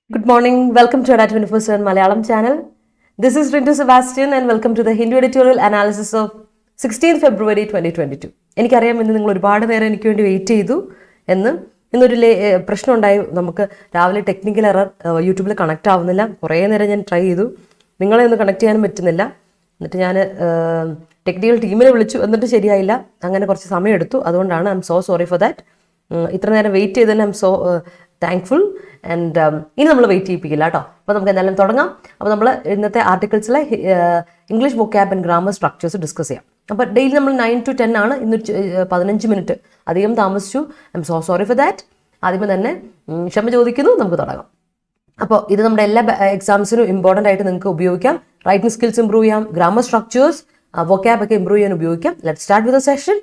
Good morning. Welcome to our 24/7 Malayalam channel. This is Rintu Sebastian and welcome to the Hindu Editorial Analysis of 16th February 2022. എനിക്കറിയാം ഇന്ന് നിങ്ങൾ ഒരുപാട് നേരം എനിക്ക് വേണ്ടി വെയിറ്റ് ചെയ്തു ഇന്നൊരു പ്രശ്നം ഉണ്ടായി. നമുക്ക് രാവിലെ ടെക്നിക്കൽ എറർ, യൂട്യൂബിൽ കണക്റ്റ് ആവുന്നില്ല. കുറേ നേരം ഞാൻ ട്രൈ ചെയ്തു, നിങ്ങളെ ഒന്ന് കണക്ട് ചെയ്യാനും പറ്റുന്നില്ല. എന്നിട്ട് ഞാൻ ടെക്നിക്കൽ ടീമിനെ വിളിച്ചു, എന്നിട്ട് ശരിയായില്ല. അങ്ങനെ കുറച്ച് സമയം എടുത്തു. അതുകൊണ്ടാണ് I M so sorry for that. ഇത്ര നേരം വെയിറ്റ് ചെയ്തതിന് I M so thankful. And ഇനി നമ്മൾ വെയിറ്റ് ചെയ്യിപ്പിക്കില്ല കേട്ടോ. അപ്പോൾ നമുക്ക് എന്തായാലും തുടങ്ങാം. അപ്പോൾ നമ്മൾ ഇന്നത്തെ ആർട്ടിക്കിൾസിലെ English vocab and grammar structures discuss ചെയ്യാം. അപ്പോൾ ഡെയിലി നമ്മൾ 9 to 10 ആണ്. ഇന്ന് 15 മിനിറ്റ് അധികം താമസിച്ചു. I M so sorry for that. ആദ്യമേ തന്നെ ക്ഷമ ചോദിക്കുന്നു. നമുക്ക് തുടങ്ങാം. അപ്പോൾ ഇത് നമ്മുടെ എല്ലാ എക്സാംസിനും ഇമ്പോർട്ടൻ്റ് ആയിട്ട് നിങ്ങൾക്ക് ഉപയോഗിക്കാം. റൈറ്റിംഗ് സ്കിൽസ് ഇംപ്രൂവ് ചെയ്യാം, ഗ്രാമർ സ്ട്രക്ചേഴ്സ്, വൊക്കാബ് ഒക്കെ ഇംപ്രൂവ് ചെയ്യാൻ ഉപയോഗിക്കാം. Let start with A session.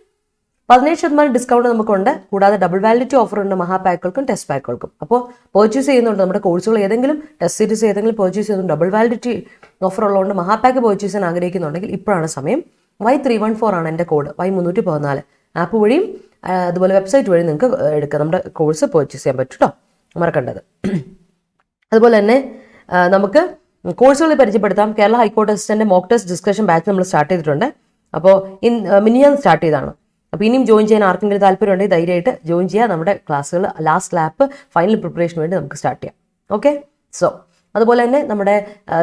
17% discount നമുക്കുണ്ട്. കൂടാതെ ഡബിൾ വാലിഡിറ്റി ഓഫർ ഉണ്ട് മഹാപാക്കുകൾക്കും ടെസ്റ്റ് പാക്കുകൾക്കും. അപ്പോൾ പർച്ചേസ് ചെയ്യുന്നുണ്ട് നമ്മുടെ കോഴ്സുകൾ ഏതെങ്കിലും ടെസ്റ്റ് സീരീസ് ഏതെങ്കിലും പർച്ചേസ് ചെയ്യുന്നുണ്ട്, ഡബിൾ വാലിഡിറ്റി ഓഫർ ഉള്ളതുകൊണ്ട് മഹാപാക്ക് പർച്ചേസ് ചെയ്യാൻ ആഗ്രഹിക്കുന്നുണ്ടെങ്കിൽ ഇപ്പോഴാണ് സമയം. Y314 ആണ് എൻ്റെ കോഡ്, Y314. ആപ്പ് വഴിയും അതുപോലെ വെബ്സൈറ്റ് വഴി നിങ്ങൾക്ക് എടുക്കാം. നമ്മുടെ കോഴ്സ് പർച്ചേസ് ചെയ്യാൻ പറ്റും കേട്ടോ, മറക്കേണ്ടത്. അതുപോലെ തന്നെ നമുക്ക് കോഴ്സുകൾ പരിചയപ്പെടുത്താം. Kerala high court assistant mock test discussion batch നമ്മൾ സ്റ്റാർട്ട് ചെയ്തിട്ടുണ്ട്. അപ്പോൾ മിനിഞ്ഞാന്ന് സ്റ്റാർട്ട് ചെയ്തതാണ്. അപ്പോൾ ഇനിയും ജോയിൻ ചെയ്യാൻ ആർക്കെങ്കിലും താല്പര്യം ഉണ്ടെങ്കിൽ ധൈര്യമായിട്ട് ജോയിൻ ചെയ്യുക. നമ്മുടെ ക്ലാസ്സുകൾ ലാസ്റ്റ് ലാപ്പ് ഫൈനൽ പ്രിപ്പറേഷന് വേണ്ടി നമുക്ക് സ്റ്റാർട്ട് ചെയ്യാം. ഓക്കെ, സോ അതുപോലെ തന്നെ നമ്മുടെ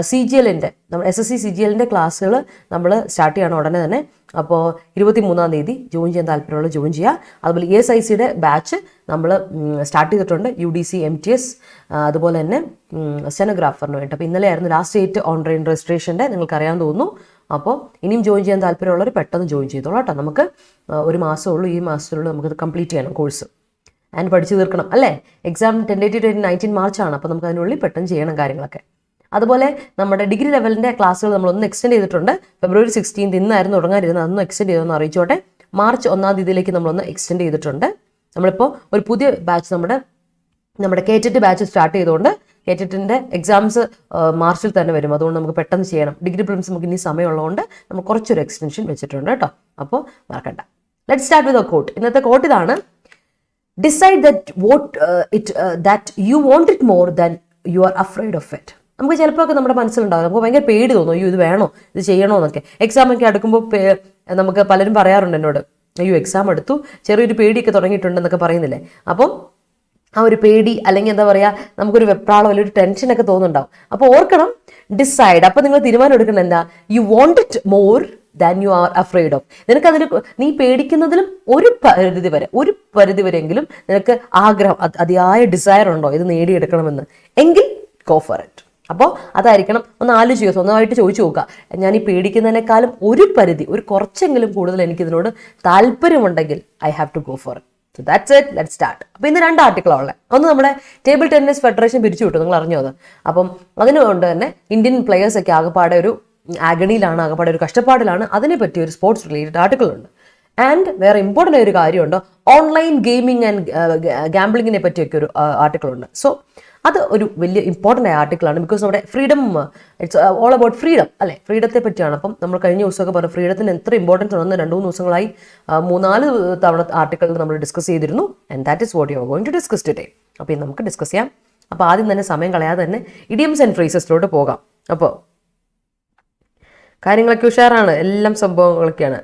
CGLൻ്റെ നമ്മുടെ SSC CGLൻ്റെ ക്ലാസ്സുകൾ നമ്മൾ സ്റ്റാർട്ട് ചെയ്യണം ഉടനെ തന്നെ. അപ്പോൾ 23-ാം തീയതി ജോയിൻ ചെയ്യാൻ താല്പര്യമുള്ള ജോയിൻ ചെയ്യുക. അതുപോലെ ESICയുടെ ബാച്ച് നമ്മൾ സ്റ്റാർട്ട് ചെയ്തിട്ടുണ്ട്, UDC MTS അതുപോലെ തന്നെ സ്റ്റെനോഗ്രാഫറിന് വേണ്ടി. അപ്പോൾ ഇന്നലെ ആയിരുന്നു ലാസ്റ്റ് ഡേറ്റ് ഓൺലൈൻ രജിസ്ട്രേഷൻ്റെ, നിങ്ങൾക്ക് അറിയാൻ തോന്നുന്നു. അപ്പോൾ ഇനിയും ജോയിൻ ചെയ്യാൻ താല്പര്യമുള്ളവർ പെട്ടെന്ന് ജോയിൻ ചെയ്തോളൂ കേട്ടോ. നമുക്ക് ഒരു മാസമുള്ളൂ, ഈ മാസത്തിലുള്ള നമുക്കത് കംപ്ലീറ്റ് ചെയ്യണം കോഴ്സ് ആൻഡ് പഠിച്ചു തീർക്കണം അല്ലേ. എക്സാം 19 മാർച്ചാണ്. അപ്പോൾ നമുക്ക് അതിനുള്ളിൽ പെട്ടെന്ന് ചെയ്യണം കാര്യങ്ങളൊക്കെ. അതുപോലെ നമ്മുടെ ഡിഗ്രി ലെവലിൻ്റെ ക്ലാസ്സുകൾ നമ്മളൊന്ന് എക്സ്റ്റെൻഡ് ചെയ്തിട്ടുണ്ട്. February 16 ഇന്നായിരുന്നു തുടങ്ങാനിരുന്നത്, അതൊന്നും എക്സ്റ്റെൻഡ് ചെയ്തൊന്ന് അറിയിച്ചോട്ടെ. March 1-ാം തീയതിയിലേക്ക് നമ്മളൊന്ന് എക്സ്റ്റെൻഡ് ചെയ്തിട്ടുണ്ട്. നമ്മളിപ്പോൾ ഒരു പുതിയ ബാച്ച് നമ്മുടെ KTET ബാച്ച് സ്റ്റാർട്ട് ചെയ്തുകൊണ്ട് KTETൻ്റെ എക്സാംസ് മാർച്ചിൽ തന്നെ വരും. അതുകൊണ്ട് നമുക്ക് പെട്ടെന്ന് ചെയ്യണം. ഡിഗ്രി പ്രിലിംസ് നമുക്ക് ഇനി സമയമുള്ളതുകൊണ്ട് നമ്മൾ കുറച്ചൊരു എക്സ്റ്റൻഷൻ വെച്ചിട്ടുണ്ട് കേട്ടോ. അപ്പോൾ മറക്കണ്ട. Let start with a quote. ഇന്നത്തെ കോട്ട് ഇതാണ്: decide that you want it more than you are afraid of it. നമുക്ക് ചിലപ്പോഴൊക്കെ നമ്മുടെ മനസ്സിലുണ്ടാകും, നമുക്ക് ഭയങ്കര പേടി തോന്നും, അയ്യോ ഇത് വേണോ, ഇത് ചെയ്യണോ എന്നൊക്കെ. എക്സാമൊക്കെ അടുക്കുമ്പോൾ നമുക്ക് പലരും പറയാറുണ്ട് എന്നോട്, അയ്യോ എക്സാം എടുത്തു, ചെറിയൊരു പേടിയൊക്കെ തുടങ്ങിയിട്ടുണ്ടെന്നൊക്കെ പറയുന്നില്ലേ. അപ്പം ആ ഒരു പേടി അല്ലെങ്കിൽ എന്താ പറയുക, നമുക്കൊരു വെപ്രാളോ അല്ലെങ്കിൽ ഒരു ടെൻഷനൊക്കെ തോന്നുന്നുണ്ടാവും. അപ്പോൾ ഓർക്കണം, ഡിസൈഡ്. അപ്പോൾ നിങ്ങൾ തീരുമാനം എടുക്കണം എന്താ, you want it more than you are afraid of. നിനക്കതിന് നീ പേടിക്കുന്നതിലും ഒരു പരിധി വരെയെങ്കിലും നിനക്ക് ആഗ്രഹം, അതിയായ ഡിസയർ ഉണ്ടോ ഇത് നേടിയെടുക്കണമെന്ന്, എങ്കിൽ ഗോ ഫോർ ഇറ്റ്. അപ്പോൾ അതായിരിക്കണം. ഒന്ന് ആലോചിക്കുക, സ്വന്തമായിട്ട് ചോദിച്ചു നോക്കുക, ഞാൻ ഈ പേടിക്കുന്നതിനേക്കാളും ഒരു കുറച്ചെങ്കിലും കൂടുതൽ എനിക്കിതിനോട് താല്പര്യമുണ്ടെങ്കിൽ I have to go for it. So that's it, let's start. അപ്പോൾ ഇന്ന് 2 ആർട്ടിക്കിളാണ് ഉള്ളത്. ഒന്ന് നമ്മുടെ ടേബിൾ ടെന്നീസ് ഫെഡറേഷൻ പിരിച്ചു വിട്ടു, നിങ്ങൾ അറിഞ്ഞോ അത്. അപ്പം അതിനുകൊണ്ട് തന്നെ ഇന്ത്യൻ പ്ലെയേഴ്സൊക്കെ ആകെപ്പാടെ ഒരു ആഗണിയിലാണ്, ആകെപ്പാടെ ഒരു കഷ്ടപ്പാടിലാണ്. അതിനെപ്പറ്റി ഒരു സ്പോർട്സ് റിലേറ്റഡ് ആർട്ടിക്കിൾ ഉണ്ട്. ആൻഡ് വേറെ ഇമ്പോർട്ടൻ്റ് ആയ ഒരു കാര്യമുണ്ട്, ഓൺലൈൻ ഗെയിമിംഗ് ആൻഡ് ഗാംബ്ലിങ്ങിനെ പറ്റിയൊക്കെ ഒരു ആർട്ടിക്കിൾ ഉണ്ട്. സോ അത് ഒരു വലിയ ഇമ്പോർട്ടൻ്റ് ആയ ആർട്ടിക്കിളാണ്. ബിക്കോസ് നമ്മുടെ freedom, it's all about freedom അല്ലേ, ഫ്രീഡത്തെ പറ്റിയാണ്. അപ്പം നമ്മൾ കഴിഞ്ഞ ദിവസമൊക്കെ പറഞ്ഞു ഫ്രീഡത്തിന് എത്ര ഇമ്പോർട്ടൻസ് ഉണ്ടെന്ന് 2-3 ദിവസങ്ങളായി 3-4 തവണ ആർട്ടിക്കിൾ നമ്മൾ ഡിസ്കസ് ചെയ്തിരുന്നു. And that is what you are going to discuss today. അപ്പോൾ ഇത് നമുക്ക് ഡിസ്കസ് ചെയ്യാം. അപ്പോൾ ആദ്യം തന്നെ സമയം കളയാതെ തന്നെ ഇഡിയംസ് ആൻഡ് ഫ്രേസസിലോട്ട് പോകാം. അപ്പോൾ കാര്യങ്ങളൊക്കെ ഉഷാറാണ്, എല്ലാം സംഭവങ്ങളൊക്കെയാണ്.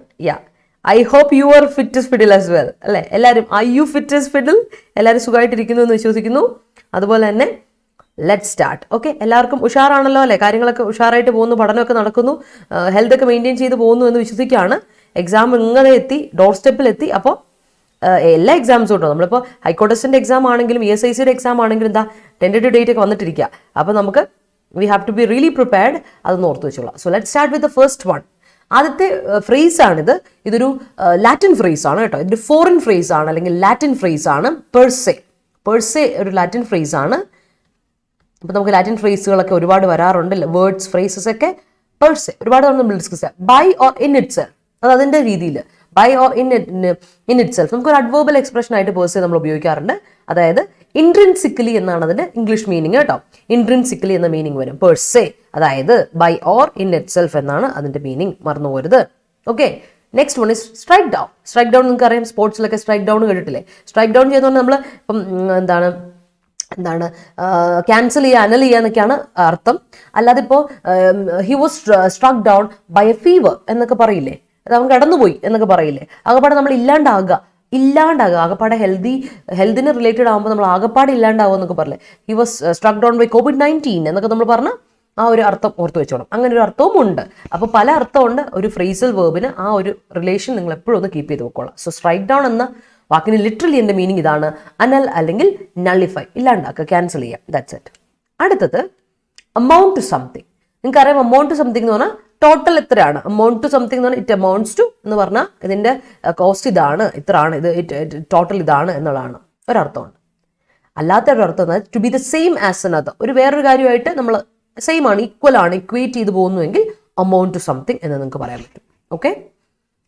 I hope you are fit as fiddle as well അല്ലേ. എല്ലാവരും I you fit as fiddle, എല്ലാവരും സുഖമായിട്ടിരിക്കുന്നു എന്ന് വിശ്വസിക്കുന്നു. അതുപോലെ തന്നെ ലെറ്റ് സ്റ്റാർട്ട്. ഓക്കെ, എല്ലാവർക്കും ഉഷാറാണല്ലോ അല്ലേ, കാര്യങ്ങളൊക്കെ ഉഷാറായിട്ട് പോകുന്നു, പഠനമൊക്കെ നടക്കുന്നു, ഹെൽത്ത് ഒക്കെ മെയിൻറ്റെയിൻ ചെയ്ത് പോകുന്നു എന്ന് വിശ്വസിക്കുകയാണ്. എക്സാം ഇങ്ങനെ എത്തി, ഡോർ സ്റ്റെപ്പിലെത്തി. അപ്പോൾ എല്ലാ എക്സാംസും ഉണ്ടോ, നമ്മളിപ്പോൾ ഹൈക്കോർട്ടസിൻ്റെ എക്സാം ആണെങ്കിലും ESICയുടെ എക്സാം ആണെങ്കിലും എന്താ ടെൻറ്റേറ്റീവ് ഡേറ്റ് ഒക്കെ വന്നിട്ടിരിക്കുക. അപ്പോൾ നമുക്ക് we have to be really prepared, അതൊന്ന് ഓർത്ത് വെച്ചോളാം. So let start with the first one. ആദ്യത്തെ ഫ്രേസാണിത്. ഇതൊരു ലാറ്റിൻ ഫ്രേസ് ആണ് കേട്ടോ. ഇതൊരു ഫോറിൻ ഫ്രേസ് ആണ്, അല്ലെങ്കിൽ ലാറ്റിൻ ഫ്രേസ് ആണ്. പെർസെ ഒരു ലാറ്റിൻ ഫ്രേസ് ആണ്. അപ്പോൾ നമുക്ക് ലാറ്റിൻ ഫ്രേസുകളൊക്കെ ഒരുപാട് വരാറുണ്ട്, വേർഡ്സ് ഫ്രേസസ് ഒക്കെ. പെർസെ ഒരുപാട് നമ്മൾ ഡിസ്കസ് ചെയ്യാം. By or in itself, അത് അതിൻ്റെ രീതിയിൽ by or in itself നമുക്കൊരു അഡ്വേർബൽ എക്സ്പ്രഷൻ ആയിട്ട് പെർസെ നമ്മൾ ഉപയോഗിക്കാറുണ്ട്. അതായത് ഇൻട്രിൻസിക്കലി എന്നാണ് അതിൻ്റെ ഇംഗ്ലീഷ് മീനിങ് കേട്ടോ. ഇൻട്രിൻസിക്കലി എന്ന മീനിങ് വരും പെർസെ, അതായത് by or in itself എന്നാണ് അതിൻ്റെ മീനിങ്, മറന്നു പോരുത്. Okay, next one is strike down. Strike down നിങ്ങൾക്ക് അറിയാം, സ്പോർട്സിലൊക്കെ സ്ട്രൈക്ക് ഡൗൺ കേട്ടിട്ടില്ലേ. സ്ട്രൈക്ക് ഡൗൺ ചെയ്തുകൊണ്ട് നമ്മൾ ഇപ്പം എന്താണ് എന്താണ് ക്യാൻസൽ ചെയ്യുക, അനൽ ചെയ്യുക എന്നൊക്കെയാണ് അർത്ഥം. അല്ലാതെ ഇപ്പോൾ he was struck down by a fever എന്നൊക്കെ പറയില്ലേ, അത് അവൻ കിടന്നുപോയി എന്നൊക്കെ പറയില്ലേ. ആകപ്പാടെ നമ്മൾ ഇല്ലാണ്ടാകുക, ആകപ്പാടെ ഹെൽത്തിന് റിലേറ്റഡ് ആകുമ്പോൾ നമ്മൾ ആകപ്പാടെ ഇല്ലാണ്ടാവുക എന്നൊക്കെ പറയില്ലേ. He was struck down by COVID-19 എന്നൊക്കെ നമ്മൾ പറഞ്ഞ ആ ഒരു അർത്ഥം ഓർത്ത് വെച്ചോണം. അങ്ങനെ ഒരു അർത്ഥവും ഉണ്ട്. അപ്പോൾ പല അർത്ഥമുണ്ട് ഒരു ഫ്രേസൽ വേർബിന്. ആ ഒരു റിലേഷൻ നിങ്ങൾ എപ്പോഴും ഒന്ന് കീപ്പ് ചെയ്ത് വെക്കോളാം. സോ സ്ട്രൈക്ക് ഡൗൺ എന്ന വാക്കിന് ലിറ്ററലി എൻ്റെ മീനിങ് ഇതാണ്, അനൽ അല്ലെങ്കിൽ നള്ളിഫൈ, ഇല്ലാണ്ടാക്കുക, ക്യാൻസൽ ചെയ്യാം. That's it. അടുത്തത് അമൗണ്ട് ടു സംതിങ്. നിങ്ങൾക്കറിയാം അമൗണ്ട് ടു സംതിങ് എന്ന് പറഞ്ഞാൽ ടോട്ടൽ എത്രയാണ്. അമൗണ്ട് ടു സംതിങ് എന്ന് പറഞ്ഞാൽ ഇറ്റ് അമൗണ്ട്സ് ടു എന്ന് പറഞ്ഞാൽ ഇതിൻ്റെ കോസ്റ്റ് ഇതാണ്, ഇത്രയാണ്, ഇത് ടോട്ടൽ ഇതാണ് എന്നുള്ളതാണ് ഒരർത്ഥമുണ്ട്. അല്ലാത്ത ഒരു അർത്ഥം എന്നാൽ to be the same as another, ഒരു വേറൊരു കാര്യമായിട്ട് നമ്മൾ സെയിം ആണ്, ഈക്വൽ ആണ്, ഇക്വേറ്റ് ചെയ്ത് പോകുന്നുവെങ്കിൽ അമൗണ്ട് ടു സംതിങ് എന്ന് നിങ്ങൾക്ക് പറയാൻ പറ്റും. ഓക്കെ.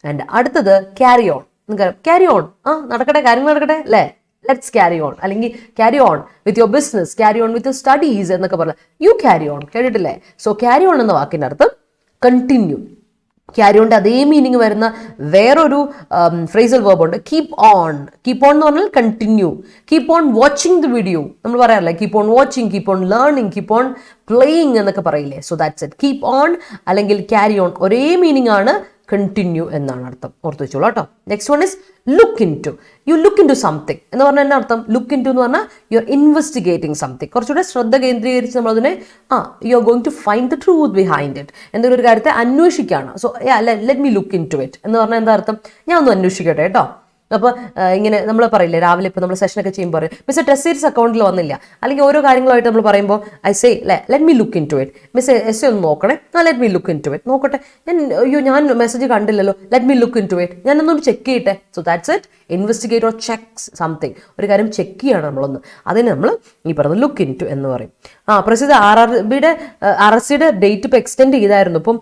ആൻഡ് അടുത്തത് ക്യാരി ഓൺ. നിങ്ങൾക്ക് ക്യാരി ഓൺ, നടക്കട്ടെ, കാര്യങ്ങൾ നടക്കട്ടെ അല്ലേ, ലെറ്റ്സ് ക്യാരി ഓൺ, അല്ലെങ്കിൽ carry on with your business, carry on with your studies എന്നൊക്കെ പറഞ്ഞാൽ യു ക്യാരി ഓൺ, കേട്ടിട്ടില്ലേ. സോ ക്യാരി ഓൺ എന്ന വാക്കിൻ്റെ അർത്ഥം കണ്ടിന്യൂ. ക്യാരി ഓണിൻ്റെ അതേ മീനിങ് വരുന്ന വേറൊരു ഫ്രേസൽ വേർബ് ഉണ്ട്, കീപ് ഓൺ. കീപ് ഓൺ എന്ന് പറഞ്ഞാൽ continue. Keep on watching the video, നമ്മൾ പറയാറില്ലേ, keep on watching, keep on learning, keep on playing എന്നൊക്കെ പറയില്ലേ. So that's it. Keep on അല്ലെങ്കിൽ ക്യാരി ഓൺ ഒരേ മീനിങ് ആണ്, കണ്ടിന്യൂ എന്നാണ് അർത്ഥം. ഓർത്ത് വെച്ചോളൂ കേട്ടോ. Next one is look into. You look into something എന്ന് പറഞ്ഞാൽ എന്നാ അർത്ഥം? ലുക്ക് ഇൻ ടു എന്ന് പറഞ്ഞാൽ യു ആർ ഇൻവെസ്റ്റിഗേറ്റിംഗ് സംതിങ്. കുറച്ചുകൂടെ ശ്രദ്ധ കേന്ദ്രീകരിച്ച് നമ്മളതിനെ you are going to find the truth behind it. എന്തെങ്കിലും ഒരു കാര്യത്തെ അന്വേഷിക്കുകയാണ്. So let me look into it എന്ന് പറഞ്ഞാൽ എന്താ അർത്ഥം? ഞാൻ ഒന്ന് അന്വേഷിക്കട്ടെ കേട്ടോ. അപ്പോൾ ഇങ്ങനെ നമ്മൾ പറയില്ലേ, രാവിലെ ഇപ്പോൾ നമ്മൾ സെഷനൊക്കെ ചെയ്യുമ്പോൾ പറയും, മിസ് ടെസ്റ്റ് അക്കൗണ്ടിൽ വന്നില്ല, അല്ലെങ്കിൽ ഓരോ കാര്യങ്ങളായിട്ട് നമ്മൾ പറയുമ്പോൾ I say let me look into it. Miss S ഒന്ന് നോക്കണേ, let me look into it, നോക്കട്ടെ, ഞാൻ മെസ്സേജ് കണ്ടില്ലല്ലോ, let me look into it, ഞാൻ ഒന്നൊന്ന് ചെക്ക് ചെയ്യട്ടെ. So that's it. Investigate or check something, ഒരു കാര്യം ചെക്ക് ചെയ്യാണ് നമ്മളൊന്ന്, അതിന് നമ്മൾ ഈ പറഞ്ഞ ലുക്ക് ഇൻ ടു എന്ന് പറയും. പ്രസിദ്ധ RRCയുടെ ഡേറ്റ് ഇപ്പോൾ എക്സ്റ്റെൻഡ് ചെയ്തായിരുന്നു. ഇപ്പം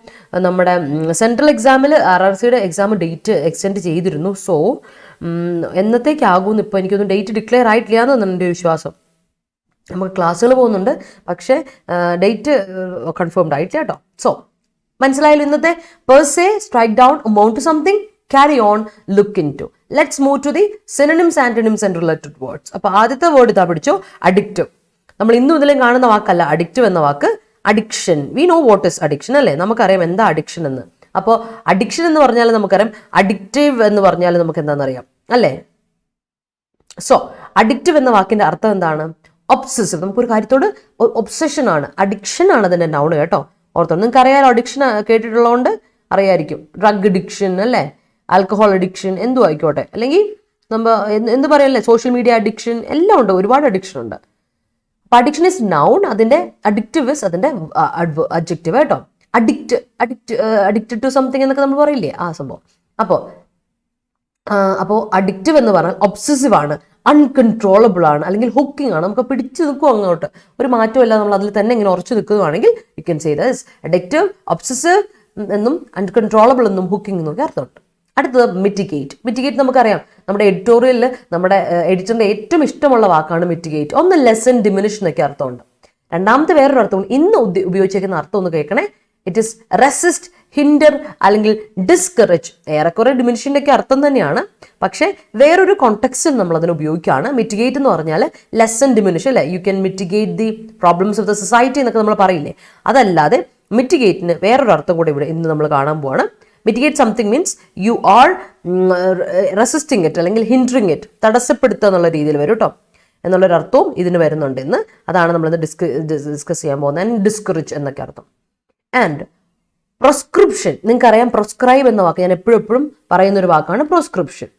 നമ്മുടെ സെൻട്രൽ എക്സാമിൽ RRCയുടെ എക്സാം ഡേറ്റ് എക്സ്റ്റെൻഡ് ചെയ്തിരുന്നു. സോ എന്നത്തേക്കാകുമെന്ന് ഇപ്പോൾ എനിക്കൊന്നും ഡേറ്റ് ഡിക്ലെയർ ആയിട്ടില്ല എന്നാണ് എൻ്റെ ഒരു വിശ്വാസം. നമുക്ക് ക്ലാസ്സുകൾ പോകുന്നുണ്ട്, പക്ഷേ ഡേറ്റ് കൺഫേംഡ് ആയിട്ടില്ല കേട്ടോ. സോ മനസ്സിലായാലും ഇന്നത്തെ പേഴ്സേ strike down, amount to something, carry on, look into. Let's move to the synonyms, antonyms and related words. അപ്പോൾ ആദ്യത്തെ വേർഡ് ഇതാ പിടിച്ചോ, അഡിക്റ്റീവ്. നമ്മൾ ഇന്നും ഇതിലും കാണുന്ന വാക്കല്ല അഡിക്റ്റീവ് എന്ന വാക്ക്. Addiction, we know what is addiction അല്ലേ, നമുക്കറിയാം എന്താ അഡിക്ഷൻ എന്ന്. അപ്പോൾ അഡിക്ഷൻ എന്ന് പറഞ്ഞാൽ നമുക്കറിയാം, അഡിക്റ്റീവ് എന്ന് പറഞ്ഞാൽ നമുക്ക് എന്താണെന്നറിയാം അല്ലേ. സോ അഡിക്റ്റീവ് എന്ന വാക്കിന്റെ അർത്ഥം എന്താണ്? ഒബ്സസീവ്. നമുക്കൊരു കാര്യത്തോട് ഒബ്സഷൻ ആണ്, അഡിക്ഷൻ ആണ് അതിന്റെ നൗൺ കേട്ടോ. ഓർത്തോ, നിങ്ങൾക്ക് അറിയാലോ, അഡിക്ഷൻ കേട്ടിട്ടുള്ളതുകൊണ്ട് അറിയായിരിക്കും. ഡ്രഗ് അഡിക്ഷൻ അല്ലേ, ആൽക്കഹോൾ അഡിക്ഷൻ, എന്തും ആയിക്കോട്ടെ, അല്ലെങ്കിൽ നമ്മൾ എന്ത് പറയല്ലേ, സോഷ്യൽ മീഡിയ അഡിക്ഷൻ, എല്ലാം ഉണ്ട്, ഒരുപാട് അഡിക്ഷൻ ഉണ്ട്. അപ്പോൾ അഡിക്ഷൻ ഇസ് നൗൺ, അതിന്റെ അഡിക്റ്റീവ് ഇസ് അതിന്റെ അഡ്ജക്റ്റീവ് കേട്ടോ. അഡിക്റ്റഡ് ടു സംതിങ് എന്നൊക്കെ നമ്മൾ പറയില്ലേ, ആ സംഭവം. അപ്പോൾ അഡിക്റ്റീവ് എന്ന് പറഞ്ഞാൽ ഒബ്സസീവ് ആണ്, അൺകൺട്രോളബിൾ ആണ്, അല്ലെങ്കിൽ ഹുക്കിംഗ് ആണ്. നമുക്ക് പിടിച്ചു നിൽക്കും അങ്ങോട്ട്, ഒരു മാറ്റമില്ല, നമ്മൾ അതിൽ തന്നെ ഇങ്ങനെ ഉറച്ചു നിൽക്കുകയാണെങ്കിൽ U can say that addictive, obsessive എന്നും അൺകൺട്രോളബിൾ എന്നും ഹുക്കിംഗ് എന്നൊക്കെ അർത്ഥമുണ്ട്. അടുത്തത് മിറ്റിഗേറ്റ്. മിറ്റിഗേറ്റ് നമുക്കറിയാം, നമ്മുടെ എഡിറ്റോറിയലിൽ നമ്മുടെ എഡിറ്ററിന്റെ ഏറ്റവും ഇഷ്ടമുള്ള വാക്കാണ് മിറ്റിഗേറ്റ്. ഒന്ന് ലെസൺ, ഡിമിനിഷ് എന്നൊക്കെ അർത്ഥമുണ്ട്. രണ്ടാമത്തെ വേറൊരു അർത്ഥമുണ്ട്, ഇന്ന് ഉപയോഗിച്ചേക്കുന്ന അർത്ഥം ഒന്ന് കേൾക്കണേ. ഇറ്റ് ഇസ് റെസിസ്റ്റ്, ഹിൻഡർ അല്ലെങ്കിൽ ഡിസ്കറേജ്. ഏറെക്കുറെ ഡിമിനിഷിന്റെ ഒക്കെ അർത്ഥം തന്നെയാണ്, പക്ഷേ വേറൊരു കോണ്ടെക്സ്റ്റിൽ നമ്മൾ അതിനെ ഉപയോഗിക്കുകയാണ്. മിറ്റിഗേറ്റ് എന്ന് പറഞ്ഞാൽ ലെസൺ, ഡിമിനിഷ് അല്ലേ, you can mitigate the problems of the society എന്നൊക്കെ നമ്മൾ പറയില്ലേ. അതല്ലാതെ മിറ്റിഗേറ്റിന് വേറൊരു അർത്ഥം കൂടെ ഇവിടെ ഇന്ന് നമ്മൾ കാണാൻ പോവാണ്. Mitigate something means you R resisting it അല്ലെങ്കിൽ ഹിൻഡറിങ് ഇറ്റ്, തടസ്സപ്പെടുത്തുക എന്നുള്ള രീതിയിൽ വരും കേട്ടോ, എന്നുള്ളൊരു അർത്ഥവും ഇതിന് വരുന്നുണ്ട് ഇന്ന്. അതാണ് നമ്മളിന്ന് ഡിസ്കസ് ചെയ്യാൻ പോകുന്നത്. ആൻഡ് ഡിസ്കറേജ് എന്നൊക്കെ അർത്ഥം. ആൻഡ് പ്രോസ്ക്രിപ്ഷൻ, നിങ്ങൾക്കറിയാം പ്രോസ്ക്രൈബ് എന്ന വാക്ക് ഞാൻ എപ്പോഴും പറയുന്ന ഒരു വാക്കാണ് പ്രോസ്ക്രിപ്ഷൻ.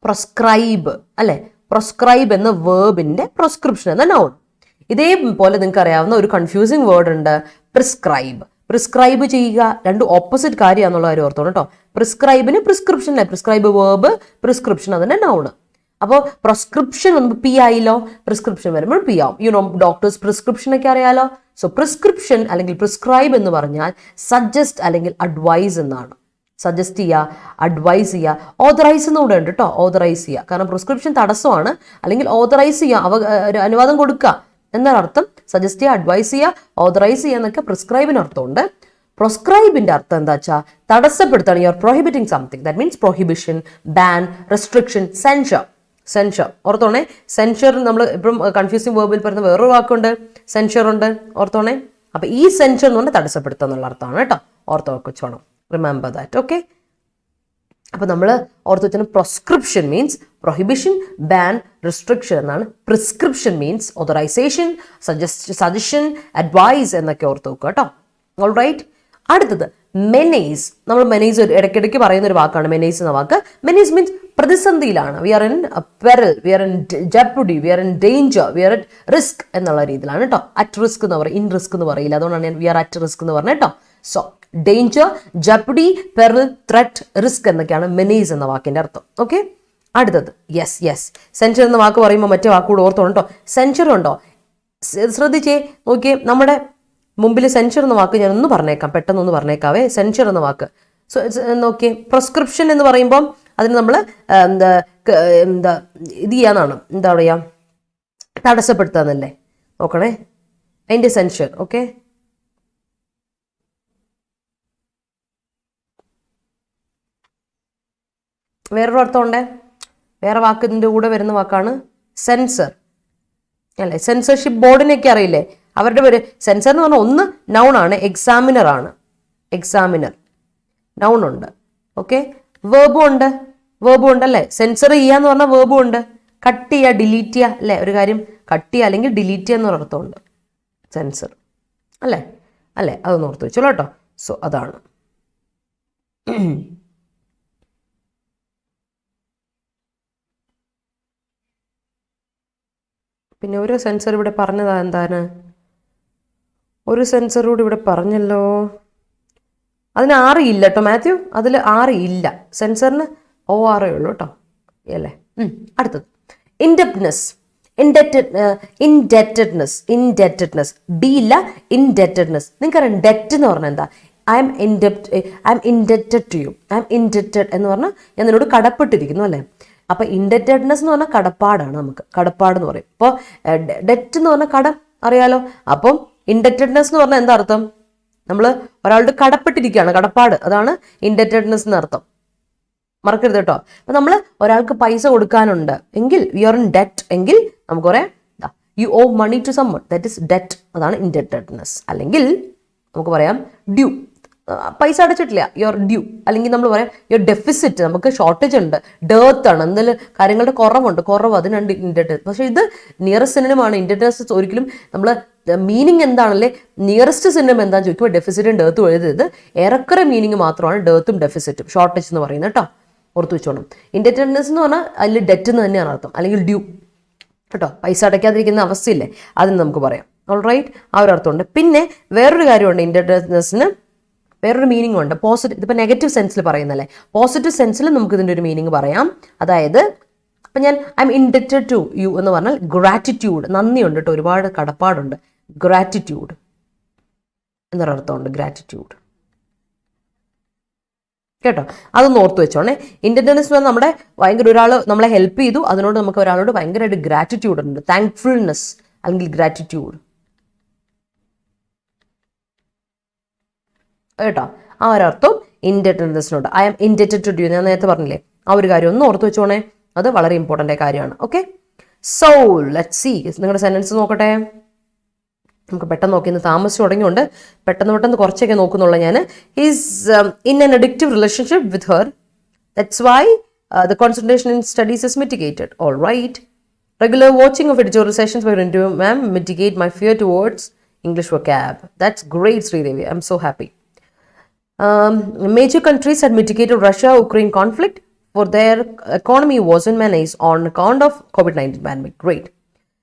പ്രോസ്ക്രൈബ് അല്ലെ, പ്രോസ്ക്രൈബ് എന്ന വേർബിന്റെ പ്രോസ്ക്രിപ്ഷൻ എന്ന നൗൺ. ഇതേപോലെ നിങ്ങൾക്ക് അറിയാവുന്ന ഒരു കൺഫ്യൂസിങ് വേർഡ് ഉണ്ട്, പ്രിസ്ക്രൈബ്. പ്രിസ്ക്രൈബ് ചെയ്യുക, രണ്ട് ഓപ്പോസിറ്റ് കാര്യമാണെന്നുള്ള കാര്യം ഓർത്തോണം കേട്ടോ. പ്രിസ്ക്രൈബിന് പ്രിസ്ക്രിപ്ഷൻ അല്ലേ, പ്രിസ്ക്രൈബ് വേർബ്, പ്രിസ്ക്രിപ്ഷൻ അതിന്റെ നൗണ്. അപ്പോൾ പ്രിസ്ക്രിപ്ഷൻ വന്നപ്പോൾ പി ആയില്ലോ, പ്രിസ്ക്രിപ്ഷൻ വരുമ്പോൾ പി ആവും. യു നോ ഡോക്ടേഴ്സ് പ്രിസ്ക്രിപ്ഷൻ ഒക്കെ അറിയാലോ. സോ പ്രിസ്ക്രിപ്ഷൻ അല്ലെങ്കിൽ പ്രിസ്ക്രൈബ് എന്ന് പറഞ്ഞാൽ സജസ്റ്റ് അല്ലെങ്കിൽ അഡ്വൈസ് എന്നാണ്. സജസ്റ്റ് ചെയ്യുക, അഡ്വൈസ് ചെയ്യുക, ഓതറൈസ് എന്നുകൂടെ ഉണ്ട് കേട്ടോ. ഓതറൈസ് ചെയ്യുക, കാരണം പ്രിസ്ക്രിപ്ഷൻ തടസ്സമാണ്, അല്ലെങ്കിൽ ഓതറൈസ് ചെയ്യുക, ഒരു അനുവാദം കൊടുക്കുക എന്നൊരർത്ഥം. സജസ്റ്റ് ചെയ്യുക, അഡ്വൈസ് ചെയ്യുക, ഓതറൈസ് ചെയ്യുക എന്നൊക്കെ പ്രിസ്ക്രൈബിന് അർത്ഥമുണ്ട്. പ്രോസ്ക്രൈബിന്റെ അർത്ഥം എന്താ വെച്ചാൽ തടസ്സപ്പെടുത്താണ്. You are prohibiting something, that means prohibition, ban, restriction, censure. Censure. ഓർത്തോണേ, സെൻഷർ നമ്മൾ ഇപ്പം കൺഫ്യൂസിങ് വേർബിൽ പറയുന്ന വേറൊരു വാക്കുണ്ട്, സെൻഷർ ഉണ്ട്. ഓർത്തോണേ. അപ്പം ഈ സെൻഷർ എന്ന് പറഞ്ഞാൽ തടസ്സപ്പെടുത്തുക എന്നുള്ള അർത്ഥമാണ് കേട്ടോ. ഓർത്തോ വെച്ചോണം. Remember that. ഓക്കെ. അപ്പം നമ്മൾ ഓർത്ത് വെച്ചാൽ proscription means prohibition, ban, restriction എന്നാണ്. Prescription means authorisation, suggestion, advise എന്നൊക്കെ ഓർത്ത് വെക്കുക കേട്ടോ. All right. അടുത്തത് മെനേസ്. നമ്മൾ മെനേസ് ഇടയ്ക്കിടയ്ക്ക് പറയുന്ന ഒരു വാക്കാണ് മെനേസ് എന്ന വാക്ക്. മെനേസ് മീൻസ് പ്രതിസന്ധിയിലാണ്. We are in peril, we are in jeopardy, we are in danger, we are at risk എന്നുള്ള രീതിയിലാണ് കേട്ടോ. അറ്റ് റിസ്ക് എന്ന് പറയും, ഇൻ റിസ്ക് എന്ന് പറയില്ല. അതുകൊണ്ടാണ് ഞാൻ വി ആർ അറ്റ് റിസ്ക് എന്ന് പറഞ്ഞത് കേട്ടോ. So danger, jeopardy, peril, threat, risk എന്നൊക്കെയാണ് മെനേസ് എന്ന വാക്കിന്റെ അർത്ഥം. ഓക്കെ. അടുത്തത് യെസ്. സെൻഷർ എന്ന വാക്ക് പറയുമ്പോൾ മറ്റേ വാക്കുകൂടെ ഓർത്തോണം കേട്ടോ. സെൻഷർ ഉണ്ടോ? ശ്രദ്ധിച്ചേ, നോക്കിയേ. നമ്മുടെ മുമ്പിൽ സെൻഷർ എന്ന വാക്ക് ഞാനൊന്ന് പറഞ്ഞേക്കാം, പെട്ടെന്നൊന്ന് പറഞ്ഞേക്കാവേ. സെൻഷർ എന്ന വാക്ക് നോക്കിയേ. പ്രിസ്ക്രിപ്ഷൻ എന്ന് പറയുമ്പം അതിന് നമ്മൾ എന്താ ഇത് ചെയ്യാന്നാണ്, എന്താ പറയുക, തടസ്സപ്പെടുത്താന്നല്ലേ. നോക്കണേ, അതിൻ്റെ സെൻഷർ. ഓക്കെ. വേറൊരു അർത്ഥമുണ്ടേ, വേറെ വാക്ക് ഇതിൻ്റെ കൂടെ വരുന്ന വാക്കാണ് സെൻസർ അല്ലേ. സെൻസർഷിപ്പ് ബോർഡിനെയൊക്കെ അറിയില്ലേ, അവരുടെ പേര് സെൻസർ എന്ന് പറഞ്ഞാൽ ഒന്ന് നൗൺ ആണ്, എക്സാമിനർ ആണ്. എക്സാമിനർ നൗൺ ഉണ്ട്. ഓക്കെ. വേർബും ഉണ്ട് അല്ലേ. സെൻസർ ചെയ്യാന്ന് പറഞ്ഞാൽ വേർബും ഉണ്ട്. കട്ട് ചെയ്യുക, ഡിലീറ്റ് ചെയ്യുക അല്ലേ. ഒരു കാര്യം കട്ട് ചെയ്യുക അല്ലെങ്കിൽ ഡിലീറ്റ് ചെയ്യുക എന്നൊരു അർത്ഥമുണ്ട് സെൻസർ അല്ലേ. അതൊന്ന് ഓർത്ത് വെച്ചോളൂ കേട്ടോ. സോ അതാണ്. പിന്നെ ഒരു സെൻസർ ഇവിടെ പറഞ്ഞതാ, എന്താണ് ഒരു സെൻസർ കൂടി ഇവിടെ പറഞ്ഞല്ലോ. അതിന് ആറ് ഇല്ല കേട്ടോ മാത്യു, അതിൽ ആറ് ഇല്ല. സെൻസറിന് OR ഉള്ളൂ കേട്ടോ അല്ലേ. അടുത്തത് ഇൻഡെപ്റ്റ്നെസ്. ഇൻഡെറ്റഡ്നെസ് ഡി ഇല്ല, ഇൻഡെറ്റഡ്നെസ്. നിങ്ങൾക്കറിയാം ഡെറ്റ് എന്ന് പറഞ്ഞാൽ എന്താ? I'm indebted to you. I'm indebted എന്ന് പറഞ്ഞാൽ ഞാൻ നിന്നോട് കടപ്പെട്ടിരിക്കുന്നു അല്ലേ. അപ്പം ഇൻഡെറ്റഡ്നെസ് എന്ന് പറഞ്ഞാൽ കടപ്പാടാണ്. നമുക്ക് കടപ്പാട് എന്ന് പറയും. ഇപ്പോൾ ഡെറ്റ് എന്ന് പറഞ്ഞാൽ കടം അറിയാലോ. അപ്പം ഇൻഡെറ്റഡ്നെസ് എന്ന് പറഞ്ഞാൽ എന്താ അർത്ഥം? നമ്മൾ ഒരാളുടെ കടപ്പെട്ടിരിക്കുകയാണ്, കടപ്പാട്. അതാണ് ഇൻഡെറ്റഡ്നെസ് എന്നർത്ഥം. മറക്കരുത് കേട്ടോ. അപ്പം നമ്മൾ ഒരാൾക്ക് പൈസ കൊടുക്കാനുണ്ട് എങ്കിൽ വി ആർ ഇൻ ഡെറ്റ് എങ്കിൽ നമുക്ക് പറയാം you owe money to someone, that is debt. അതാണ് ഇൻഡെറ്റഡ്നെസ്. അല്ലെങ്കിൽ നമുക്ക് പറയാം ഡ്യൂ, പൈസ അടച്ചിട്ടില്ല, യുവർ ഡ്യൂ. അല്ലെങ്കിൽ നമ്മൾ പറയാം യുവർ ഡെഫിസിറ്റ്, നമുക്ക് ഷോർട്ടേജ് ഉണ്ട്, ഡേർത്ത് ആണ്, എന്തെങ്കിലും കാര്യങ്ങളുടെ കുറവ്, അതിനുണ്ട് ഇൻഡെറ്റഡ്. പക്ഷേ ഇത് നിയറസ്റ്റ് സിനിമയാണ്. ഇൻഡെറ്റഡ്നെസ് ഒരിക്കലും നമ്മൾ മീനിങ് എന്താണല്ലേ, നിയറസ്റ്റ് സിനിമ എന്താണെന്ന് ചോദിക്കുമ്പോൾ ഡെഫിസിറ്റും ഡേർത്തും എഴുതരുത്. ഏറെക്കുറെ മീനിങ് മാത്രമാണ് ഡേർത്തും ഡെഫിസിറ്റും, ഷോർട്ടേജ് എന്ന് പറയുന്നത് കേട്ടോ. ഓർത്ത് വെച്ചോണം. ഇൻഡെറ്റഡ്നെസ് എന്ന് പറഞ്ഞാൽ അതിൽ ഡെറ്റ് എന്ന് തന്നെയാണ് അർത്ഥം, അല്ലെങ്കിൽ ഡ്യൂ കേട്ടോ. പൈസ അടയ്ക്കാതിരിക്കുന്ന അവസ്ഥയില്ലേ, അതിന് നമുക്ക് പറയാം. ഓൾ റൈറ്റ്, ആ ഒരു അർത്ഥമുണ്ട്. പിന്നെ വേറൊരു കാര്യമുണ്ട്, ഇൻഡെറ്റഡ്നെസ്സിന് വേറൊരു മീനിങ് ഉണ്ട്. പോസിറ്റീവ്, ഇതിപ്പോൾ നെഗറ്റീവ് സെൻസിൽ പറയുന്നല്ലേ. പോസിറ്റീവ് സെൻസിൽ നമുക്ക് ഇതിൻ്റെ ഒരു മീനിങ് പറയാം. അതായത് ഇപ്പം ഞാൻ I M indebted to U എന്ന് പറഞ്ഞാൽ ഗ്രാറ്റിറ്റ്യൂഡ്, നന്ദിയുണ്ട് കേട്ടോ, ഒരുപാട് കടപ്പാടുണ്ട്. ഗ്രാറ്റിറ്റ്യൂഡ് എന്നൊരർത്ഥമുണ്ട്, ഗ്രാറ്റിറ്റ്യൂഡ് കേട്ടോ. അതൊന്ന് ഓർത്ത് വെച്ചോണേ. ഇൻഡെറ്റഡ്നെസ് എന്ന് പറഞ്ഞാൽ നമ്മുടെ ഭയങ്കര ഒരാൾ നമ്മളെ ഹെൽപ്പ് ചെയ്തു, അതിനോട് നമുക്ക് ഒരാളോട് ഭയങ്കരമായിട്ട് ഗ്രാറ്റിറ്റ്യൂഡ് ഉണ്ട്, താങ്ക്ഫുൾനെസ് അല്ലെങ്കിൽ ഗ്രാറ്റിറ്റ്യൂഡ് കേട്ടോ. ആ ഒരർത്ഥം ഇൻഡെറ്റഡ്നെസ്സിനോട്. ഐ ആം ഇൻഡെറ്റഡ് ടു ഡ്യൂ, ഞാൻ നേരത്തെ പറഞ്ഞില്ലേ, ആ ഒരു കാര്യം ഒന്ന് ഓർത്ത് വെച്ചോണേ. അത് വളരെ ഇമ്പോർട്ടൻ്റ് കാര്യമാണ്. ഓക്കെ. സോ ലെറ്റ്സ് സീ, നിങ്ങളുടെ സെൻറ്റൻസ് നോക്കട്ടെ. നമുക്ക് പെട്ടെന്ന് നോക്കി, ഇന്ന് താമസിച്ച് തുടങ്ങിയുണ്ട്. പെട്ടെന്ന് കുറച്ചൊക്കെ നോക്കുന്നുള്ള ഞാൻ. Is in an addictive relationship with her, that's why the concentration in studies is mitigated. All right. Regular watching of editorial sessions by interview ma'am mitigate my fear towards English vocab. That's great, Sridevi. I'm so happy. Major countries had mitigated Russia-Ukraine conflict for their economy was in menace on account of COVID-19 pandemic. Great.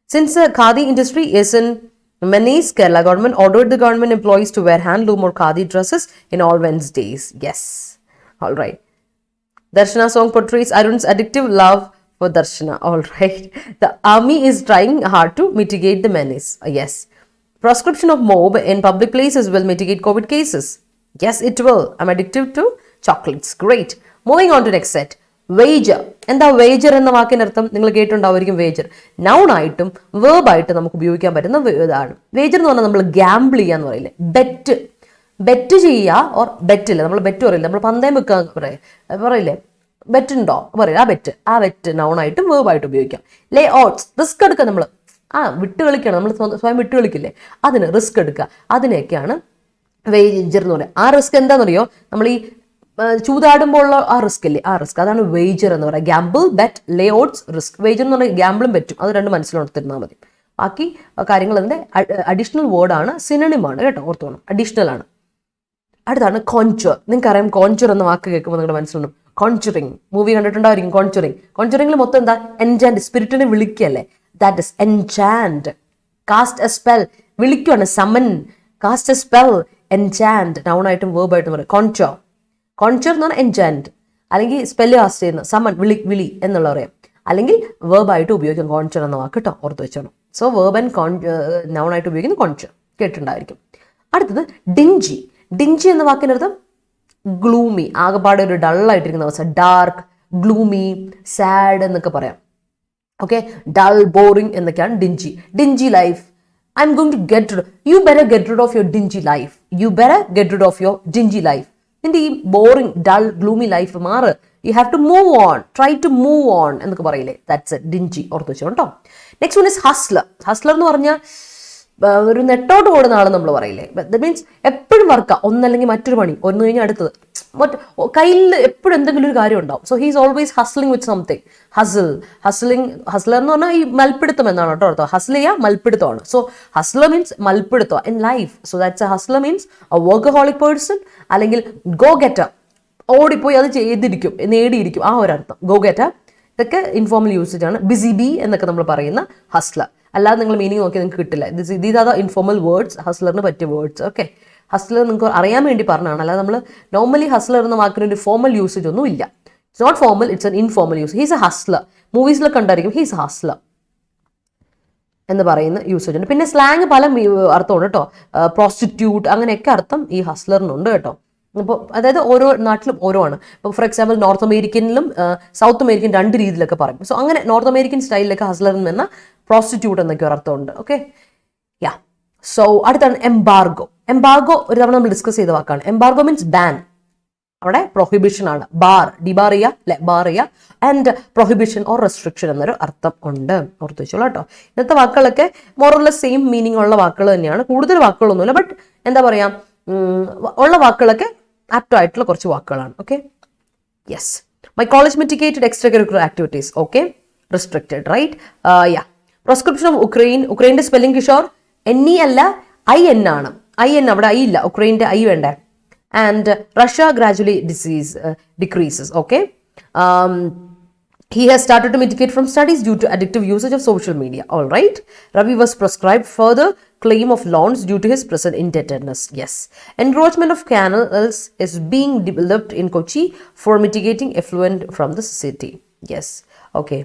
Since the khadi industry is in menace, Kerala government ordered the government employees to wear handloom or khadi dresses in all Wednesdays. Yes. All right. Darshana song portrays Arun's addictive love for Darshana. All right. The army is trying hard to mitigate the menace. Yes. Proscription of mob in public places will mitigate COVID cases. Yes, it will. I'm addicted to chocolates. Great. Moving on to next set. Wager. എന്താ wager എന്ന വാക്കിൻ്റെ അർത്ഥം നിങ്ങൾ കേട്ടിട്ടുണ്ടാവുമായിരിക്കും. Wager noun ആയിട്ടും verb ആയിട്ടും നമുക്ക് ഉപയോഗിക്കാൻ പറ്റുന്ന ഇതാണ്. വേജർ എന്ന് പറഞ്ഞാൽ നമ്മൾ ഗ്യാമ്പിൾ ചെയ്യാന്ന് പറയില്ലേ, ബെറ്റ് ചെയ്യുക. ഓർ ബെറ്റില്ല, നമ്മൾ ബെറ്റ് പറയില്ല, നമ്മൾ പന്തയം വെക്കുക പറയില്ലേ. ബെറ്റ് ഉണ്ടോ പറയും, ആ ബെറ്റ് നൗണായിട്ടും വേർബായിട്ട് ഉപയോഗിക്കാം. ലേ ഔട്ട്സ്, റിസ്ക് എടുക്കുക, നമ്മൾ വിട്ട് കളിക്കണം, നമ്മൾ സ്വയം വിട്ട് കളിക്കില്ലേ, അതിന് റിസ്ക് എടുക്കുക, അതിനെയൊക്കെയാണ് വേജർ എന്ന് പറയുക. ആ റിസ്ക് എന്താണെന്നറിയോ, നമ്മൾ ഈ ചൂതാടുമ്പോൾ ഉള്ള ആ റിസ്ക് ഇല്ലേ, ആ റിസ്ക്, അതാണ് വേജർ എന്ന് പറയുക. ഗാമ്പിൾ, ബെറ്റ്, ലേ ഔട്ട്സ്, റിസ്ക്. വേജർ എന്ന് പറഞ്ഞാൽ ഗാമ്പിളും ബെറ്റും, അത് രണ്ട് മനസ്സിലോർത്തിരുന്നാൽ മതി. ബാക്കി കാര്യങ്ങൾ അതിൻ്റെ അഡീഷണൽ വേർഡാണ്, സിനണിമാണ് കേട്ടോ, ഓർത്തോണം, അഡീഷണൽ ആണ്. അടുത്താണ് കോൺചർ. നിങ്ങൾക്കറിയാം കോൺചർ എന്ന വാക്ക് കേൾക്കുമ്പോൾ നിങ്ങളുടെ മനസ്സിലുണ്ട് കോൺചറിങ്. മൂവി കണ്ടിട്ടുണ്ടായിരിക്കും കോൺചറിങ്. കോൺചറിങ്ങിൽ മൊത്തം എന്താ, എൻചാൻഡ്, സ്പിരിറ്റിനെ വിളിക്കല്ലേ, that is enchant. Cast a spell, വിളിക്കുവാണ്, summon. Cast a spell, enchant, നൗണായിട്ടും വേർബായിട്ടും പറയും. കോൺചർ, കോൺചർ എന്ന് പറഞ്ഞാൽ എൻചാൻഡ്, അല്ലെങ്കിൽ സ്പെല്ല് കാസ്റ്റ് ചെയ്യുന്ന, സമൻ, വിളി എന്നുള്ള പറയാം, അല്ലെങ്കിൽ വേർബായിട്ട് ഉപയോഗിക്കും കോൺചർ എന്ന വാക്ക് കേട്ടോ, ഓർത്ത് വെച്ചോണം. സോ വേർബ് ആൻഡ് നൗണായിട്ട് ഉപയോഗിക്കുന്ന കോൺചർ കേട്ടിട്ടുണ്ടായിരിക്കും. അടുത്തത് ഡിഞ്ചി. ഡിഞ്ചി എന്ന വാക്കിൻ്റെ അർത്ഥം ഗ്ലൂമി, ആകെപ്പാടെ ഒരു ഡള്ളായിട്ടിരിക്കുന്ന അവസ്ഥ, ഡാർക്ക്, ഗ്ലൂമി, സാഡ് എന്നൊക്കെ പറയാം. ഓക്കെ, ഡൾ, ബോറിംഗ് എന്നൊക്കെയാണ് dingy. Dingy life, I'm going to get rid, you better get rid of your dingy life, you better get rid of your dingy life. നിന്റെ ഈ boring, dull, gloomy life മാറ്, you have to move on, try to move on എന്നൊക്കെ പറയില്ലേ, that's a dingy, ഓർത്ത് വെച്ചോ കേട്ടോ. Next one is hustler. Hustler എന്ന് പറഞ്ഞാൽ ഒരു നെട്ടോട്ട് ഓടുന്ന ആൾ നമ്മൾ പറയില്ലേ, ദാറ്റ് മീൻസ് എപ്പോഴും വർക്കാ, ഒന്നല്ലെങ്കിൽ മറ്റൊരു പണി, ഒന്ന് കഴിഞ്ഞാൽ അടുത്തത്, കയ്യിൽ എപ്പോഴും എന്തെങ്കിലും ഒരു കാര്യം ഉണ്ടാവും. So he's always hustling with something. Hustler എന്ന് പറഞ്ഞാൽ ഈ മൽപ്പിടുത്തം എന്നാണ് കേട്ടോ അർത്ഥം. ഹസ്ൽ ചെയ്യുക മൽപ്പിടുത്തമാണ്. സോ ഹസ്ലർ മീൻസ് മൽപ്പിടുത്തം in life. So that's a hustler means a workaholic person, അല്ലെങ്കിൽ ഗോ ഗെറ്റർ, ഓടിപ്പോയി അത് ചെയ്തിരിക്കും, നേടിയിരിക്കും, ആ ഒരു അർത്ഥം ഗോ ഗെറ്റർ. ഇതൊക്കെ ഇൻഫോർമൽ യൂസേജ് ആണ്. ബിസി ബി എന്നൊക്കെ നമ്മൾ പറയുന്ന ഹസ്ലർ. അല്ലാതെ നിങ്ങൾ മീനിങ് നോക്കി നിങ്ങൾക്ക് കിട്ടില്ല. These are the informal words, ഹസ്ലറിന് പറ്റിയ വേർഡ്സ്. ഓക്കെ, ഹസ്ലർ നിങ്ങൾക്ക് അറിയാൻ വേണ്ടി പറഞ്ഞതാണ്, അല്ലാതെ നമ്മൾ നോർമലി ഹസ്ലർ എന്ന വാക്കിന് ഒരു ഫോർമൽ യൂസേജ് ഒന്നും ഇല്ല. It's not formal, it's an informal use. He's a hustler, മൂവീസിലൊക്കെ ഉണ്ടായിരിക്കും ഹീസ് എ ഹസ്ലർ എന്ന് പറയുന്ന യൂസേജ് ഉണ്ട്. പിന്നെ സ്ലാങ് പല അർത്ഥമുണ്ട് കേട്ടോ, പ്രോസ്റ്റിറ്റ്യൂട്ട്, അങ്ങനെയൊക്കെ അർത്ഥം ഈ ഹസ്ലറിനുണ്ട് കേട്ടോ. അപ്പോൾ അതായത് ഓരോ നാട്ടിലും ഓരോ ആണ്. ഇപ്പോൾ ഫോർ എക്സാമ്പിൾ നോർത്ത് അമേരിക്കനിലും സൗത്ത് അമേരിക്കൻ രണ്ട് രീതിയിലൊക്കെ പറയും. സോ അങ്ങനെ നോർത്ത് അമേരിക്കൻ സ്റ്റൈലിലൊക്കെ ഹസ്ലർ എന്ന പ്രോസ്റ്റിറ്റ്യൂട്ട് എന്നൊക്കെ ഒരു അർത്ഥമുണ്ട്. ഓക്കെ, യാ. സോ അടുത്താണ് എംബാർഗോ. എംബാർഗോ ഒരു തവണ നമ്മൾ ഡിസ്കസ് ചെയ്ത വാക്കാണ്. എംബാർഗോ മീൻസ് ബാൻ, അവിടെ പ്രൊഹിബിഷൻ ആണ്. ബാർ, ഡിബാർ ചെയ്യുക അല്ലെ, ബാർ ചെയ്യുക, ആൻഡ് പ്രൊഹിബിഷൻ ഓർ റെസ്ട്രിക്ഷൻ എന്നൊരു അർത്ഥം ഉണ്ട്, ഓർത്ത് വെച്ചോളൂ കേട്ടോ. ഇന്നത്തെ വാക്കുകളൊക്കെ മോറുള്ള സെയിം മീനിങ് ഉള്ള വാക്കുകൾ തന്നെയാണ്, കൂടുതൽ വാക്കുകളൊന്നുമില്ല. ബട്ട് എന്താ പറയാ, ഉള്ള വാക്കുകളൊക്കെ ആപ്റ്റ് ആയിട്ടുള്ള കുറച്ച് വാക്കുകളാണ്. Okay, yes. My college mitigated extra curricular activities. Okay, restricted, right. Ya. Proscription of Ukraine. ഉക്രൈൻ്റെ സ്പെല്ലിംഗ് കിഷോർ NE അല്ല IN ആണ്. IN അവിടെ I ഇല്ല, ഉക്രൈൻ്റെ I വേണ്ടേ. And Russia gradually decreases. Okay, he has started to mitigate from studies due to addictive usage of social media. All right. Ravi was prescribed further claim of loans due to his present indebtedness. Yes. Encroachment of canals is being developed in Kochi for mitigating effluent from the city. Yes. Okay.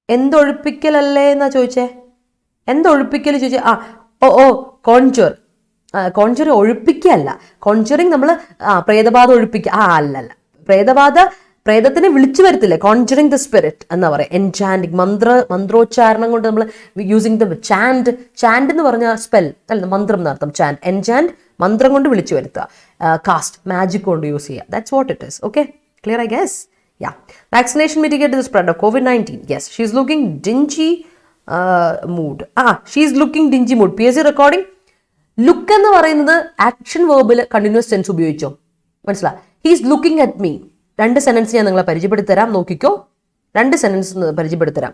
എന്തൊഴിപ്പിക്കലല്ലേ എന്നാ ചോദിച്ചേ, എന്തൊഴിപ്പിക്കൽ ചോദിച്ചേ. കോൺചർ. കോൺചർ ഒഴിപ്പിക്കല്ല, കോൺചറിങ് നമ്മൾ പ്രേതബാധ ഒഴിപ്പിക്കുക. അല്ലല്ല, പ്രേതത്തിനെ വിളിച്ചു വരത്തില്ലേ, കോൺചറിങ് the spirit എന്നാ പറയാം. Enchanting, മന്ത്രോച്ചാരണം കൊണ്ട് നമ്മൾ യൂസിങ് ദ ചാൻഡ്. ചാൻഡ് എന്ന് പറഞ്ഞാൽ സ്പെൽ അല്ല, മന്ത്രം എന്നർത്ഥം. ചാൻഡ്, എൻചാൻഡ്, മന്ത്രം കൊണ്ട് വിളിച്ചു വരുത്തുക. കാസ്റ്റ്, മാജിക് കൊണ്ട് യൂസ് ചെയ്യുക. That's what it is. Okay, clear I guess. Yeah. Vaccination mitigated the spread of COVID-19. Yes. She's looking dingy mood. She's looking dingy mood. PSC recording. Look എന്ന് പറയുന്നത് ആക്ഷൻ വേർബിൽ കണ്ടിന്യൂസ് ടെൻസ് ഉപയോഗിച്ചോ, മനസ്സിലാ. He's looking at me. രണ്ട് sentence ഞാൻ നിങ്ങളെ പരിചയപ്പെടുത്തരാം, നോക്കിക്കോ. രണ്ട് സെന്റൻസ് പരിചയപ്പെടുത്തരാം.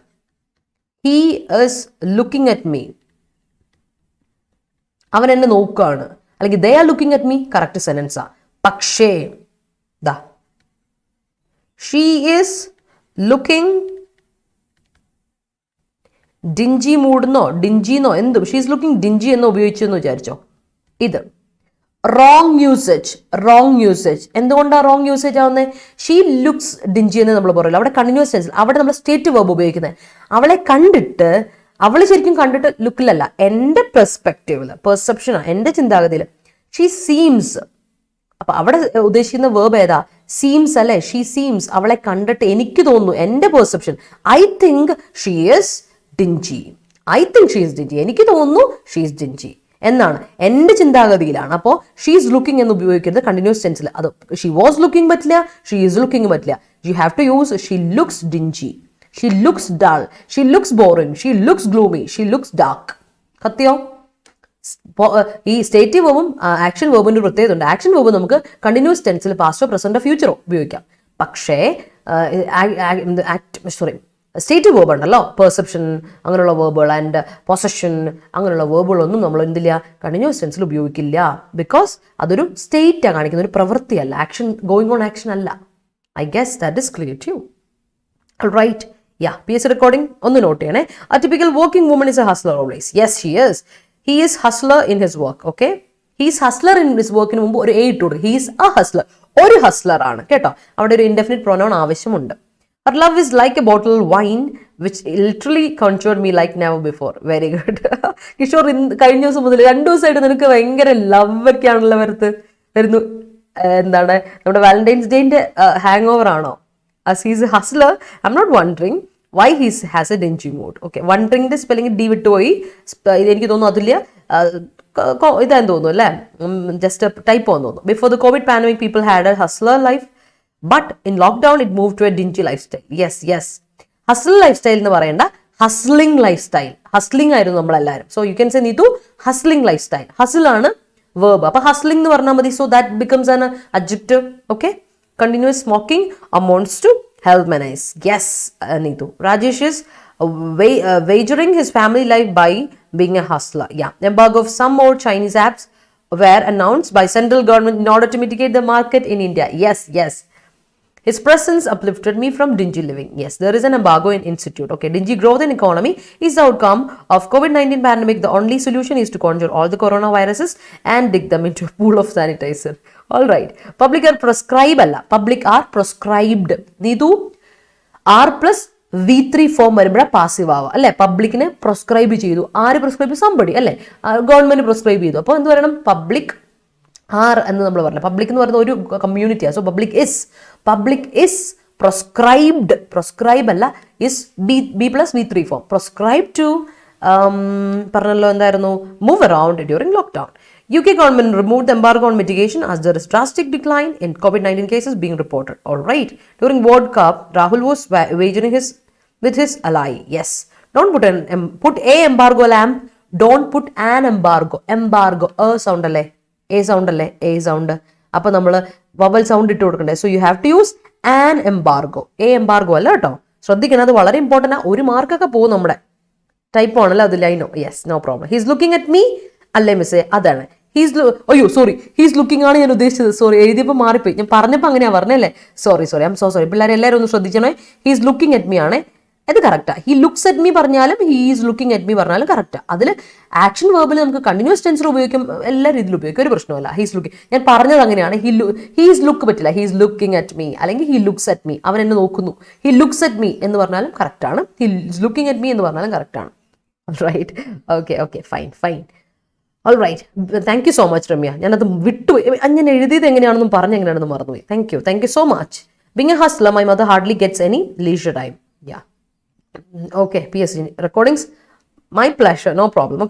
He is looking at me, അവൻ എന്നെ നോക്കുകയാണ്. അല്ലെങ്കിൽ they are looking at me, correct സെന്റൻസാ. പക്ഷേ ദാ she is looking dingy mood എന്നോ ഡിഞ്ചിന്നോ എന്തും she is looking dingy എന്നോ ഉപയോഗിച്ചെന്ന് വിചാരിച്ചോ. ഇത് റോങ് യൂസേജ്. എന്തുകൊണ്ടാണ് റോങ് യൂസേജ് ആവുന്നത്? ഷീ ലുക്സ് ഡിഞ്ചി എന്ന് നമ്മൾ പറയില്ല, അവിടെ കണ്ടിന്യൂസ് ടെൻസിൽ, അവിടെ നമ്മൾ സ്റ്റേറ്റ് വെർബ് ഉപയോഗിക്കുന്നത്. അവളെ കണ്ടിട്ട്, അവൾ ശരിക്കും കണ്ടിട്ട് ലുക്കിലല്ല, എൻ്റെ പെർസ്പെക്റ്റീവിൽ, പെർസെപ്ഷനാണ്, എൻ്റെ ചിന്താഗതിയിൽ. She seems. അപ്പൊ അവിടെ ഉദ്ദേശിക്കുന്ന വേർബ് ഏതാ? സീംസ് അല്ലെ. ഷീ സീംസ്, അവളെ കണ്ടിട്ട് എനിക്ക് തോന്നുന്നു, എൻ്റെ perception, I think she is dingy. എനിക്ക് തോന്നുന്നു ഷീ ഈസ് ഡിഞ്ചി. എന്നാണ് എൻ്റെ ചിന്താഗതിയിലാണ്. അപ്പോൾ ഷീസ് ലുക്കിംഗ് എന്ന് ഉപയോഗിക്കരുത് കണ്ടിന്യൂസ് ടെൻസിൽ. അത് ഷീ വാസ് ലുക്കിംഗ് പറ്റില്ല, ഷീ ഈസ് ലുക്കിംഗ് പറ്റില്ല. You have to use she looks dingy, she looks dull, she looks boring, she looks gloomy, she looks dark. കത്തിയോ? ഈ സ്റ്റേറ്റീവ് വേർബും ആക്ഷൻ വേർബിൻ്റെ ഒരു പ്രത്യേകത ഉണ്ട്. ആക്ഷൻ വേർബ് നമുക്ക് കണ്ടിന്യൂസ് ടെൻസിൽ പാസ്റ്റോ പ്രസന്റോ ഫ്യൂച്ചറോ ഉപയോഗിക്കാം. പക്ഷേ സ്റ്റേറ്റീവ് വേർബ് ഉണ്ടല്ലോ, പെർസെപ്ഷൻ അങ്ങനെയുള്ള വേർബുകൾ ആൻഡ് പൊസഷൻ അങ്ങനെയുള്ള വേർബുകളൊന്നും നമ്മൾ എന്തില്ല കണ്ടിന്യൂസ് ടെൻസിൽ ഉപയോഗിക്കില്ല. ബിക്കോസ് അതൊരു സ്റ്റേറ്റാണ് കാണിക്കുന്ന, ഒരു പ്രവൃത്തിയല്ല, ആക്ഷൻ ഗോയിങ് ഓൺ ആക്ഷൻ അല്ല. I guess that is clear to you. Right, yeah. PSC recording ഒന്ന് നോട്ട് ചെയ്യണേ. A typical working woman is a hustler always. Yes, she is. He is hustler in his work. Okay, he is hustler in his work. മുമ്പ് ഒരു A ഇട്ടു കൊടുക്കും. He is a hustler. ഒരു ഹസ്ലർ ആണ് കേട്ടോ. അവിടെ ഒരു ഇൻഡെഫിനിറ്റ് പ്രൊനൗൺ ആവശ്യമുണ്ട്. Her love is like a bottle of wine which literally conjured me like never before. Very good. Kishore കഴിഞ്ഞ ദിവസം മുതൽ 2 ദിവസമായിട്ട് നിനക്ക് ഭയങ്കര ലവ് ഒക്കെയാണല്ലോ വരുന്നു. എന്താണ് നമ്മുടെ വാലന്റൈൻസ് ഡേന്റെ ഹാങ് ഓവർ ആണോ? As he is a hustler, I'm not wondering why he has a dingy mood. Okay, wondering the spelling D വിട്ടുപോയി. എനിക്ക് തോന്നുന്നു അതില്ല, ഇതാന്ന് തോന്നുന്നു അല്ലേ, ജസ്റ്റ് ടൈപ്പ് ആണെന്ന് തോന്നുന്നു. Before the COVID pandemic, people had a hustler life. But in lockdown, it moved to a dingy lifestyle. Yes. Hustle lifestyle എന്ന് പറയണ്ട, ഹസ്ലിംഗ് ലൈഫ് സ്റ്റൈൽ. ഹസ്ലിംഗ് ആയിരുന്നു നമ്മളെല്ലാവരും. So you can say Neethu hustling life style. Hustle ആണ് verb. അപ്പൊ hustling എന്ന് പറഞ്ഞാൽ മതി. So that becomes an adjective. Okay, continuous smoking amounts to health menace. Yes, Neetu. Rajesh is wagering his family life by being a hustler. Yeah. Embargo of some more Chinese apps were announced by central government in order to mitigate the market in India. Yes. His presence uplifted me from dingy living. Yes, there is an embargo in institute. Okay, dingy growth in economy is the outcome of COVID-19 pandemic. The only solution is to conjure all the coronaviruses and dig them into a pool of sanitizer. All right. Public are prescribed alla. Public are prescribed. Neetu R plus V3 form വരുമ്പോഴാണ് passive ആവുക അല്ലേ. പബ്ലിക്കിനെ prescribe ചെയ്തു. ആര് prescribe ചെയ്തു? Somebody അല്ലേ, government prescribe ചെയ്തു. അപ്പോൾ എന്ത് പറയണം? പബ്ലിക് ആർ എന്ന് നമ്മൾ പറഞ്ഞു. പബ്ലിക് എന്ന് പറയുന്ന ഒരു കമ്മ്യൂണിറ്റിയാണ്. So public is prescribed. Prescribe അല്ല, is be plus V3 form. Prescribe to പറഞ്ഞല്ലോ എന്തായിരുന്നു, move around during lockdown. UK government removed the embargo on mitigation as there is drastic decline in COVID-19 cases being reported. All right. During World Cup, Rahul was wagering with his ally. Yes. Don't put a embargo lamp. Don't put an embargo. Embargo. Sound alle. A sound alle. A sound. അപ്പോൾ നമ്മൾ vowel sound ഇട്ട് കൊടുക്കണ്ടേ. So you have to use an embargo. A embargo അല്ല കേട്ടോ, ശ്രദ്ധിക്കണം, അത് വളരെ important. ഒരു മാർക്കൊക്കെ പോകും നമ്മുടെ ടൈപ്പ് ആണല്ലോ അത്. ലൈനോ? Yes, no problem. He's looking at me അല്ലേ മിസ്സേ? അതാണ് ഹീസ് ലുക്കിംഗ് ആണ് ഞാൻ ഉദ്ദേശിച്ചത്. സോറി, എഴുതിയപ്പോൾ മാറിപ്പോയി. ഞാൻ പറഞ്ഞപ്പോൾ അങ്ങനെയാണ് പറഞ്ഞല്ലേ. Sorry I M so sorry. പിള്ളേരെ എല്ലാവരും ഒന്ന് ശ്രദ്ധിച്ചണേ. ഹീസ് ലുക്കിംഗ് അറ്റ് മീ ആണ്, അത് correct. He looks at me പറഞ്ഞാലും ഹീസ് ലുക്കിംഗ് അറ്റ് മീ പറഞ്ഞാലും കറക്റ്റാ. അതിൽ ആക്ഷൻ വേർബിൽ നമുക്ക് കണ്ടിന്യൂസ് ടെൻസിൽ ഉപയോഗിക്കും, എല്ലാ രീതിയിലും ഉപയോഗിക്കും, ഒരു പ്രശ്നമല്ല. ഹീസ് ലുക്കിംഗ്, ഞാൻ പറഞ്ഞത് അങ്ങനെയാണ്. ഹീസ് ലുക്ക് പറ്റില്ല. ഹീസ് ലുക്കിംഗ് അറ്റ് മീ അല്ലെങ്കിൽ ഹി ലുക്സ് അറ്റ് മീ, അവൻ എന്നെ നോക്കുന്നു. ഹി ലുക്സ് അറ്റ് മീ എന്ന് പറഞ്ഞാലും കറക്റ്റാണ്, ഹീസ് ലുക്കിംഗ് അറ്റ് മീ എന്ന് പറഞ്ഞാലും കറക്റ്റാണ്. Right, okay, fine. All right, thank you so much Ramya. ഞാനത് വിട്ടുപോയി, ഞാൻ എഴുതിയത് എങ്ങനെയാണെന്നും പറഞ്ഞ് എങ്ങനെയാണെന്ന് മറന്നുപോയി. Thank you so much. Being a hustler, my mother hardly gets any leisure time. Ya, okay. PSC recordings, my pleasure, no problem.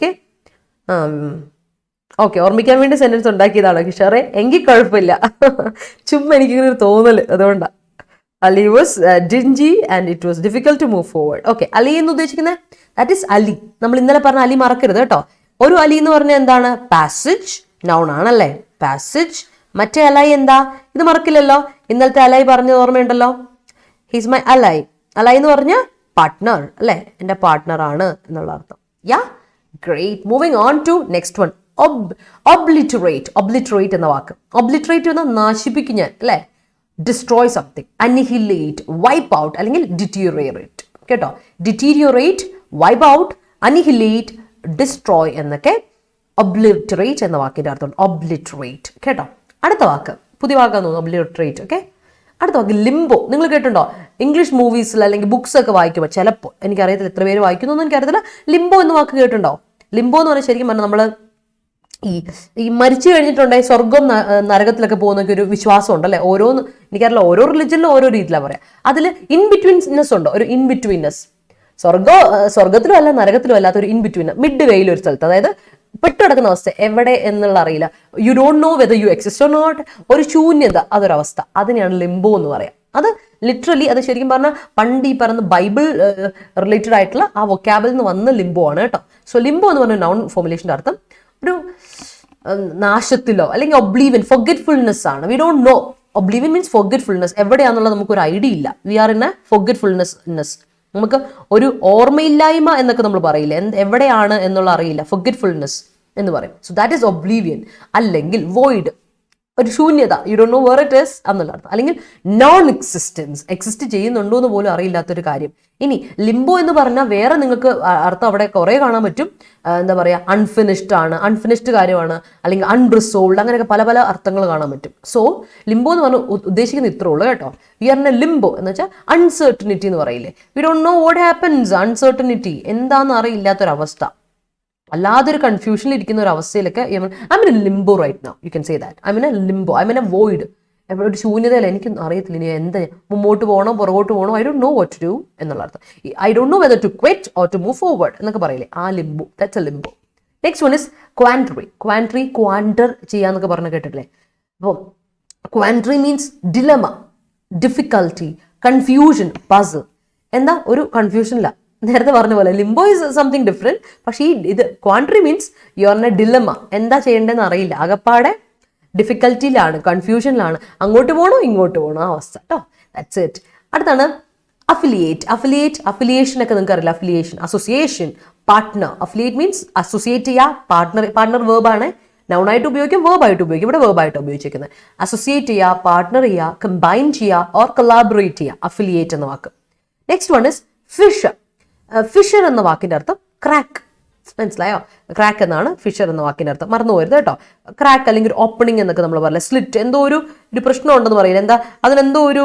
Okay, ഓർമ്മിക്കാൻ വേണ്ടി സെന്റൻസ് ഉണ്ടാക്കിയതാണോ കിഷോറെ? എങ്കിൽ കുഴപ്പമില്ല, ചുമ്മാ എനിക്കിങ്ങനെ ഒരു തോന്നൽ, അതുകൊണ്ടാണ്. Ali was dingy and it was difficult to move forward. Okay, Ali എന്ന് ഉദ്ദേശിക്കുന്നത് ദാറ്റ് ഈസ് അലി. നമ്മൾ ഇന്നലെ പറഞ്ഞ അലി മറക്കരുത് കേട്ടോ. ഒരു അലി എന്ന് പറഞ്ഞാൽ എന്താണ്? പാസേജ്, നൗൺ ആണല്ലേ, പാസേജ്. മറ്റേ അലൈ എന്താ? ഇത് മറക്കില്ലല്ലോ. ഇന്നലത്തെ അലൈ പറഞ്ഞത് ഓർമ്മയുണ്ടല്ലോ. ഹീസ് മൈ അലൈ. അലൈ എന്ന് പറഞ്ഞാൽ പാർട്ട്ണർ അല്ലേ, എൻ്റെ പാർട്ട്ണർ ആണ് എന്നുള്ള അർത്ഥം. Ya, great. Moving on to next one. Obliterate എന്ന വാക്ക്. ഒബ്ലിറ്ററേറ്റ് എന്ന നാശിപ്പിക്കും ഞാൻ അല്ലേ. Destroy something, annihilate, wipe out അല്ലെങ്കിൽ ഡിറ്റീരിയോറേറ്റ് കേട്ടോ. Deteriorate, wipe out, annihilate, destroy എന്നൊക്കെ ഒബ്ലിറ്ററേറ്റ് എന്ന വാക്കിൻ്റെ അർത്ഥം. ഒബ്ലിറ്ററേറ്റ് കേട്ടോ. അടുത്ത വാക്ക് പുതിയ വാക്കാന്ന് തോന്നുന്നു, ഒബ്ലിറ്ററേറ്റ്. ഓക്കെ, അടുത്ത വാക്ക് ലിംബോ. നിങ്ങൾ കേട്ടിട്ടുണ്ടോ? ഇംഗ്ലീഷ് മൂവീസിൽ അല്ലെങ്കിൽ ബുക്സ് ഒക്കെ വായിക്കുമ്പോൾ ചിലപ്പോൾ, എനിക്കറിയത്തില്ല എത്ര പേര് വായിക്കുന്നു എനിക്കറിയത്തില്ല, ലിംബോ എന്ന വാക്ക് കേട്ടിട്ടുണ്ടോ? ലിംബോ എന്ന് പറഞ്ഞാൽ ശരിക്കും പറഞ്ഞാൽ നമ്മൾ ഈ മരിച്ചു കഴിഞ്ഞിട്ടുണ്ടെങ്കിൽ സ്വർഗം നരകത്തിലൊക്കെ പോകുന്നൊക്കെ ഒരു വിശ്വാസം ഉണ്ടല്ലേ. ഓരോന്ന് എനിക്കറിയില്ല, ഓരോ റിലിജനിലും ഓരോ രീതിയിലാണ് പറയാം. അതിൽ ഇൻ ബിറ്റ്വീൻനെസ് ഉണ്ടോ? ഒരു ഇൻ ബിറ്റ്വീൻനെസ്, സ്വർഗത്തിലും അല്ല നരകത്തിലും അല്ലാത്ത ഒരു ഇൻ ബിറ്റ്വീൻ, മിഡ് വേയിൽ ഒരു സ്ഥലത്ത്, അതായത് പെട്ടുകിടക്കുന്ന അവസ്ഥ, എവിടെ എന്നുള്ള അറിയില്ല, you don't know whether you exist or not, ഒരു ശൂന്യത, അതൊരവസ്ഥ, അതിനെയാണ് ലിംബോ എന്ന് പറയാം. അത് ലിറ്ററലി അത് ശരിക്കും പറഞ്ഞാൽ പണ്ട് ഈ പറയുന്ന ബൈബിൾ റിലേറ്റഡ് ആയിട്ടുള്ള ആ വൊക്കാബിൽ നിന്ന് വന്ന ലിംബോ ആണ് കേട്ടോ. സോ ലിംബോ എന്ന് പറഞ്ഞ നൗൺ ഫോർമുലേഷൻ്റെ അർത്ഥം ഒരു നാശത്തിലോ അല്ലെങ്കിൽ ഒബ്ലീവിയൻ, ഫൊർഗെറ്റ്ഫുൾനെസ് ആണ്. വി ഡോണ്ട് നോ, ഒബ്ലീവിയൻ മീൻസ് ഫൊർഗെറ്റ്ഫുൾനെസ്, എവിടെയാണെന്നുള്ളത് നമുക്കൊരു ഐഡിയ ഇല്ല. വി ആർ ഇൻ എ ഫൊർഗെറ്റ്ഫുൾനെസ്, നമുക്ക് ഒരു ഓർമ്മയില്ലായ്മ എന്നൊക്കെ നമ്മൾ പറയില്ല, എവിടെയാണ് എന്നുള്ള അറിയില്ല, ഫൊർഗെറ്റ്ഫുൾനെസ് എന്ന് പറയും. So that is oblivion. അല്ലെങ്കിൽ വോയിഡ്, ഒരു ശൂന്യത, you don't know where it is എന്നുള്ള അർത്ഥം. അല്ലെങ്കിൽ നോൺ എക്സിസ്റ്റൻസ്, എക്സിസ്റ്റ് ചെയ്യുന്നുണ്ടോ എന്ന് പോലും അറിയില്ലാത്തൊരു കാര്യം. ഇനി ലിംബോ എന്ന് പറഞ്ഞാൽ വേറെ നിങ്ങൾക്ക് അർത്ഥം അവിടെ കുറേ കാണാൻ പറ്റും. എന്താ പറയുക, അൺഫിനിഷ്ഡ് ആണ്, അൺഫിനിഷ്ഡ് കാര്യമാണ്, അല്ലെങ്കിൽ അൺറിസോൾഡ്, അങ്ങനെയൊക്കെ പല പല അർത്ഥങ്ങൾ കാണാൻ പറ്റും. സോ ലിംബോ എന്ന് പറഞ്ഞാൽ ഉദ്ദേശിക്കുന്ന ഇത്രേ ഉള്ളൂ കേട്ടോ. We are in a limbo എന്ന് വെച്ചാൽ അൺസർട്ടനിറ്റി എന്ന് പറയില്ലേ, we don't know what happens, uncertainty, എന്താണെന്ന് അറിയില്ലാത്തൊരവസ്ഥ, അല്ലാതൊരു കൺഫ്യൂഷനിൽ ഇരിക്കുന്ന ഒരു അവസ്ഥയിലൊക്കെ I M in a limbo right now, you can say that I M in a limbo, I M in a void, ഒരു ശൂന്യതയല്ല, എനിക്ക് അറിയത്തില്ല ഇനി എന്താ, മുമ്പോട്ട് പോകണോ പുറകോട്ട് പോകണോ, I don't know what to do എന്നുള്ള അർത്ഥം. I don't know whether to quit or to move forward എന്നൊക്കെ പറയില്ലേ, ആ limbo, that's a limbo. Next one is quandary. Quandary, ക്വാണ്ടർ ചെയ്യാന്നൊക്കെ പറഞ്ഞ് കേട്ടിട്ടില്ലേ. അപ്പോൾ quandary means dilemma, difficulty, confusion, puzzle. എന്താ ഒരു കൺഫ്യൂഷനില്ല, നേരത്തെ പറഞ്ഞ പോലെ ലിംബോ ഇസ് സംതിങ് ഡിഫറെന്റ്. പക്ഷേ ഇത് quandary means you are in a dilemma, എന്താ ചെയ്യേണ്ടതെന്ന് അറിയില്ല, ആകപ്പാടെ ഡിഫിക്കൽറ്റിയിലാണ്, കൺഫ്യൂഷനിലാണ്, അങ്ങോട്ട് പോകണോ ഇങ്ങോട്ട് പോകണോ ആ അവസ്ഥ കേട്ടോ. That's it. അടുത്താണ് അഫിലിയേറ്റ്. അഫിലിയേഷൻ ഒക്കെ നിങ്ങൾക്ക് അറിയില്ല, affiliation, association, partner. Affiliate means associate ചെയ്യുക, പാർട്ട്ണർ വേർബാണ്, നൗൺ ആയിട്ട് ഉപയോഗിക്കും, വേർബായിട്ട് ഉപയോഗിക്കും, ഇവിടെ വേർബായിട്ട് ഉപയോഗിച്ചിരിക്കുന്നത്. അസോസിയേറ്റ് ചെയ്യുക, പാർട്ട്ണർ ചെയ്യുക, കമ്പൈൻ ചെയ്യുക, ഓർ കൊളാബറേറ്റ് ചെയ്യുക, അഫിലിയേറ്റ് എന്ന വാക്ക്. Next one is fissure. Fissure എന്ന വാക്കിന്റെ അർത്ഥം ക്രാക്ക്. മനസ്സിലായോ? ക്രാക്ക് എന്നാണ് ഫിഷർ എന്ന വാക്കിന്റെ അർത്ഥം, മറന്നു പോരുത് കേട്ടോ. ക്രാക്ക് അല്ലെങ്കിൽ ഒരു ഓപ്പണിംഗ് എന്നൊക്കെ നമ്മൾ പറയില്ല, സ്ലിറ്റ്, എന്തോ ഒരു പ്രശ്നം ഉണ്ടെന്ന് പറയില്ല, എന്താ അതിനെന്തോ ഒരു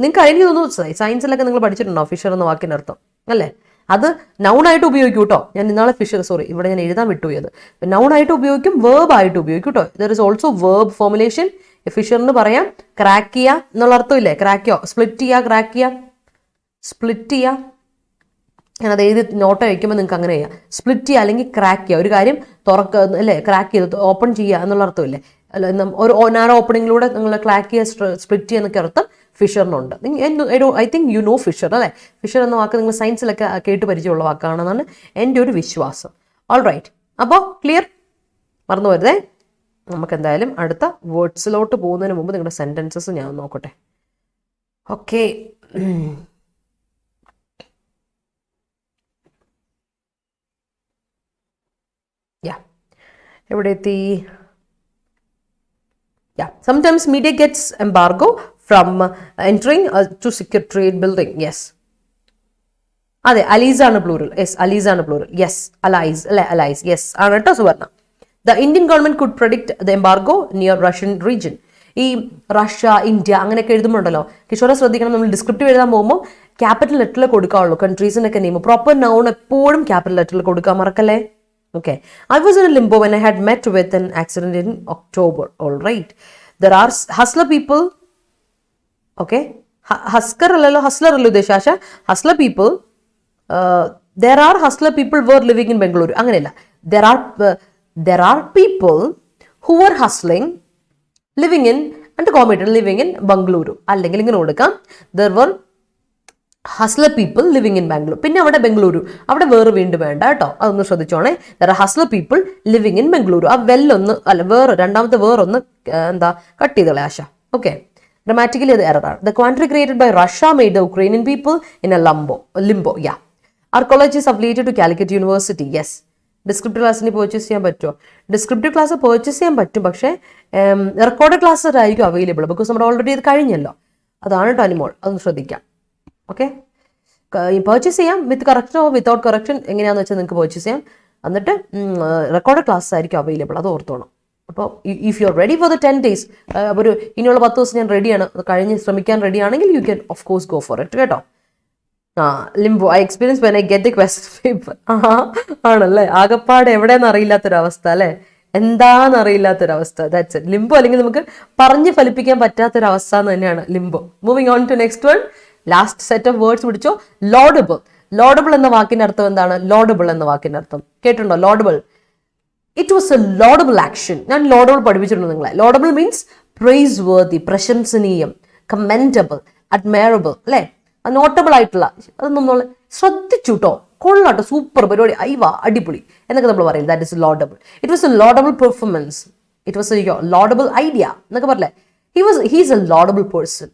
നിങ്ങൾക്ക് എനിക്ക് തോന്നുന്നു സയൻസിലൊക്കെ നിങ്ങൾ പഠിച്ചിട്ടുണ്ടോ ഫിഷർ എന്ന വാക്കിന്റെ അർത്ഥം അല്ലേ? അത് നൗണായിട്ട് ഉപയോഗിക്കും കേട്ടോ. ഞാൻ ഇന്നാളെ ഇവിടെ ഞാൻ എഴുതാൻ വിട്ടുപോയത്. നൗണായിട്ട് ഉപയോഗിക്കും, വേർബായിട്ട് ഉപയോഗിക്കും കേട്ടോ. There is also verb formulation. ഫിഷറിന് പറയാം ക്രാക്ക് ചെയ്യുക എന്നുള്ള അർത്ഥമില്ലേ, ക്രാക്കിയോ, സ്പ്ലിറ്റ് ചെയ്യുക, ക്രാക്ക് ചെയ്യുക, സ്പ്ലിറ്റ് ചെയ്യുക. ഞാനത് എഴുതി നോട്ട് വയ്ക്കുമ്പോൾ നിങ്ങൾക്ക് അങ്ങനെ ചെയ്യാം, സ്പ്ലിറ്റ് ചെയ്യുക അല്ലെങ്കിൽ ക്രാക്ക് ചെയ്യുക, ഒരു കാര്യം തുറക്കുക അല്ലേ, ക്രാക്ക് ചെയ്ത് ഓപ്പൺ ചെയ്യുക എന്നുള്ള അർത്ഥമില്ലേ, അല്ല ഒരു നാരോ ഓപ്പണിങ്ങിലൂടെ നിങ്ങൾ ക്രാക്ക് ചെയ്യുക, സ്പ്ലിറ്റ് ചെയ്യുക എന്നൊക്കെ അർത്ഥം ഫിഷറിനുണ്ട്. I think you know fissure അല്ലേ. ഫിഷർ എന്ന വാക്ക് നിങ്ങൾ സയൻസിലൊക്കെ കേട്ട് പരിചയമുള്ള വാക്കാണെന്നാണ് എൻ്റെ ഒരു വിശ്വാസം. ഓൾ റൈറ്റ്, അപ്പോൾ ക്ലിയർ, മറന്നു വരുതേ. നമുക്ക് എന്തായാലും അടുത്ത വേർഡ്സിലോട്ട് പോകുന്നതിന് മുമ്പ് നിങ്ങളുടെ സെൻറ്റൻസസ് ഞാൻ നോക്കട്ടെ. ഓക്കെ, എവിടെ എത്തി? Sometimes media gets embargo from entering to secure trade building. Yes. അതെ, അലീസ് ആണ് പ്ലൂറൽ. യെസ്, അലീസ് ആണ് പ്ലൂറൽ. യെസ്, അലൈസ് അല്ലെ, അലൈസ്. യെസ് ആണ് കേട്ടോ സുവർണ. The Indian government could predict the embargo near Russian region. ഈ റഷ്യ, ഇന്ത്യ അങ്ങനെയൊക്കെ എഴുതുമ്പോണ്ടല്ലോ കിഷോറെ ശ്രദ്ധിക്കണം, നമ്മൾ ഡിസ്ക്രിപ്റ്റീവ് എഴുതാൻ പോകുമ്പോൾ ക്യാപിറ്റൽ ലെറ്ററിൽ കൊടുക്കാവുള്ളൂ. കൺട്രീസിനൊക്കെ നെയിം പ്രോപ്പർ നൗൺ എപ്പോഴും ക്യാപിറ്റൽ ലെറ്ററിൽ കൊടുക്കാൻ മറക്കല്ലേ. Okay, I was in a limbo when I had met with an accident in October. All right, there are hustler people. Okay, hustler allo, hustler allo deshasha, hustler people. There are hustler people were living in Bengaluru. Anganella. There are people who were hustling, living in and committed living in Bengaluru. Allengil ingane kodukam. There were hustler people living in Bangalore. പിന്നെ അവിടെ ബംഗളൂരു, അവിടെ വേറെ വീണ്ടും വേണ്ട കേട്ടോ, അതൊന്ന് ശ്രദ്ധിച്ചോണേ. There are hustler people living in Bengaluru. ആ വെല്ലൊന്ന് അല്ല, വേറെ രണ്ടാമത്തെ വേറൊന്ന് എന്താ കട്ട് ചെയ്തോളെ ആശ. ഓക്കെ, ഗ്രമാറ്റിക്കലി അത് എററാണ്. The quandary created by Russia made the Ukrainian people in a limbo. Ya, our college is affiliated to Calicut university. Yes. Descriptive ക്ലാസ്സിന് പർച്ചേസ് ചെയ്യാൻ പറ്റുമോ? ഡിസ്ക്രിപ്റ്റീവ് ക്ലാസ് പർച്ചേസ് ചെയ്യാൻ പറ്റും, പക്ഷേ റെക്കോർഡ് ക്ലാസ് ആയിരിക്കും അവൈലബിൾ, ബിക്കോസ് നമ്മുടെ ഓൾറെഡി ഇത് കഴിഞ്ഞല്ലോ. അതാണ് കേട്ടോ അനിമോൾ, അതൊന്ന് ശ്രദ്ധിക്കാം. ഓക്കെ, പർച്ചേസ് ചെയ്യാം വിത്ത് കറക്ഷൻ ഓർ വിത്തൗട്ട് കറക്ഷൻ, എങ്ങനെയാണെന്ന് വെച്ചാൽ നിങ്ങൾക്ക് പർച്ചേസ് ചെയ്യാം. എന്നിട്ട് റെക്കോർഡ് ക്ലാസ് ആയിരിക്കും അവൈലബിൾ, അത് ഓർത്തോണം. അപ്പോൾ if you are ready for the 10 days, ഒരു ഇനിയുള്ള 10 ദിവസം ഞാൻ റെഡിയാണ്, കഴിഞ്ഞ് ശ്രമിക്കാൻ റെഡിയാണെങ്കിൽ you can of course go for it കേട്ടോ. Limbo I experience when I get the question paper. ആണല്ലേ, ആകപ്പാട് എവിടെയെന്ന് അറിയില്ലാത്തൊരവസ്ഥ അല്ലേ, എന്താണെന്നറിയില്ലാത്തൊരവസ്ഥ. That's it, Limbaugh. അല്ലെങ്കിൽ നമുക്ക് പറഞ്ഞ് ഫലിപ്പിക്കാൻ പറ്റാത്തൊരവസ്ഥ എന്ന് തന്നെയാണ് limbo. Moving on to next one. Last set of words പിടിച്ചോ. ലോഡബിൾ. ലോഡബിൾ എന്ന വാക്കിന്റെ അർത്ഥം എന്താണ്? ലോഡബിൾ എന്ന വാക്കിന്റെ അർത്ഥം കേട്ടുണ്ടോ? ലോഡബിൾ ഇറ്റ് വാസ് എ ലോഡബിൾ ആക്ഷൻ. ഞാൻ ലോഡബിൾ പഠിപ്പിച്ചിട്ടുണ്ട് നിങ്ങളെ. ലോഡബിൾ മീൻസ് പ്രൈസ് വർത്തി, പ്രശംസനീയം, കമൻഡബിൾ, അഡ്മയറബിൾ, അല്ലേ? നോട്ടബിൾ ആയിട്ടുള്ള, അത് നമ്മൾ ശ്രദ്ധിച്ചു കേട്ടോ, കൊള്ളാട്ടോ, സൂപ്പർ പരിപാടി, അയ്യ അടിപൊളി എന്നൊക്കെ നമ്മൾ പറയില്ല. That is laudable. It was a laudable performance, it was a laudable idea എന്നൊക്കെ പറയില്ലേ. ഹീസ് എ ലോഡബിൾ പേഴ്സൺ,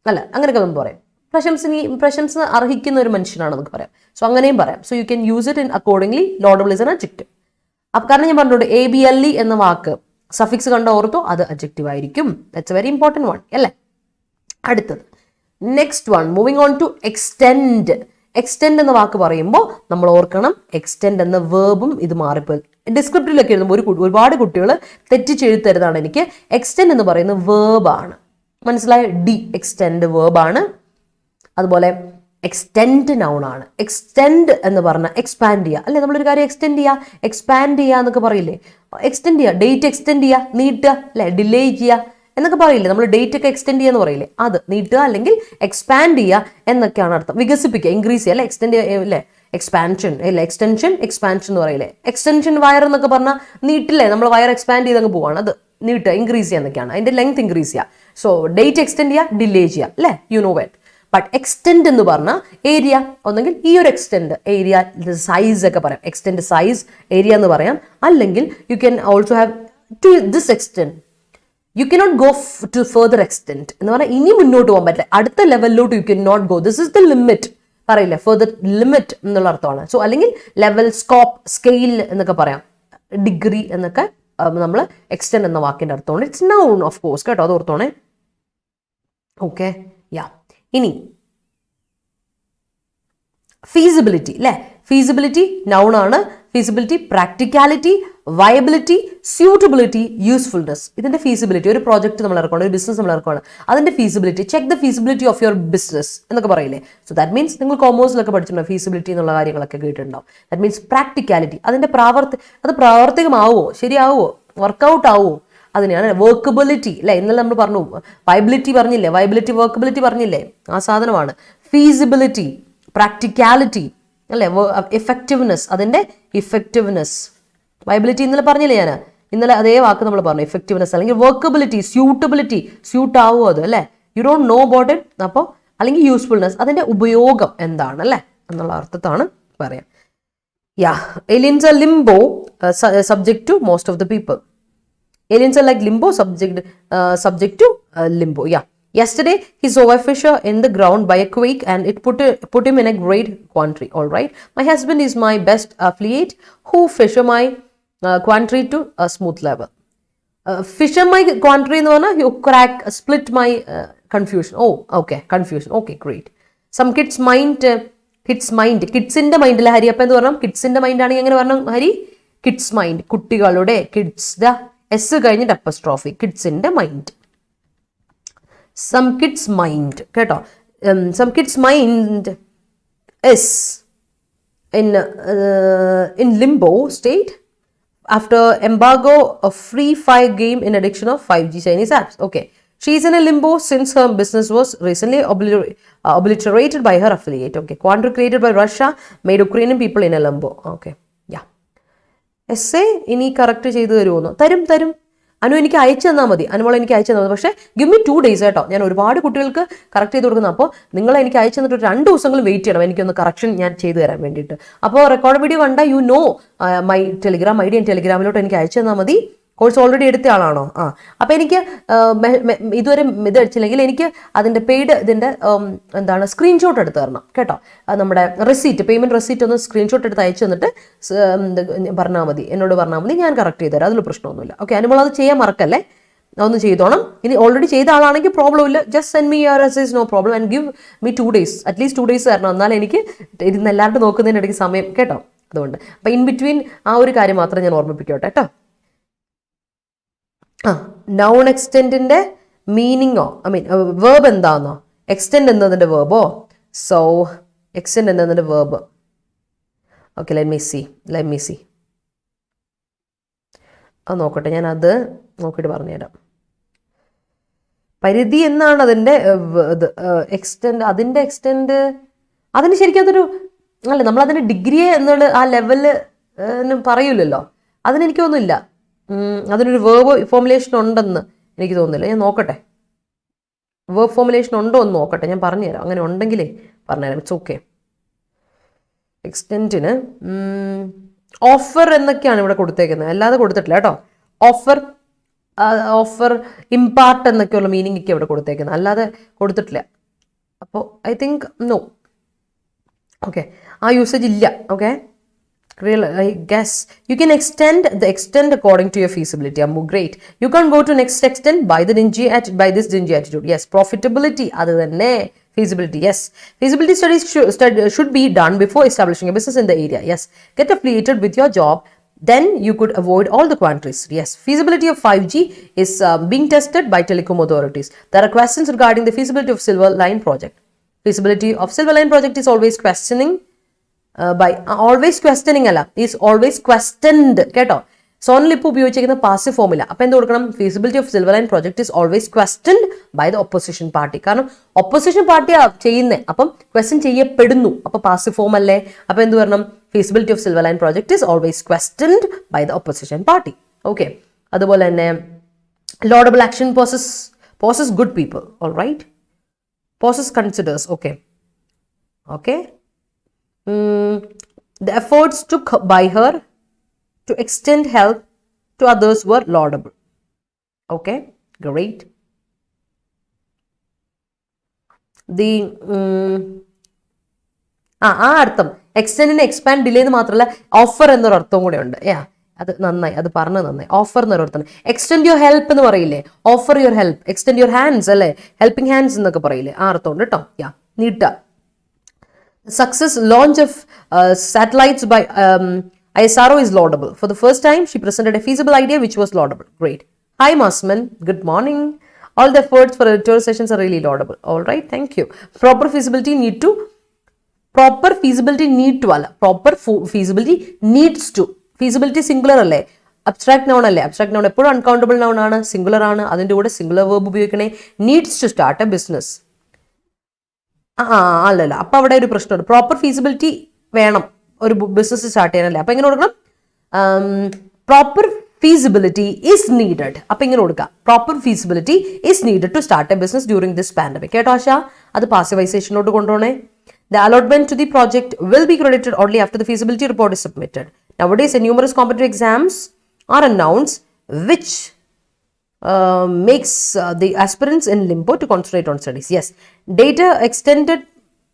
അല്ല അങ്ങനെയൊക്കെ നമ്മൾ പറയാം. പ്രശംസ അർഹിക്കുന്ന ഒരു മനുഷ്യനാണെന്നൊക്കെ പറയാം. സോ അങ്ങനെയും പറയാം. So you can use it in accordingly. Laudable is an adjective. അപ്പം കാരണം ഞാൻ പറഞ്ഞിട്ടുണ്ട് ABLE എന്ന വാക്ക് സഫിക്സ് കണ്ട ഓർത്തോ, അത് അഡ്ജക്റ്റീവ് ആയിരിക്കും. That's a very important one, അല്ലേ? അടുത്തത് next one, moving on to extend. Extend എന്ന വാക്ക് പറയുമ്പോൾ നമ്മൾ ഓർക്കണം, എക്സ്റ്റെൻഡ് എന്ന വേർബും ഇത് മാറിപ്പോയി. ഡിസ്ക്രിപ്റ്റീവിലൊക്കെ എഴുതുമ്പോൾ ഒരുപാട് കുട്ടികൾ തെറ്റിച്ചെഴുത്തരുതാണ്. എനിക്ക് എക്സ്റ്റെൻഡ് എന്ന് പറയുന്നത് വേർബാണ്, മനസ്സിലായ? എക്സ്റ്റെൻഡ് വേർബാണ്. അതുപോലെ എക്സ്റ്റെൻഡ് നൗൺ ആണ്. എക്സ്റ്റെൻഡ് എന്ന് പറഞ്ഞാൽ എക്സ്പാൻഡ് ചെയ്യുക, അല്ലെ? നമ്മളൊരു കാര്യം എക്സ്റ്റെൻഡ് ചെയ്യുക, എക്സ്പാൻഡ് ചെയ്യുക എന്നൊക്കെ പറയില്ലേ? എക്സ്റ്റെൻഡ് ചെയ്യുക, ഡേറ്റ് എക്സ്റ്റെൻഡ് ചെയ്യുക, നീട്ടുക, അല്ലെ? ഡിലേ ചെയ്യുക എന്നൊക്കെ പറയില്ലേ? നമ്മൾ ഡേറ്റ് ഒക്കെ എക്സ്റ്റെൻഡ് ചെയ്യുക എന്ന് പറയില്ലേ? അത് നീട്ടുക അല്ലെങ്കിൽ എക്സ്പാൻഡ് ചെയ്യുക എന്നൊക്കെയാണ് അർത്ഥം. വികസിപ്പിക്കുക, ഇൻക്രീസ് ചെയ്യുക, അല്ലെ? എക്സ്റ്റെൻഡ് അല്ലേ? എക്സ്പാൻഷൻ അല്ലേ? എക്സ്പാൻഷൻ എന്ന് പറയില്ലേ? എക്സ്റ്റൻഷൻ വയർ എന്നൊക്കെ പറഞ്ഞാൽ നീട്ടില്ലേ? നമ്മൾ വയർ എക്സ്പാൻഡ് ചെയ്ത് അങ്ങ് പോവാണ്. അത് നീട്ടുക, ഇൻക്രീസ് ചെയ്യുക എന്നൊക്കെയാണ്. അതിന്റെ ലെങ്ത് ഇൻക്രീസ് ചെയ്യുക. സോ ഡേറ്റ് എക്സ്റ്റെൻഡ് ചെയ്യുക, ഡിലേ ചെയ്യുക, അല്ലേ? You know what. But extend എന്ന് പറഞ്ഞാൽ ഏരിയ, ഒന്നെങ്കിൽ ഈ ഒരു എക്സ്റ്റെൻഡ് ഏരിയ, സൈസ് ഒക്കെ പറയാം. എക്സ്റ്റെൻഡ് സൈസ് ഏരിയ എന്ന് പറയാം. അല്ലെങ്കിൽ you can also have to this extend. You cannot go to further extend എന്ന് പറഞ്ഞാൽ ഇനി മുന്നോട്ട് പോകാൻ പറ്റില്ല, അടുത്ത ലെവലിലോട്ട് you can not go, this is the limit പറയില്ല, ഫർദർ ലിമിറ്റ് എന്നുള്ള അർത്ഥമാണ്. സോ അല്ലെങ്കിൽ ലെവൽ, സ്കോപ്പ്, സ്കെയിൽ എന്നൊക്കെ പറയാം. ഡിഗ്രി എന്നൊക്കെ നമ്മൾ എക്സ്റ്റെൻഡ് എന്ന വാക്കിന്റെ അർത്ഥമാണ്. ഇറ്റ്സ് നൗൺ ഓഫ് കോഴ്സ് കേട്ടോ, അത് ഓർത്തോണേ. ഓക്കെ, യാ. ഇനി ഫീസിബിലിറ്റി, അല്ലേ? ഫീസിബിലിറ്റി നൗൺ ആണ്. Feasibility, practicality, viability, suitability, usefulness. ഇതിന്റെ ഫീസിബിലിറ്റി, ഒരു പ്രോജക്റ്റ് നമ്മൾ ഇറക്കണം, ഒരു ബിസിനസ് നമ്മൾ ഇറക്കുകയാണ്, അതിന്റെ feasibility, check the feasibility of your business എന്നൊക്കെ പറയില്ലേ? സോ ദാറ്റ് മീൻസ് നിങ്ങൾ കോമേഴ്സിലൊക്കെ പഠിച്ചിട്ടുണ്ടോ? ഫീസിബിലിറ്റി എന്നുള്ള കാര്യങ്ങളൊക്കെ കേട്ടിട്ടുണ്ടാവും. ദാറ്റ് മീൻസ് പ്രാക്ടിക്കാലിറ്റി, അതിന്റെ അത് പ്രാവർത്തികമാവോ, ശരിയാവോ, വർക്കൗട്ട് ആവോ, അതിനെയാണ് വർക്കബിലിറ്റി, അല്ലെ? ഇന്നലെ നമ്മൾ പറഞ്ഞു വയബിലിറ്റി പറഞ്ഞില്ലേ, വയബിലിറ്റി വർക്കബിലിറ്റി പറഞ്ഞില്ലേ? ആ സാധനമാണ് ഫീസിബിലിറ്റി. പ്രാക്ടിക്കാലിറ്റി, അല്ലെ? എഫക്റ്റീവ്നെസ്, അതിന്റെ ഇഫക്റ്റീവ്നെസ്. വയബിലിറ്റി ഇന്നലെ പറഞ്ഞില്ലേ ഞാൻ? ഇന്നലെ അതേ വാക്ക് നമ്മൾ പറഞ്ഞു, ഇഫക്റ്റീവ്നെസ്. അല്ലെങ്കിൽ വർക്കബിലിറ്റി, സ്യൂട്ടബിലിറ്റി, സ്യൂട്ട് ആവുമോ അത്, അല്ലെ? U don't know about it. അപ്പോൾ അല്ലെങ്കിൽ യൂസ്ഫുൾനെസ്, അതിന്റെ ഉപയോഗം എന്താണ്, അല്ലെ? എന്നുള്ള അർത്ഥത്താണ് പറയാം. യാ, aliens are limbo, subject to most of the people. Aliens are like limbo, subject to limbo. Yeah. Yesterday, he saw a fisher in the ground by a quake, and it put him in a great quandary. All right. My husband is my best affiliate, who fisher my quandary to a smooth level. Fisher my quandary എന്ന് പറഞ്ഞാൽ you crack, split my confusion. Oh, okay, confusion. Okay, great. Some kids mind. കിഡ്സിന്റെ മൈൻഡിലെ Hari. അപ്പം എന്ത് പറഞ്ഞാൽ കിഡ്സിന്റെ mind ആണെങ്കിൽ എങ്ങനെ പറഞ്ഞു Hari? Kids mind, കുട്ടികളുടെ, kids, S കഴിഞ്ഞിട്ട് അപ്പസ്ട്രോഫി, കിഡ്സിന്റെ മൈൻഡ്. സം കിഡ്സ് മൈൻഡ് കേട്ടോ. Some kids mind is in limbo state after embargo of free fire game in addiction of 5G Chinese apps. Okay. She is in a limbo since her business was recently obliterated by her affiliate. Okay. Quandary created by Russia made Ukrainian people in a limbo. Okay. Yeah. Essay ഇനി correct ചെയ്തു തരുമോ? തരും. അനു എനിക്ക് അയച്ചു തന്നാൽ മതി, അനുമോളെ എനിക്ക് അയച്ചു തന്നാൽ മതി. പക്ഷേ ഗിവ് മി 2 days കേട്ടോ. ഞാൻ ഒരുപാട് കുട്ടികൾക്ക് കറക്റ്റ് ചെയ്ത് കൊടുക്കുന്നത്. അപ്പോൾ നിങ്ങൾ എനിക്ക് അയച്ചു തന്നിട്ട് 2 ദിവസങ്ങൾ വെയിറ്റ് ചെയ്യണം, എനിക്കൊന്ന് കറക്ഷൻ ഞാൻ ചെയ്തു തരാൻ വേണ്ടിയിട്ട്. അപ്പോൾ റെക്കോർഡ് വീഡിയോ കണ്ടാൽ you know my Telegram I D, ടെലിഗ്രാമിലോട്ട് എനിക്ക് അയച്ചു തന്നാൽ മതി. കോഴ്സ് ഓൾറെഡി എടുത്ത ആളാണോ? അപ്പോൾ എനിക്ക് ഇതുവരെ ഇത് അടിച്ചില്ലെങ്കിൽ എനിക്ക് അതിൻ്റെ പെയ്ഡ് ഇതിൻ്റെ എന്താണ് സ്ക്രീൻഷോട്ട് എടുത്ത് തരണം കേട്ടോ. നമ്മുടെ റെസീറ്റ്, പേയ്മെൻറ്റ് റെസീറ്റ് ഒന്ന് സ്ക്രീൻഷോട്ട് എടുത്ത് അയച്ചു തന്നിട്ട് പറഞ്ഞാൽ മതി, എന്നോട് പറഞ്ഞാൽ മതി, ഞാൻ കറക്റ്റ് ചെയ്ത് തരാം, അതിൽ പ്രശ്നമൊന്നുമില്ല. ഓക്കെ, അനുമോൾ അത് ചെയ്യാൻ മറക്കല്ലേ, അതൊന്ന് ചെയ്തോണം. ഇനി ഓൾറെഡി ചെയ്ത ആളാണെങ്കിൽ പ്രോബ്ലം ഇല്ല, just send me your receipt, no problem, and give me 2 days, at least 2 days തരണം. എന്നാൽ എനിക്ക് ഇരുന്ന് എല്ലാവരും നോക്കുന്നതിനിടയ്ക്ക് സമയം കേട്ടോ. അതുകൊണ്ട് അപ്പോൾ ഇൻ ബിറ്റ്വീൻ ആ ഒരു കാര്യം മാത്രം ഞാൻ ഓർമ്മിപ്പിക്കട്ടെ കേട്ടോ. നൗൺ എക്സ്റ്റെൻഡിന്റെ മീനിങ്ങോ, വേർബ് എന്താണെന്നോ? എക്സ്റ്റെൻഡ് എന്നതിന്റെ വേർബോ? സോ എക്സ്റ്റെൻഡ് എന്നതിന്റെ verb. Okay, let me C അത് നോക്കട്ടെ, ഞാൻ അത് നോക്കിയിട്ട് പറഞ്ഞുതരാം. പരിധി എന്നാണ് അതിൻ്റെ ഇത്. എക്സ്റ്റെൻഡ്, അതിൻ്റെ എക്സ്റ്റെൻഡ്, അതിന് ശരിക്കും അതൊരു അല്ല, നമ്മളതിൻ്റെ ഡിഗ്രിയെ എന്നുള്ള ആ ലെവല് പറയൂലല്ലോ. അതിനെനിക്ക് തോന്നുന്നില്ല, അതിനൊരു വേർബ് ഫോർമുലേഷൻ ഉണ്ടെന്ന് എനിക്ക് തോന്നുന്നില്ല. ഞാൻ നോക്കട്ടെ, വേർബ് ഫോർമുലേഷൻ ഉണ്ടോ എന്ന് നോക്കട്ടെ, ഞാൻ പറഞ്ഞുതരാം. അങ്ങനെ ഉണ്ടെങ്കിലേ പറഞ്ഞുതരാം. It's okay. എക്സ്റ്റെൻറ്റിന് ഓഫർ എന്നൊക്കെയാണ് ഇവിടെ കൊടുത്തേക്കുന്നത്, അല്ലാതെ കൊടുത്തിട്ടില്ല കേട്ടോ. ഓഫർ ഇമ്പാർട്ട് എന്നൊക്കെയുള്ള മീനിങ് ഒക്കെ ഇവിടെ കൊടുത്തേക്കുന്നത്, അല്ലാതെ കൊടുത്തിട്ടില്ല. അപ്പോൾ ഐ തിങ്ക് നോ. ഓക്കെ, ആ യൂസേജ് ഇല്ല. Okay, real, I guess you can extend according to your feasibility. Great. You can't go to next extent by this dingy attitude. Yes, profitability other than feasibility. Yes, feasibility studies should be done before establishing a business in the area. Yes, get affiliated with your job, then you could avoid all the quandaries. Yes, feasibility of 5G is being tested by telecom authorities. There are questions regarding the feasibility of Silver Line project. Feasibility of Silver Line project is always questioning always questioning അല്ല, is always questioned കേട്ടോ. സോണിൽ ഇപ്പോൾ ഉപയോഗിച്ചിരിക്കുന്ന passive ഫോമില്ല. അപ്പം എന്ത് കൊടുക്കണം? Feasibility of Silver Line project is always questioned by the opposition party. കാരണം ഒപ്പോസിഷൻ പാർട്ടിയാണ് ചെയ്യുന്നത്, അപ്പം ക്വസ്റ്റ്യൻ ചെയ്യപ്പെടുന്നു, അപ്പം പാസീവ് ഫോം അല്ലേ. അപ്പം എന്ത് പറയണം? Feasibility of Silver Line project is always questioned by the opposition party. Okay, അതുപോലെ തന്നെ laudable action possess good people. All right, possess considers. Okay okay the efforts took by her to extend help to others were laudable. Okay, great. The അർത്ഥം എക്സ്റ്റെൻഡിന് expand delay എന്ന് മാത്രമല്ല offer എന്നൊരു അർത്ഥവും കൂടെ ഉണ്ട്. അത് നന്നായി, അത് പറഞ്ഞത് നന്നായി. ഓഫർ എന്നൊരു അർത്ഥം. എക്സ്റ്റെൻഡ് യുവർ ഹെൽപ്പ് എന്ന് പറയില്ലേ, offer your help, extend your hands അല്ലേ, ഹെൽപ്പിംഗ് ഹാൻഡ്സ് എന്നൊക്കെ പറയില്ലേ, ആ അർത്ഥമുണ്ട് കേട്ടോ. നീട്ട. Success launch of satellites by ISRO is laudable. For the first time, she presented a feasible idea which was laudable. Great. Hi, Masman. Good morning. All the efforts for editorial sessions are really laudable. All right, thank you. Proper feasibility need to അല്ല, proper feasibility needs to. Feasibility singular അല്ലേ, abstract noun അല്ലേ. Abstract noun എപ്പോഴും uncountable noun ആണ്, singular ആണ്. അതിൻ്റെ കൂടെ singular verb ഉപയോഗിക്കണേ. Needs to start a business. അല്ലല്ല, അപ്പം അവിടെ ഒരു പ്രശ്നമുണ്ട്. പ്രോപ്പർ ഫീസിബിലിറ്റി വേണം ഒരു ബിസിനസ് സ്റ്റാർട്ട് ചെയ്യാനല്ലേ. അപ്പം എങ്ങനെ കൊടുക്കണം? Proper feasibility is needed. അപ്പം ഇങ്ങനെ കൊടുക്കുക, proper feasibility is needed to start a business during this pandemic. കേട്ടോ ആശ, അത് പാസിവൈസേഷനിലോട്ട് കൊണ്ടുപോകണേ. The allotment to the project will be credited only after the feasibility report is submitted. Nowadays, numerous competitive exams are announced which makes the aspirants in limbo to concentrate on studies. Yes, data extended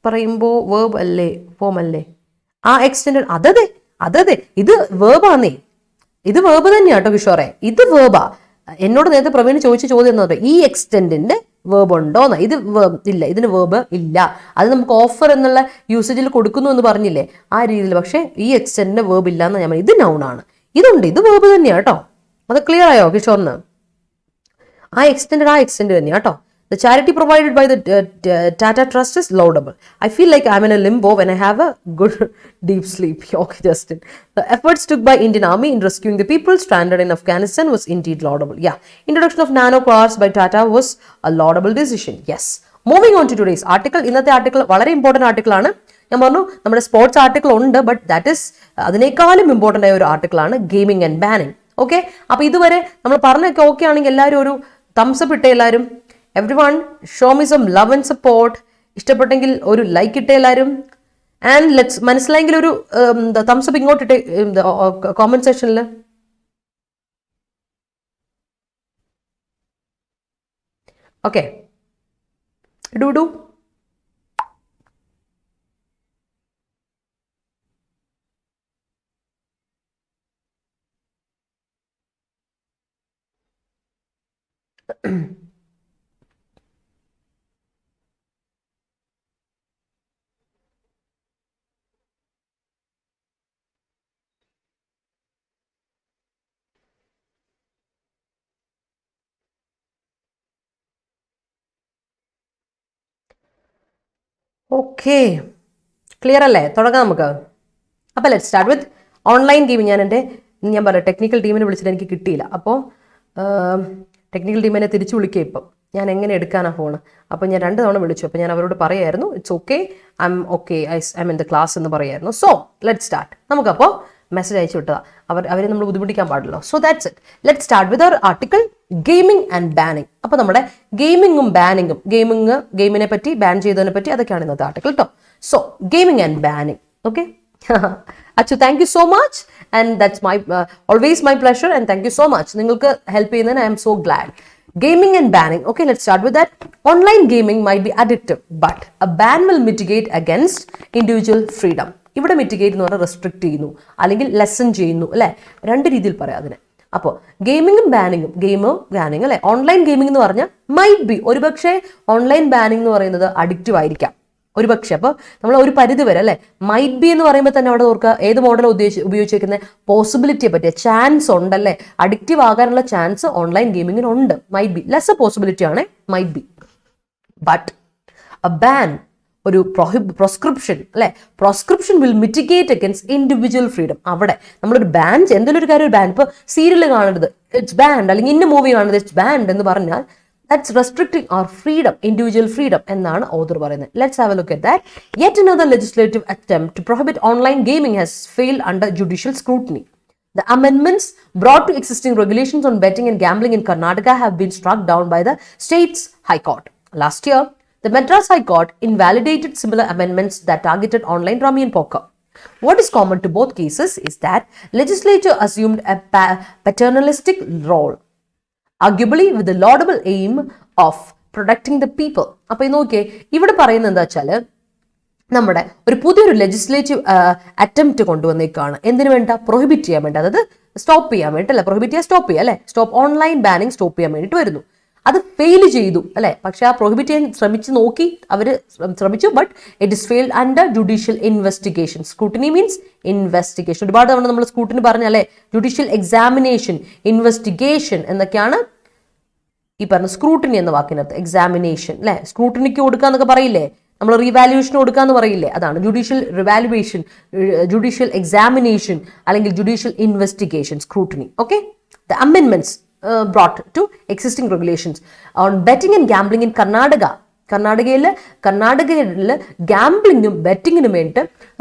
പറയുമ്പോൾ verb അല്ലേ, form അല്ലേ? extended അതതെ ഇത് verb ആണേ, ഇത് verb തന്നെയാണ് കേട്ടോ കിഷോറെ, ഇത് verb ആ. എന്നോട് നേരത്തെ പ്രവീൺ ചോദിച്ച ചോദ്യം എന്താ പറയുക, ഈ എക്സ്റ്റെൻഡിന്റെ വേർബ് ഉണ്ടോന്ന്. ഇത് ഇല്ല, ഇതിന് വേർബ് ഇല്ല. അത് നമുക്ക് ഓഫർ എന്നുള്ള യൂസേജിൽ കൊടുക്കുന്നു എന്ന് പറഞ്ഞില്ലേ, ആ രീതിയിൽ. പക്ഷേ ഈ എക്സ്റ്റെൻഡിന്റെ വേർബ് ഇല്ല എന്ന് ഞാൻ പറഞ്ഞു. ഇത് നൗൺ ആണ്, ഇതുണ്ട്, ഇത് വേർബ് തന്നെയാണ് കേട്ടോ. അത് ക്ലിയർ ആയോ കിഷോറിന്? ആ എക്സ്റ്റെൻഡ് തന്നെയാണ് കേട്ടോ. The charity provided by the Tata Trust is laudable. I feel like I'm in a limbo when I have a good deep sleep. Okay, Justin. The efforts took by Indian Army in rescuing the people stranded in Afghanistan was indeed laudable. Yeah, introduction of nano cars by Tata was a laudable decision. Yes. Moving on to today's article. ഇന്നത്തെ article വളരെ important article ആണ്. ഞാൻ പറഞ്ഞു നമ്മുടെ sports article ഉണ്ട്, but that is അതിനേക്കാളും important ആയ ഒരു ആർട്ടിക്കിളാണ് ഗെയിമിംഗ് ആൻഡ് ബാനിങ്. ഓക്കെ, അപ്പോൾ ഇതുവരെ നമ്മൾ പറഞ്ഞൊക്കെ ഓക്കെ ആണെങ്കിൽ എല്ലാവരും ഒരു തംസപ്പ് ഇട്ടേ. എല്ലാവരും everyone show me some love and support. ഇഷ്ടപ്പെട്ടെങ്കിൽ ഒരു ലൈക്ക് ഇട്ടേ എല്ലാവരും. ആൻഡ് ലെറ്റ്സ് മനസ്സിലായെങ്കിൽ ഒരു തംസപ്പ് ഇങ്ങോട്ട് ഇട്ടേ കോമന്റ് സെക്ഷനിൽ. ഓക്കെ, ഡു ഓക്കെ, ക്ലിയർ അല്ലേ? തുടങ്ങാം നമുക്ക്. അപ്പോൾ ലെറ്റ് സ്റ്റാർട്ട് വിത്ത് ഓൺലൈൻ ഗെയിമിംഗ്. ഞാൻ പറയാം, ടെക്നിക്കൽ ടീമിനെ വിളിച്ചിട്ട് എനിക്ക് കിട്ടിയില്ല. അപ്പോൾ ടെക്നിക്കൽ ടീമിനെ തിരിച്ചു വിളിക്കുക. ഇപ്പം ഞാൻ എങ്ങനെ എടുക്കാനാണ് ഫോണ്? അപ്പോൾ ഞാൻ 2 തവണ വിളിച്ചു. അപ്പോൾ ഞാൻ അവരോട് പറയായിരുന്നു it's okay, I M in the class എന്ന് പറയായിരുന്നു. So let start. നമുക്കപ്പോൾ മെസ്സേജ് അയച്ചു വിട്ടതാണ്. അവരെ നമ്മൾ ബുദ്ധിമുട്ടിക്കാൻ പാടില്ലല്ലോ. So that's it. Let start with our article gaming and banning. അപ്പോൾ നമ്മുടെ ഗെയിമിങ്ങും ബാനിങ്ങും, ഗെയിമിനെ പറ്റി, ബാൻ ചെയ്തതിനെ പറ്റി, അതൊക്കെയാണ് ഇന്നത്തെ ആർട്ടിക്കിൾ കേട്ടോ. So gaming and banning. Okay, Achu, thank you so much, and that's my always my pleasure, and thank you so much. നിങ്ങൾക്ക് help ചെയ്യുന്നതിന് I M so GLAAD. Gaming and banning. Okay, let's start with that. Online gaming might be addictive, but a ban will mitigate against individual freedom. ഇവിടെ mitigate എന്ന് പറഞ്ഞാൽ restrict ചെയ്യുന്നു, അല്ലെങ്കിൽ lesson ചെയ്യുന്നു, അല്ലെ? രണ്ട് രീതിയിൽ പറയാം അതിനെ. അപ്പോൾ ഗെയിമിങ്ങും ബാനിങ്ങും അല്ലെ? ഓൺലൈൻ ഗെയിമിംഗ് എന്ന് പറഞ്ഞാൽ മൈറ്റ് ബി, ഒരുപക്ഷെ ഓൺലൈൻ ബാനിങ് എന്ന് പറയുന്നത് അഡിക്റ്റീവ് ആയിരിക്കാം ഒരുപക്ഷെ. അപ്പോൾ നമ്മൾ ഒരു പരിധി വരെ അല്ലെ, മൈറ്റ് ബി എന്ന് പറയുമ്പോൾ തന്നെ അവിടെ ഓർക്കുക ഏത് മോഡൽ ഉപയോഗിച്ചിരിക്കുന്ന പോസിബിലിറ്റിയെ പറ്റിയ ചാൻസ് ഉണ്ടല്ലേ, അഡിക്റ്റീവ് ആകാനുള്ള ചാൻസ് ഓൺലൈൻ ഗെയിമിങ്ങിന് ഉണ്ട്. മൈറ്റ് ബി ലെസ് പോസിബിലിറ്റി ആണ് might be. But a ban, ഒരു പ്രോസ്ക്രിപ്ഷൻ അല്ലെ, proscription will mitigate against individual freedom. അവിടെ നമ്മളൊരു ബാൻ, എന്തെങ്കിലും ഒരു കാര്യം ഒരു ബാൻ, ഇപ്പൊ സീരിയൽ കാണരുത് ഇറ്റ്സ് ബാൻഡ്, അല്ലെങ്കിൽ ഇന്ന മൂവി കാണരുത് ഇറ്റ്സ് ബാൻഡ് എന്ന് പറഞ്ഞാൽ that's restricting our freedom, individual freedom എന്നാണ് author പറയുന്നത്. Let's have a look at that. Yet another legislative attempt to prohibit online gaming has failed under judicial scrutiny. The amendments brought to existing regulations on betting and gambling in Karnataka have been struck down by the state's High Court. Last year, the Madras High Court invalidated similar amendments that targeted online rummy and poker. What is common to both cases is that legislature assumed a paternalistic role, arguably with the laudable aim of protecting the people. അപ്പോൾ ഈ നോക്കിയേ, ഇവിടെ പറയുന്നത് എന്താ വെച്ചാൽ നമ്മുടെ ഒരു പുതിയൊരു ലെജിസ്ലേറ്റീവ് അറ്റംപ്റ്റ് കൊണ്ടുവന്നേക്കാണ്. എന്തിനു വേണ്ട? പ്രൊഹിബിറ്റ് ചെയ്യാൻ വേണ്ടി, അതായത് സ്റ്റോപ്പ് ചെയ്യാൻ വേണ്ടി അല്ലെ, പ്രൊഹിബിറ്റ് ചെയ്യാൻ സ്റ്റോപ്പ് ചെയ്യുക അല്ലെ, സ്റ്റോപ്പ് ഓൺലൈൻ ബാനിങ് സ്റ്റോപ്പ് ചെയ്യാൻ വേണ്ടിയിട്ട് വരുന്നു. അത് ഫെയിൽ ചെയ്തു അല്ലെ, പക്ഷെ ആ പ്രൊഹിബിറ്റ് ചെയ്യാൻ ശ്രമിച്ചു, but it is failed under judicial investigation. Scrutiny means investigation. ഒരുപാട് തവണ നമ്മൾ സ്ക്രൂട്ടിനി പറഞ്ഞല്ലേ, ജുഡീഷ്യൽ എക്സാമിനേഷൻ, ഇൻവെസ്റ്റിഗേഷൻ എന്നൊക്കെയാണ് ഈ പറഞ്ഞ സ്ക്രൂട്ടിനി എന്ന വാക്കിനകത്ത്. എക്സാമിനേഷൻ അല്ലെ, സ്ക്രൂട്ടിനിക്ക് കൊടുക്കുക എന്നൊക്കെ പറയില്ലേ, നമ്മൾ റീവാലുവേഷൻ കൊടുക്കുക എന്ന് പറയില്ലേ, അതാണ് ജുഡീഷ്യൽ റിവാലുവേഷൻ, ജുഡീഷ്യൽ എക്സാമിനേഷൻ അല്ലെങ്കിൽ judicial investigation, scrutiny. Okay, the അമെൻമെന്റ്സ് brought to existing regulations on betting and gambling in കർണാടകയിൽ ഗാംബ്ലിങ്ങും ബെറ്റിങ്ങിനും വേണ്ടി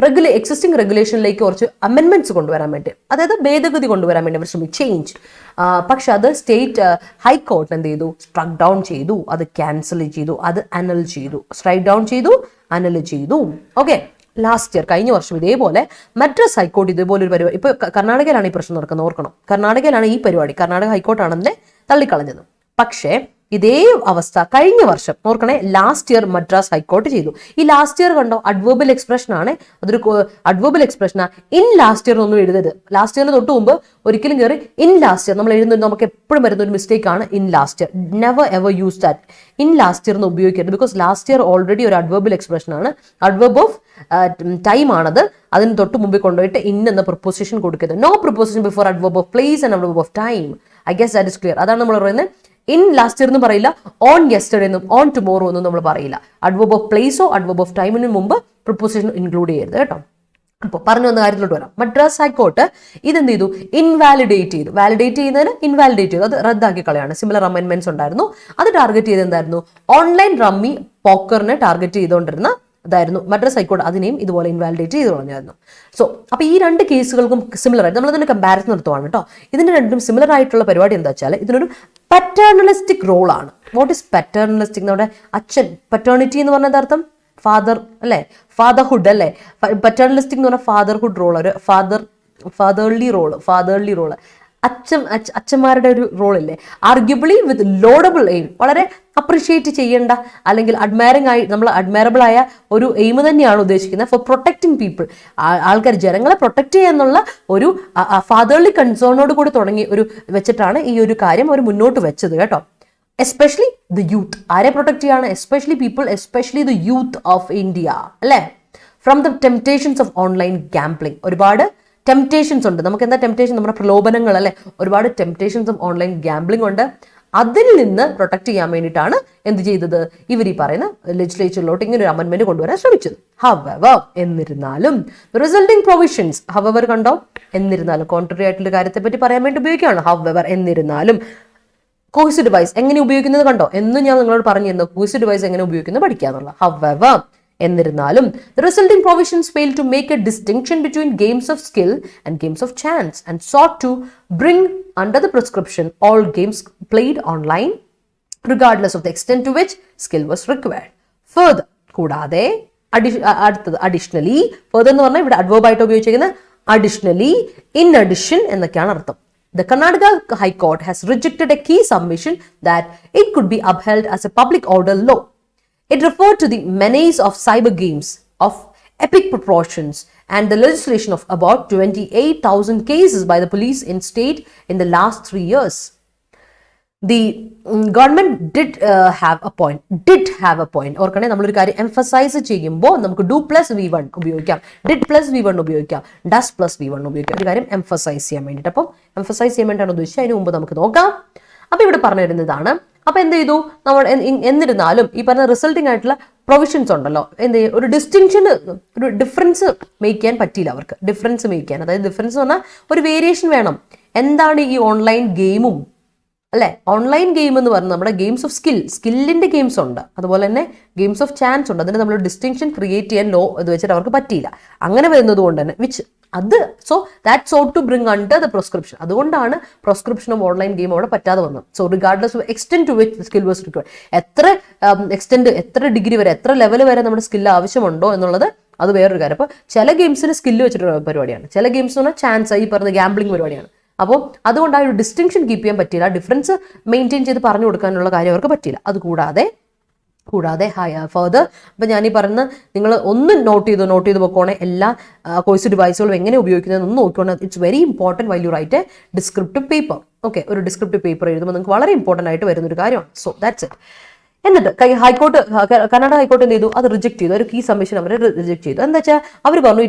എക്സിസ്റ്റിംഗ് റെഗുലേഷനിലേക്ക് കുറച്ച് അമെൻമെന്റ്സ് കൊണ്ടുവരാൻ വേണ്ടി, അതായത് ഭേദഗതി കൊണ്ടുവരാൻ വേണ്ടി അവർ ശ്രമിച്ചു, ചേഞ്ച്. പക്ഷെ അത് സ്റ്റേറ്റ് ഹൈക്കോർട്ട് എന്ത് ചെയ്തു? സ്ട്രക്ക് ഡൗൺ ചെയ്തു, അത് ക്യാൻസൽ ചെയ്തു, അത് അനൽ ചെയ്തു, സ്ട്രൈക്ക് ഡൗൺ ചെയ്തു, അനൽ ചെയ്തു. ഓക്കെ, ലാസ്റ്റ് ഇയർ, കഴിഞ്ഞ വർഷം ഇതേപോലെ മദ്രാസ് ഹൈക്കോർട്ട് ഇതേപോലെ ഒരു പരിപാടി, ഇപ്പൊ കർണാടകയിലാണ് ഈ പ്രശ്നം നടക്കുന്നത്, ഓർക്കണം. കർണാടകയിലാണ് ഈ പരിപാടി, കർണാടക ഹൈക്കോർട്ടാണ് അതിനെ തള്ളിക്കളഞ്ഞത്. പക്ഷേ ഇതേ അവസ്ഥ കഴിഞ്ഞ വർഷം, ഓർക്കണേ, ലാസ്റ്റ് ഇയർ മദ്രാസ് ഹൈക്കോർട്ട് ചെയ്തു. ഈ ലാസ്റ്റ് ഇയർ കണ്ടോ, അഡ്വേർബൽ എക്സ്പ്രഷൻ ആണ്, അതൊരു അഡ്വേർബൽ എക്സ്പ്രഷൻ ആണ്. ഇൻ ലാസ്റ്റ് ഇയർ ഒന്നും എഴുതരുത്. ലാസ്റ്റ് ഇയറിന് തൊട്ട് മുമ്പ് ഒരിക്കലും കയറി ഇൻ ലാസ്റ്റ് ഇയർ നമ്മൾ എഴുതുന്നത് നമുക്ക് എപ്പോഴും വരുന്ന ഒരു മിസ്റ്റേക്ക് ആണ്. In last year, never ever use that. In last year എന്ന് ഉപയോഗിക്കരുത്, ബിക്കോസ് ലാസ്റ്റ് ഇയർ ഓൾറെഡി ഒരു അഡ്വേർബൽ എക്സ്പ്രഷൻ ആണ്, അഡ്വേർബ് ഓഫ് ടൈം ആണത്. അതിന് തൊട്ട് മുമ്പിൽ കൊണ്ടുപോയിട്ട് ഇൻ എന്ന പ്രൊപ്പോസിഷൻ കൊടുക്കരുത്. No proposition before adverb of place and adverb of time. I guess that is clear. അതാണ് നമ്മൾ പറയുന്നത്. ഇൻ ലാസ്റ്റ് ഇയർ എന്നും പറയില്ല, ഓൺ യെസ്റ്റർഡേ എന്നും ഓൺ ടുമോറോ എന്നും നമ്മൾ പറയില്ല. അഡ്വേർബ് ഓഫ് പ്ലേസോ അഡ്വേർബ് ഓഫ് ടൈമിന് മുമ്പ് പ്രൊപ്പോസിഷൻ ഇൻക്ലൂഡ് ചെയ്യരുത് കേട്ടോ. അപ്പോൾ പറഞ്ഞു വന്ന കാര്യത്തിലോട്ട് വരാം. മദ്രാസ് ഹൈക്കോർട്ട് ഇതെന്ത് ചെയ്തു? ഇൻവാലിഡേറ്റ് ചെയ്തു. വാലിഡേറ്റ് ചെയ്യുന്നതിന് ഇൻവാലിഡേറ്റ് ചെയ്തു, അത് റദ്ദാക്കി കളയാണ്. സിമിലർ അമെൻമെന്റ്സ് ഉണ്ടായിരുന്നു. അത് ടാർഗറ്റ് ചെയ്ത് എന്തായിരുന്നു? ഓൺലൈൻ റമ്മി പോക്കറിനെ ടാർഗറ്റ് ചെയ്തുകൊണ്ടിരുന്ന അതായിരുന്നു. മദ്രാസ് ഹൈക്കോർട്ട് അതിനെയും ഇതുപോലെ ഇൻവാലിഡേറ്റ് ചെയ്ത് കളഞ്ഞായിരുന്നു. സോ അപ്പോൾ ഈ രണ്ട് കേസുകൾക്കും സിമിലർ ആയിട്ട് നമ്മൾ അതിന്റെ കമ്പാരിസൺ നടത്തുവാണ് കേട്ടോ. ഇതിന്റെ രണ്ടും സിമിലർ ആയിട്ടുള്ള പരിപാടി എന്താ വെച്ചാൽ ഇതിനൊരു പറ്റേർണലിസ്റ്റിക് റോളാണ്. What is paternalistic? നമ്മുടെ അച്ഛൻ, പറ്റേർണിറ്റി എന്ന് പറഞ്ഞ അർത്ഥം ഫാദർ അല്ലേ, ഫാദർഹുഡ് അല്ലേ. പറ്റേർണലിസ്റ്റിക് എന്ന് പറഞ്ഞാൽ ഫാദർഹുഡ് റോൾ, ഒരു ഫാദർലി റോള്, അച്ഛന്മാരുടെ ഒരു റോളില്ലേ. ആർഗ്യുബിളി വിത്ത് ലോഡബിൾ എയിം, വളരെ അപ്രിഷിയേറ്റ് ചെയ്യേണ്ട അല്ലെങ്കിൽ നമ്മൾ അഡ്മയറബിൾ ആയ ഒരു എയിം തന്നെയാണ് ഉദ്ദേശിക്കുന്നത്. ഫോർ പ്രൊട്ടക്ടിങ് പീപ്പിൾ, ആൾക്കാർ, ജനങ്ങളെ പ്രൊട്ടക്ട് ചെയ്യാന്നുള്ള ഒരു ഫാദർലി കൺസേണോട് കൂടി തുടങ്ങി വെച്ചിട്ടാണ് ഈ ഒരു കാര്യം അവർ മുന്നോട്ട് വെച്ചത് കേട്ടോ. Especially the youth. ആരെ പ്രൊട്ടക്ട് ചെയ്യാണ്? Especially people, especially the youth of India അല്ലേ. From the temptations of online gambling. ഒരുപാട് ടെംപ്റ്റേഷൻസ് ഉണ്ട്. നമുക്ക് എന്താ ടെംപ്റ്റേഷൻ? നമ്മുടെ പ്രലോഭനങ്ങൾ അല്ലെ. ഒരുപാട് ടെംപ്റ്റേഷൻസും ഓൺലൈൻ ഗാംബ്ലിംഗ് ഉണ്ട്. അതിൽ നിന്ന് പ്രൊട്ടക്ട് ചെയ്യാൻ വേണ്ടിയിട്ടാണ് എന്ത് ചെയ്തത്? ഇവർ ഈ പറയുന്ന ലെജിസ്ലേച്ചറിലോട്ട് ഇങ്ങനെ ഒരു അമെൻമെന്റ് കൊണ്ടുവരാൻ ശ്രമിച്ചത്. ഹവെവർ, എന്നിരുന്നാലും റിസൾട്ടിംഗ് പ്രൊവിഷൻസ്, ഹവെവർ കണ്ടോ, എന്നിരുന്നാലും കോൺട്രറി ആയിട്ടുള്ള കാര്യത്തെ പറ്റി പറയാൻ വേണ്ടി ഉപയോഗിക്കുകയാണ്. ഹവെവർ, എന്നിരുന്നാലും. കോഴ്സ് ഡിവൈസ് എങ്ങനെ ഉപയോഗിക്കുന്നത് കണ്ടോ, എന്നും ഞാൻ നിങ്ങളോട് പറഞ്ഞിരുന്നു. കോഴ്സ് ഡിവൈസ് എങ്ങനെ ഉപയോഗിക്കുന്നത് പഠിക്കാന്നുള്ള. ഹവെവർ, എന്നിരുന്നാലും the resulting provisions fail to make a distinction between games of skill and games of chance and sought to bring under the prescription all games played online regardless of the extent to which skill was required. Further, കൂടാതെ അടുത്തത് additionally, further എന്ന് പറഞ്ഞാൽ ഇവിടെ adverb ആയിട്ട് ഉപയോഗിച്ചിരിക്കുന്ന additionally, in addition എന്നൊക്കെയാണ് അർത്ഥം. The Karnataka High Court has rejected a key submission that it could be upheld as a public order law. It referred to the menace of cyber games of epic proportions and the legislation of about 28,000 cases by the police in state in the last 3 years. The government did have a point. ഓർക്കണേ നമ്മളൊരു കാര്യം emphasise ചെയ്യുമ്പോൾ നമുക്ക് do plus V1 ഉപയോഗിക്കാം, did plus V1 ഉപയോഗിക്കാം, does plus V1 ഉപയോഗിക്കാം. ഒരു കാര്യം emphasise ചെയ്യാൻ വേണ്ടിയിട്ട്. അപ്പം എംഫസൈസ് ചെയ്യാൻ വേണ്ടിയിട്ടാണ് ഉദ്ദേശിച്ചത്. അതിന് മുമ്പ് നമുക്ക് നോക്കാം. അപ്പം ഇവിടെ പറഞ്ഞു വരുന്നതാണ്. അപ്പം എന്ത് ചെയ്തു നമ്മൾ? എന്നിരുന്നാലും ഈ പറഞ്ഞ റിസൾട്ടിംഗ് ആയിട്ടുള്ള പ്രൊവിഷൻസ് ഉണ്ടല്ലോ, എന്ത് ചെയ്യും? ഒരു ഡിസ്റ്റിങ്ഷന്, ഒരു ഡിഫറൻസ് മേക്ക് ചെയ്യാൻ പറ്റിയില്ല അവർക്ക്. ഡിഫറൻസ് മേക്ക് ചെയ്യാൻ, അതായത് ഡിഫറൻസ് എന്ന് പറഞ്ഞാൽ ഒരു വേരിയേഷൻ വേണം. എന്താണ് ഈ ഓൺലൈൻ ഗെയിമും, അല്ലെ? ഓൺലൈൻ ഗെയിം എന്ന് പറഞ്ഞാൽ നമ്മുടെ ഗെയിംസ് ഓഫ് സ്കില്ലിന്റെ ഗെയിംസ് ഉണ്ട്, അതുപോലെ തന്നെ ഗെയിംസ് ഓഫ് ചാൻസ് ഉണ്ട്. അതിന് നമ്മൾ ഡിസ്റ്റിങ്ഷൻ ക്രിയേറ്റ് ചെയ്യാൻ ലോ ഇത് വെച്ചിട്ട് അവർക്ക് പറ്റിയില്ല. അങ്ങനെ വരുന്നത് കൊണ്ട് തന്നെ so that sought to bring under the prescription. അതുകൊണ്ടാണ് പ്രിസ്ക്രിപ്ഷൻ ഓഫ് ഓൺലൈൻ ഗെയിം അവിടെ പറ്റാതെ വന്നത്. So regardless of extent to which skill was required, എത്ര എക്സ്റ്റെന്റ്, എത്ര ഡിഗ്രി വരെ, എത്ര ലെവൽ വരെ നമ്മുടെ സ്കില്ല് ആവശ്യമുണ്ടോ എന്നുള്ളത് അത് വേറൊരു കാര്യം. അപ്പോൾ ചില ഗെയിംസിന് സ്കില്ല് വെച്ചിട്ടുള്ള പരിപാടിയാണ്, ചില ഗെയിംസ് എന്ന് പറഞ്ഞാൽ ചാൻസ്, ഈ പറഞ്ഞ ഗാംബ്ലിംഗ് പരിപാടിയാണ്. അപ്പോൾ അതുകൊണ്ട് ആ ഒരു ഡിസ്റ്റിങ്ഷൻ കീപ്പ് ചെയ്യാൻ പറ്റിയില്ല, ഡിഫറൻസ് മെയിൻറ്റെയിൻ ചെയ്ത് പറഞ്ഞു കൊടുക്കാനുള്ള കാര്യം അവർക്ക് പറ്റിയില്ല. അതുകൂടാതെ ഫർദർ ഇപ്പം ഞാനീ പറഞ്ഞ നിങ്ങൾ ഒന്ന് നോട്ട് ചെയ്ത് പോക്കോണെ എല്ലാ കോഴ്സ് ഡിവൈസുകളും എങ്ങനെ ഉപയോഗിക്കുന്നത് ഒന്ന് നോക്കിക്കോണേ. It's very important while you write a descriptive paper. Okay, ഒരു ഡിസ്ക്രിപ്റ്റീവ് പേപ്പർ എഴുതുമ്പോൾ നിങ്ങൾക്ക് വളരെ ഇമ്പോർട്ടൻ്റ് ആയിട്ട് വരുന്നൊരു കാര്യമാണ്. So that's it. എന്നിട്ട് കർണാടക ഹൈക്കോർട്ട് എന്ത് ചെയ്തു? അത് റിജക്ട് ചെയ്തു. ഒരു കീ സബ്മിഷൻ അവർ റിജക്ട് ചെയ്തു. എന്താ വെച്ചാൽ അവർ പറഞ്ഞു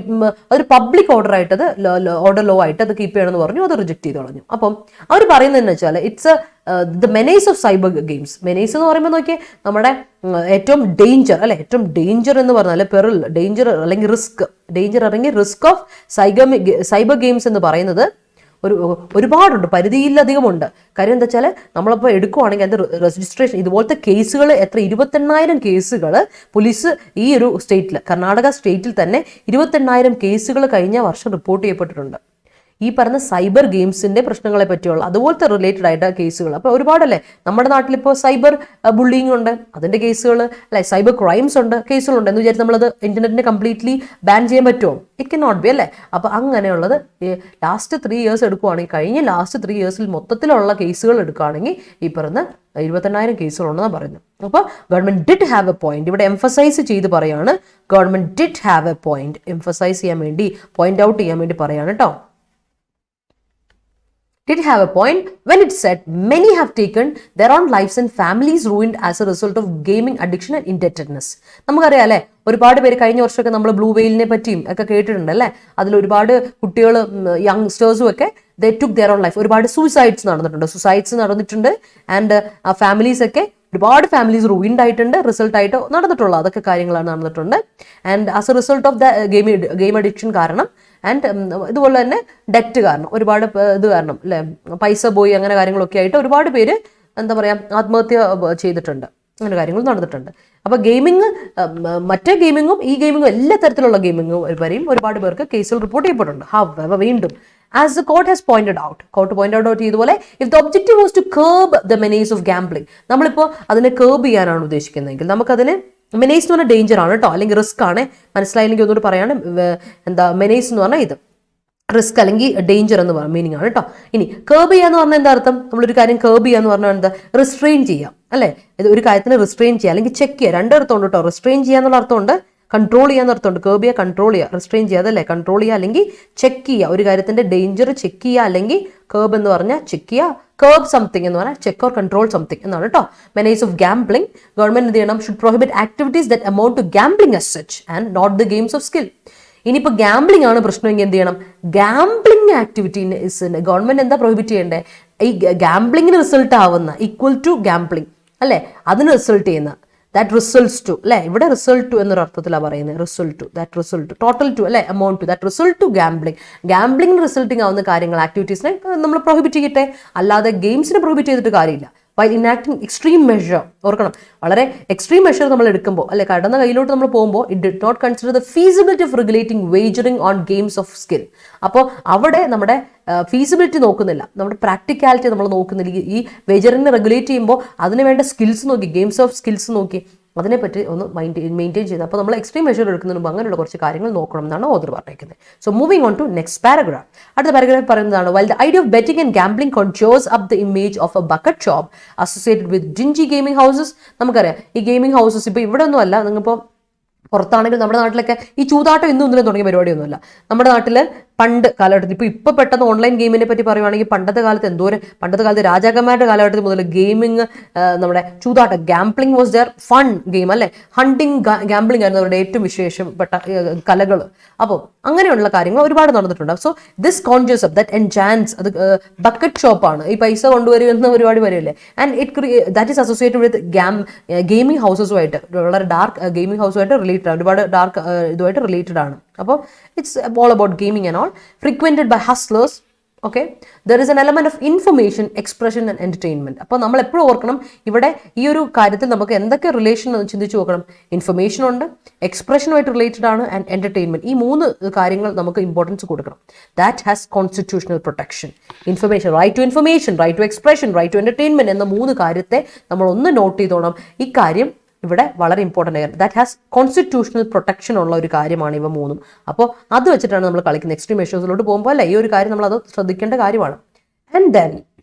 അതൊരു പബ്ലിക് ഓർഡർ ആയിട്ട്, അത് ഓർഡർ ലോ ആയിട്ട് അത് കീപ്പ് ചെയ്യണമെന്ന് പറഞ്ഞു. അത് റിജക്ട് ചെയ്ത് കളഞ്ഞു. അപ്പം അവർ പറയുന്നതെന്ന് വെച്ചാൽ it's the menace of cyber games. Menace എന്ന് പറയുമ്പോൾ നോക്കിയേ, നമ്മുടെ ഏറ്റവും ഡേഞ്ചർ, അല്ലെ? ഏറ്റവും ഡേഞ്ചർ എന്ന് പറഞ്ഞാൽ പെറിൽ, ഡേഞ്ചർ അല്ലെങ്കിൽ റിസ്ക് ഓഫ് സൈബർ ഗെയിംസ് എന്ന് പറയുന്നത് ഒരുപാടുണ്ട്, പരിധിയിലധികമുണ്ട്. കാര്യം എന്താ വെച്ചാൽ നമ്മളിപ്പോൾ എടുക്കുവാണെങ്കിൽ അത് രജിസ്ട്രേഷൻ, ഇതുപോലത്തെ കേസുകൾ 28,000 കേസുകൾ പോലീസ് ഈ ഒരു സ്റ്റേറ്റിൽ, കർണാടക സ്റ്റേറ്റിൽ തന്നെ 28,000 കേസുകൾ കഴിഞ്ഞ വർഷം റിപ്പോർട്ട് ചെയ്യപ്പെട്ടിട്ടുണ്ട്. ഈ പറഞ്ഞ സൈബർ ഗെയിംസിന്റെ പ്രശ്നങ്ങളെ പറ്റിയുള്ള അതുപോലത്തെ റിലേറ്റഡ് ആയിട്ട് കേസുകൾ. അപ്പോൾ ഒരുപാടല്ലേ നമ്മുടെ നാട്ടിലിപ്പോൾ സൈബർ ബുള്ളിങ് ഉണ്ട്, അതിന്റെ കേസുകൾ, അല്ലെ? സൈബർ ക്രൈംസ് ഉണ്ട്, കേസുകളുണ്ട്. എന്ന് വിചാരിച്ച് നമ്മളത് ഇന്റർനെറ്റിനെ കംപ്ലീറ്റ്ലി ബാൻ ചെയ്യാൻ പറ്റുമോ? ഇറ്റ് കെ നോട്ട് ബി, അല്ലേ? അപ്പോൾ അങ്ങനെയുള്ളത് ലാസ്റ്റ് 3 ഇയേഴ്സ് എടുക്കുവാണെങ്കിൽ, കഴിഞ്ഞ ലാസ്റ്റ് 3 ഇയേഴ്സിൽ മൊത്തത്തിലുള്ള കേസുകൾ എടുക്കുകയാണെങ്കിൽ ഈ പറഞ്ഞ 28,000 കേസുകളുണ്ടെന്നാണ് പറയുന്നത്. അപ്പോൾ government did have a point. ഇവിടെ എംഫസൈസ് ചെയ്ത് പറയാണ്, government did have a point. Emphasize ചെയ്യാൻ വേണ്ടി, പോയിന്റ് ഔട്ട് ചെയ്യാൻ വേണ്ടി പറയാണ് കേട്ടോ. Did have a point when it said many have taken their own lives and families ruined as a result of gaming addiction and indebtedness. നമുക്കറിയാം അല്ലേ, ഒരുപാട് പേര് കഴിഞ്ഞ വർഷമൊക്കെ നമ്മൾ ബ്ലൂ വെയിലിനെ പറ്റിയും ഒക്കെ കേട്ടിട്ടുണ്ട് അല്ലേ. അതിൽ ഒരുപാട് കുട്ടികൾ, യങ്സ്റ്റേഴ്സും ഒക്കെ they took their own life. ഒരുപാട് സൂസൈഡ്സ് നടന്നിട്ടുണ്ട്. ആൻഡ് ആ ഫാമിലീസ് ഒക്കെ, ഒരുപാട് ഫാമിലീസ് റൂയിൻഡ് ആയിട്ടുണ്ട്, റിസൾട്ട് ആയിട്ട് നടന്നിട്ടുള്ള അതൊക്കെ കാര്യങ്ങളാണ് നടന്നിട്ടുണ്ട്. And as A result of the game addiction കാരണം, ആൻഡ് ഇതുപോലെ തന്നെ ഡെറ്റ് കാരണം, ഒരുപാട് ഇത് കാരണം, അല്ലെ, പൈസ പോയി, അങ്ങനെ കാര്യങ്ങളൊക്കെ ആയിട്ട് ഒരുപാട് പേര് എന്താ പറയാ ആത്മഹത്യ ചെയ്തിട്ടുണ്ട്. അങ്ങനെ കാര്യങ്ങൾ നടന്നിട്ടുണ്ട്. അപ്പൊ ഗെയിമിങ്, മറ്റേ ഗെയിമിങ്ങും ഈ ഗെയിമിങ്ങും എല്ലാ തരത്തിലുള്ള ഗെയിമിങ്ങും വരെയും ഒരുപാട് പേർക്ക് കേസുകൾ റിപ്പോർട്ട് ചെയ്യപ്പെട്ടിട്ടുണ്ട്. ഹവർ വീണ്ടും as the court has pointed out, ചെയ്തതുപോലെ if the objective was to curb the menace of gambling, നമ്മളിപ്പോൾ അതിനെ curb ചെയ്യാനാണ് ഉദ്ദേശിക്കുന്നതെങ്കിൽ നമുക്കതിന്, മെനേസ് എന്ന് പറഞ്ഞാൽ ഡേഞ്ചർ ആണ് കേട്ടോ, അല്ലെങ്കിൽ റിസ്ക് ആണ്. മനസ്സിലായില്ലെങ്കിൽ ഒന്നുകൂടി പറയാണ്, എന്താ മെനേസ് എന്ന് പറഞ്ഞാൽ ഇത് റിസ്ക് അല്ലെങ്കിൽ ഡേഞ്ചർ എന്ന് പറഞ്ഞ മീനിങ് ആണ് കേട്ടോ. ഇനി കേർബ് ചെയ്യാന്ന് പറഞ്ഞാൽ എന്താ അർത്ഥം? നമ്മളൊരു കാര്യം കേർബ് ചെയ്യാന്ന് പറഞ്ഞാൽ എന്താ? റിസ്ട്രെയിൻ ചെയ്യാം, അല്ലെ? ഇത് ഒരു കാര്യത്തിന് റിസ്ട്രെയിൻ ചെയ്യുക അല്ലെങ്കിൽ ചെക്ക് ചെയ്യുക, രണ്ടർത്ഥം ഉണ്ട് കേട്ടോ. റിസ്ട്രെയിൻ ചെയ്യാന്നുള്ള അർത്ഥമുണ്ട്, കൺട്രോൾ ചെയ്യാന്ന് അർത്ഥമുണ്ട്. കേർബ് ചെയ്യുക, കൺട്രോൾ ചെയ്യുക. റിസ്ട്രെയിൻ ചെയ്യുക അതല്ലേ, കൺട്രോൾ ചെയ്യുക അല്ലെങ്കിൽ ചെക്ക് ചെയ്യുക. ഒരു കാര്യത്തിന്റെ ഡേഞ്ചർ ചെക്ക് ചെയ്യുക, അല്ലെങ്കിൽ കേർബ് എന്ന് പറഞ്ഞാൽ ചെക്ക് ചെയ്യുക. കേർബ് സംതിങ് എന്ന് പറഞ്ഞാൽ ചെക്ക് ഓർ കൺട്രോൾ സംതിങ് എന്നാണ് കേട്ടോ. മെനേസ് ഓഫ് ഗാംബ്ലിംഗ്, ഗവൺമെന്റ് എന്ത് ചെയ്യണം? Should prohibit activities that amount to gambling as such and not the games of skill. ഇനിയിപ്പോൾ ഗാംബ്ലിംഗ് ആണ് പ്രശ്നമെങ്കിൽ എന്ത് ചെയ്യണം? ഗാംബ്ലിംഗ് ആക്ടിവിറ്റി ഗവൺമെന്റ് എന്താ പ്രൊഹിബിറ്റ് ചെയ്യേണ്ടത്? ഈ ഗാംബ്ലിങ്ങിന് റിസൾട്ട് ആവുന്ന, ഈക്വൽ ടു ഗാംബ്ലിംഗ് അല്ലെ, അതിന് റിസൾട്ട് ചെയ്യുന്ന, ദാറ്റ് റിസൾട്ട്സ് ടു, അല്ലെ? ഇവിടെ റിസൾട്ട് ടു എന്നൊരു അർത്ഥത്തിലാണ് പറയുന്നത്. Result to, that result, total to, അല്ലെ, amount to, that result to gambling. ഗാംബ്ലിംഗിന് റിസൾട്ടിങ് ആവുന്ന കാര്യങ്ങൾ, ആക്ടിവിറ്റീസിനെ നമ്മൾ പ്രൊഹിബിറ്റ് ചെയ്യട്ടെ. അല്ലാതെ ഗെയിംസിനെ പ്രൊഹിബിറ്റ് ചെയ്തിട്ട് കാര്യമില്ല. while enacting extreme measure. ഓർക്കണം, വളരെ എക്സ്ട്രീം മെഷർ നമ്മൾ എടുക്കുമ്പോൾ, അല്ലെ, കടന്ന കയ്യിലോട്ട് നമ്മൾ പോകുമ്പോൾ, it did not consider the feasibility of regulating wagering on games of skill. അപ്പോൾ അവിടെ നമ്മുടെ ഫീസിബിലിറ്റി നോക്കുന്നില്ല, നമ്മുടെ പ്രാക്ടിക്കാലിറ്റി നമ്മൾ നോക്കുന്നില്ല. ഈ വേജറിനെ റെഗുലേറ്റ് ചെയ്യുമ്പോൾ അതിന് വേണ്ട സ്കിൽസ് നോക്കി, ഗെയിംസ് ഓഫ് സ്കിൽസ് നോക്കി, അതിനെപ്പറ്റി ഒന്ന് മെയിൻറ്റെയിൻ ചെയ്ത്. അപ്പോൾ നമ്മൾ എക്സ്ട്രീം മെഷർ എടുക്കുന്നതിന് മുമ്പ് അങ്ങനെയുള്ള കുറച്ച് കാര്യങ്ങൾ നോക്കണം എന്നാണ് ഓതർ പറഞ്ഞിരിക്കുന്നത്. So moving on to next paragraph. അടുത്ത പാരഗ്രാഫ് പറയുന്നതാണ്, while the idea of betting and gambling conjures up the image of a bucket shop associated with dingy gaming houses. നമുക്കറിയാം ഈ ഗെയിമിംഗ് ഹൗസസ് ഇപ്പോൾ ഇവിടെ ഒന്നും അല്ല, നിങ്ങളിപ്പോൾ പുറത്താണെങ്കിൽ നമ്മുടെ നാട്ടിലൊക്കെ ഈ ചൂതാട്ടം ഇന്നും ഇന്നലെ തുടങ്ങിയ പരിപാടിയൊന്നുമല്ല. നമ്മുടെ നാട്ടിൽ പണ്ട് കാലഘട്ടത്തിൽ, ഇപ്പോൾ പെട്ടെന്ന് ഓൺലൈൻ ഗെയിമിനെ പറ്റി പറയുവാണെങ്കിൽ പണ്ടത്തെ കാലത്ത് രാജാക്കന്മാരുടെ കാലഘട്ടത്തിൽ മുതൽ ഗെയിമിങ്, നമ്മുടെ ചൂതാട്ടം, gambling was their fun game, അല്ലേ, ഹണ്ടിങ് ഗാംബ്ലിംഗ് ആയിരുന്നു അവരുടെ ഏറ്റവും വിശേഷപ്പെട്ട കലകൾ. അപ്പോൾ അങ്ങനെയുള്ള കാര്യങ്ങൾ ഒരുപാട് നടന്നിട്ടുണ്ട്. So this conscious of that enhance, അത് ബക്കറ്റ് ഷോപ്പാണ്, ഈ പൈസ കൊണ്ടുവരുന്ന പരിപാടി വരില്ലേ, and that is associated with gaming ഹൗസസുമായിട്ട്, വളരെ ഡാർക്ക് ഗെയിമിംഗ് ഹൗസുമായിട്ട് റിലേറ്റഡ് ആണ്, ഒരുപാട് ഡാർക്ക് ഇതുമായിട്ട് റിലേറ്റഡ് ആണ്. അപ്പോൾ it's all about gaming and all, frequented by hustlers. Okay, there is an element of information, expression and entertainment. അപ്പോൾ നമ്മൾ എപ്പോഴും ഓർക്കണം, ഇവിടെ ഈ ഒരു കാര്യത്തിൽ നമുക്ക് എന്തൊക്കെ റിലേഷൻ ചിന്തിച്ച് നോക്കണം. ഇൻഫർമേഷൻ ഉണ്ട്, എക്സ്പ്രഷനുമായിട്ട് റിലേറ്റഡ് ആണ്, ആൻഡ് എന്റർടൈൻമെന്റ്. ഈ മൂന്ന് കാര്യങ്ങൾ നമുക്ക് ഇമ്പോർട്ടൻസ് കൊടുക്കണം. That has constitutional protection. Information, right to information, right to expression, right to entertainment എന്ന മൂന്ന് കാര്യത്തെ നമ്മൾ ഒന്ന് നോട്ട് ചെയ്തോണം. ഈ കാര്യം ഇവിടെ വളരെ ഇമ്പോർട്ടൻ്റ് ആയിരുന്നു. ദാറ്റ് ഹാസ് കോൺസ്റ്റിറ്റ്യൂഷണൽ പ്രൊട്ടക്ഷൻ ഉള്ള ഒരു കാര്യമാണ് ഇവ മൂന്നും. അപ്പോൾ അത് വെച്ചിട്ടാണ് നമ്മൾ കളിക്കുന്നത്. എക്സ്ട്രീം മെഷേഴ്സിലോട്ട് പോകുമ്പോൾ അല്ലേ, ഈ ഒരു കാര്യം നമ്മൾ അത് ശ്രദ്ധിക്കേണ്ട കാര്യമാണ്. And then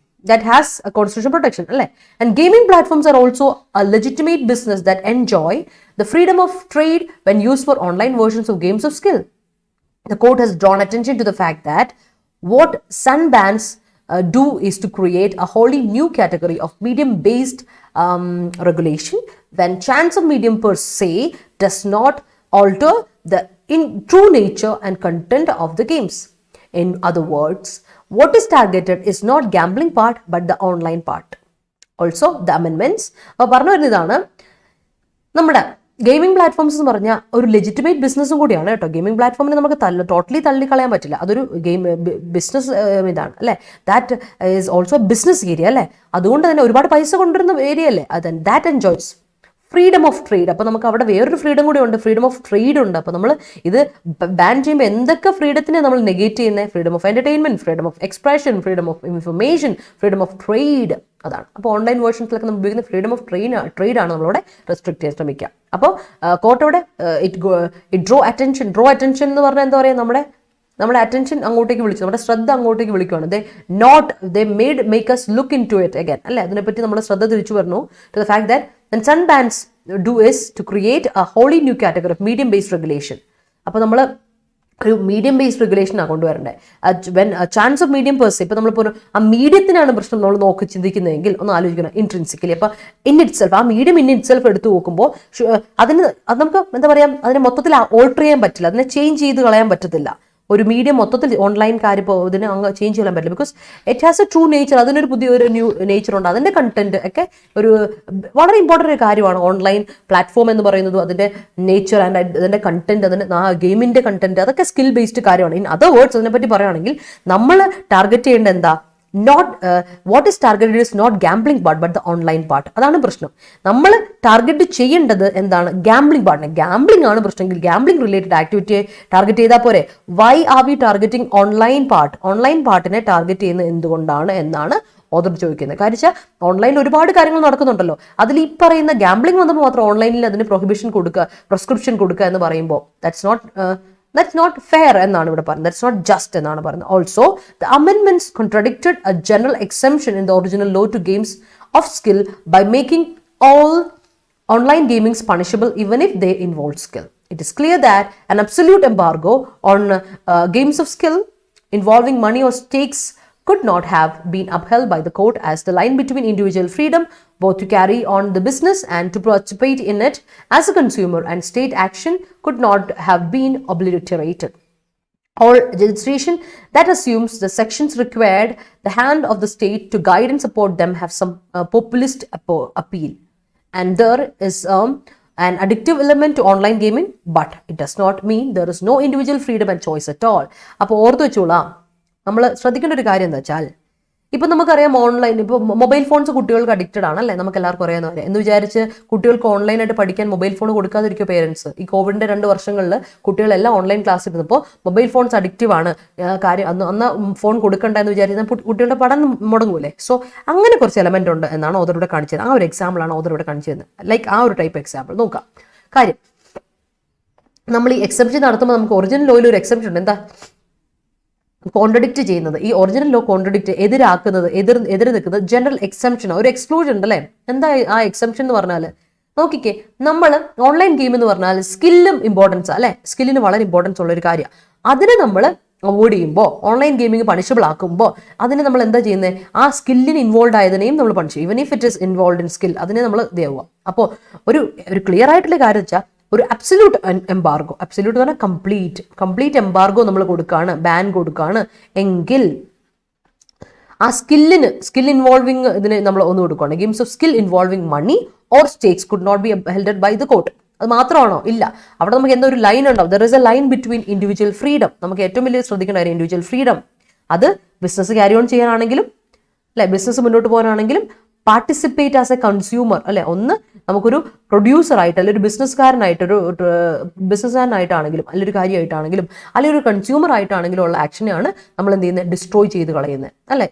that has a constitutional protection, അല്ലേ. And gaming platforms are also a legitimate business that enjoy the freedom of trade when used for online versions of games of skill. The court has drawn attention to the fact that what Sunbans do is to create a wholly new category of medium-based regulation when chance of medium per se does not alter the true nature and content of the games. In other words, what is targeted is not gambling part but the online part. Also, the amendments പറഞ്ഞു വരുന്നതാണ്, നമ്മുടെ gaming platforms എന്ന് പറഞ്ഞാൽ ഒരു legitimate ബിസിനസ്സും കൂടിയാണ് കേട്ടോ. Gaming പ്ലാറ്റ്ഫോമിനെ നമുക്ക് ടോട്ടലി തള്ളിക്കളയാൻ പറ്റില്ല. അതൊരു ബിസിനസ് ഇതാണ്, അല്ലേ. That is also business area, അല്ലേ. അതുകൊണ്ട് തന്നെ ഒരുപാട് പൈസ കൊണ്ടുവരുന്ന ഏരിയ അല്ലേ. That enjoys freedom of trade. അപ്പോൾ നമുക്ക് അവിടെ വേറൊരു ഫ്രീഡം കൂടി ഉണ്ട്, ഫ്രീഡം ഓഫ് ട്രേഡ് ഉണ്ട്. അപ്പോൾ നമ്മൾ ഇത് ബാൻ ചെയ്യുമ്പോൾ എന്തൊക്കെ ഫ്രീഡത്തിനെ നമ്മൾ നെഗേറ്റ് ചെയ്യുന്നത്? Freedom of entertainment, freedom of expression, freedom of information, freedom of trade. അതാണ്. അപ്പോൾ ഓൺലൈൻ വേർഷൻസിലൊക്കെ നമ്മൾ ഉപയോഗിക്കുന്ന ഫ്രീഡം ഓഫ് ട്രേഡാണ് നമ്മളവിടെ റെസ്ട്രിക്ട് ചെയ്യാൻ ശ്രമിക്കുക. അപ്പോൾ കോർട്ടവിടെ ഇറ്റ് ഡ്രോ അറ്റൻഷൻ എന്ന് പറഞ്ഞാൽ എന്താ പറയുക, നമ്മുടെ അറ്റൻഷൻ അങ്ങോട്ടേക്ക് വിളിച്ചു, നമ്മുടെ ശ്രദ്ധ അങ്ങോട്ടേക്ക് വിളിക്കുകയാണ്. They make us look into it again, അല്ലേ. അതിനെപ്പറ്റി നമ്മൾ ശ്രദ്ധ തിരിച്ചു പറഞ്ഞു. To the fact that when Sunbans do is to create a wholly new category of medium based regulation. അപ്പോൾ നമ്മൾ ഒരു മീഡിയം ബേസ്ഡ് റെഗുലേഷനാണ് കൊണ്ടുവരേണ്ടത്. When chance of medium person, ഇപ്പോൾ നമ്മളിപ്പോൾ ആ മീഡിയത്തിനാണ് പ്രശ്നം നമ്മൾ നോക്കി ചിന്തിക്കുന്നതെങ്കിൽ ഒന്ന് ആലോചിക്കണം ഇൻട്രിൻസിക്കലി. അപ്പോൾ ഇൻ ഇറ്റ് സെൽഫ്, ആ മീഡിയം ഇൻ ഇറ്റ് സെൽഫ് എടുത്തു നോക്കുമ്പോൾ അത് നമുക്ക് എന്താ പറയുക, അതിനെ മൊത്തത്തിൽ ഓൾട്ടർ ചെയ്യാൻ പറ്റില്ല, അതിനെ ചേഞ്ച് ചെയ്ത് കളയാൻ പറ്റത്തില്ല. ഒരു മീഡിയം മൊത്തത്തിൽ ഓൺലൈൻ കാര്യം ഇപ്പോൾ ഇതിനെ അങ്ങ് ചേഞ്ച് ചെയ്യാൻ പറ്റില്ല. Because it has A true nature, അതിനൊരു പുതിയൊരു ന്യൂ നേച്ചർ ഉണ്ട്. അതിൻ്റെ കണ്ടന്റ് ഒക്കെ ഒരു വളരെ ഇമ്പോർട്ടൻ്റ് ഒരു കാര്യമാണ്. ഓൺലൈൻ പ്ലാറ്റ്ഫോം എന്ന് പറയുന്നതും അതിൻ്റെ നേച്ചർ ആൻഡ് അതിൻ്റെ കണ്ടന്റ്, അതിൻ്റെ ഗെയിമിൻ്റെ കണ്ടന്റ്, അതൊക്കെ സ്കിൽ ബേസ്ഡ് കാര്യമാണ്. ഇൻ അതർ വേർഡ്സ് അതിനെപ്പറ്റി പറയുകയാണെങ്കിൽ നമ്മൾ ടാർഗറ്റ് ചെയ്യേണ്ട എന്താ, what is targeted is not gambling part but the online part. അതാണ് പ്രശ്നം. നമ്മൾ ടാർഗറ്റ് ചെയ്യേണ്ടത് എന്താണ്, ഗാംബ്ലിംഗ് പാർട്ടിനെ. ഗാംബ്ലിംഗ് ആണ് പ്രശ്നമെങ്കിൽ ഗാംബ്ലിംഗ് റിലേറ്റഡ് ആക്ടിവിറ്റിയെ ടാർഗറ്റ് ചെയ്താൽ പോരെ. Why are we targeting online part? Online പാർട്ടിനെ ടാർഗറ്റ് ചെയ്യുന്നത് എന്തുകൊണ്ടാണ് എന്നാണ് ഓതർ ചോദിക്കുന്നത്. കാര്യം വെച്ചാൽ ഓൺലൈനിൽ ഒരുപാട് കാര്യങ്ങൾ നടക്കുന്നുണ്ടല്ലോ. അതിൽ ഈ പറയുന്ന ഗാംബ്ലിംഗ് വന്നപ്പോൾ മാത്രം ഓൺലൈനിൽ അതിന് പ്രൊഹിബിഷൻ കൊടുക്കുക, പ്രിസ്ക്രിപ്ഷൻ കൊടുക്കുക എന്ന് പറയുമ്പോൾ that's not fair എന്നാണ് ഇവിടെ പറയുന്നത്. That's not just എന്നാണ് പറയുന്നത്. Also, the amendments contradicted a general exemption in the original law to games of skill by making all online gamings punishable even if they involve skill. It is clear that an absolute embargo on games of skill involving money or stakes could not have been upheld by the court, as the line between individual freedom both to carry on the business and to participate in it as a consumer and state action could not have been obliterated. Or legislation that assumes the sections required the hand of the state to guide and support them have some populist appeal. And there is an addictive element to online gaming, but it does not mean there is no individual freedom and choice at all. അപ്പോൾ ഓർത്തു വെച്ചോളാം, നമ്മൾ ശ്രദ്ധിക്കേണ്ട ഒരു കാര്യം എന്താ വെച്ചാൽ, ഇപ്പം നമുക്കറിയാം ഓൺലൈൻ ഇപ്പോൾ മൊബൈൽ ഫോൺസ് കുട്ടികൾക്ക് അഡിക്റ്റഡ് ആണല്ലേ, നമുക്ക് എല്ലാവർക്കും അറിയാവുന്നവരെ. എന്ന് വിചാരിച്ച് കുട്ടികൾക്ക് ഓൺലൈനായിട്ട് പഠിക്കാൻ മൊബൈൽ ഫോൺ കൊടുക്കാതിരിക്കുക പേരൻസ്. ഈ കോവിഡിന്റെ 2 വർഷങ്ങളിൽ കുട്ടികളെല്ലാം ഓൺലൈൻ ക്ലാസ് ഇരുന്നപ്പോൾ മൊബൈൽ ഫോൺസ് അഡിക്റ്റീവ് ആണ് കാര്യം. അന്ന് ഫോൺ കൊടുക്കണ്ട എന്ന് വിചാരിച്ചാൽ കുട്ടികളുടെ പഠനം മുടങ്ങൂലേ. സോ അങ്ങനെ കുറച്ച് എലമെന്റ് ഉണ്ട് എന്നാണ് ഓതറിവിടെ കാണിച്ചത്. ആ ഒരു എക്സാമ്പിളാണ് ഓതറിവിടെ കാണിച്ചത്. ലൈക്ക് ആ ഒരു ടൈപ്പ് എക്സാമ്പിൾ നോക്കാം. കാര്യം നമ്മൾ ഈ എക്സെപ്ഷൻ നടത്തുമ്പോൾ നമുക്ക് ഒറിജിനൽ ലോയിൽ ഒരു എക്സെപ്ഷൻ ഉണ്ട്. എന്താ? കോൺട്രഡിക്റ്റ് ചെയ്യുന്നത്, ഈ ഒറിജിനൽ ലോ കോൺട്രഡിക്റ്റ് എതിരാക്കുന്നത്, എതിര് നിൽക്കുന്നത് ജനറൽ എക്സംഷൻ, ഒരു എക്സ്ക്ലൂഷൻ ഉണ്ട് അല്ലേ. എന്താ ആ എക്സംഷൻ എന്ന് പറഞ്ഞാൽ? നോക്കിക്കേ, നമ്മൾ ഓൺലൈൻ ഗെയിം എന്ന് പറഞ്ഞാൽ സ്കില്ലും ഇമ്പോർട്ടൻസ് അല്ലെ, സ്കില്ലിന് വളരെ ഇമ്പോർട്ടൻസ് ഉള്ള ഒരു കാര്യം. അതിനെ നമ്മൾ അവോയ്ഡ് ചെയ്യുമ്പോൾ, ഓൺലൈൻ ഗെയിമിംഗ് പണിഷബിൾ ആക്കുമ്പോൾ അതിനെ നമ്മൾ എന്താ ചെയ്യുന്നത്? ആ സ്കില്ലിന് ഇൻവോൾവ് ആയതിനെയും നമ്മൾ പണിഷ് ചെയ്യും. Even if it is involve in skill, അതിനെ നമ്മൾ ഇതാവുക. അപ്പോൾ ഒരു ക്ലിയർ ആയിട്ടുള്ള കാര്യം വെച്ചാൽ ഒരു അബ്സല്യൂട്ട് എംബാർഗോ, അബ്സല്യൂട്ട് എന്ന് പറഞ്ഞാൽ കംപ്ലീറ്റ് എംബാർഗോ നമ്മൾ കൊടുക്കുകയാണ്, ബാൻ കൊടുക്കുകയാണ് എങ്കിൽ ആ സ്കിൽ ഇൻവോൾവിങ് ഇതിന് നമ്മൾ ഒന്ന് കൊടുക്കുകയാണ്. Games of skill involving money or stakes could not be helded by the court. അത് മാത്രമാണോ? ഇല്ല. അവിടെ നമുക്ക് എന്താ ഒരു ലൈൻ ഉണ്ടാവും. There is a line between individual freedom. നമുക്ക് ഏറ്റവും വലിയ ശ്രദ്ധിക്കേണ്ട കാര്യം ഇൻഡിവിജ്വൽ ഫ്രീഡം. അത് ബിസിനസ് ക്യാരി ഓൺ ചെയ്യാനാണെങ്കിലും അല്ലെ, ബിസിനസ് മുന്നോട്ട് പോകാനാണെങ്കിലും പാർട്ടിസിപ്പേറ്റ് ആസ് എ കൺസ്യൂമർ അല്ലെ, ഒന്ന് നമുക്കൊരു പ്രൊഡ്യൂസറായിട്ട് അല്ലെങ്കിൽ ഒരു ബിസിനസ്സുകാരനായിട്ട്, ഒരു ബിസിനസ്സുകാരനായിട്ടാണെങ്കിലും അല്ലെങ്കിൽ ഒരു കാര്യമായിട്ടാണെങ്കിലും അല്ലെങ്കിൽ ഒരു കൺസ്യൂമർ ആയിട്ടാണെങ്കിലും ഉള്ള ആക്ഷനെയാണ് നമ്മൾ എന്ത് ചെയ്യുന്നത്? ഡിസ്ട്രോയ് ചെയ്ത് കളയുന്നത് അല്ലെ.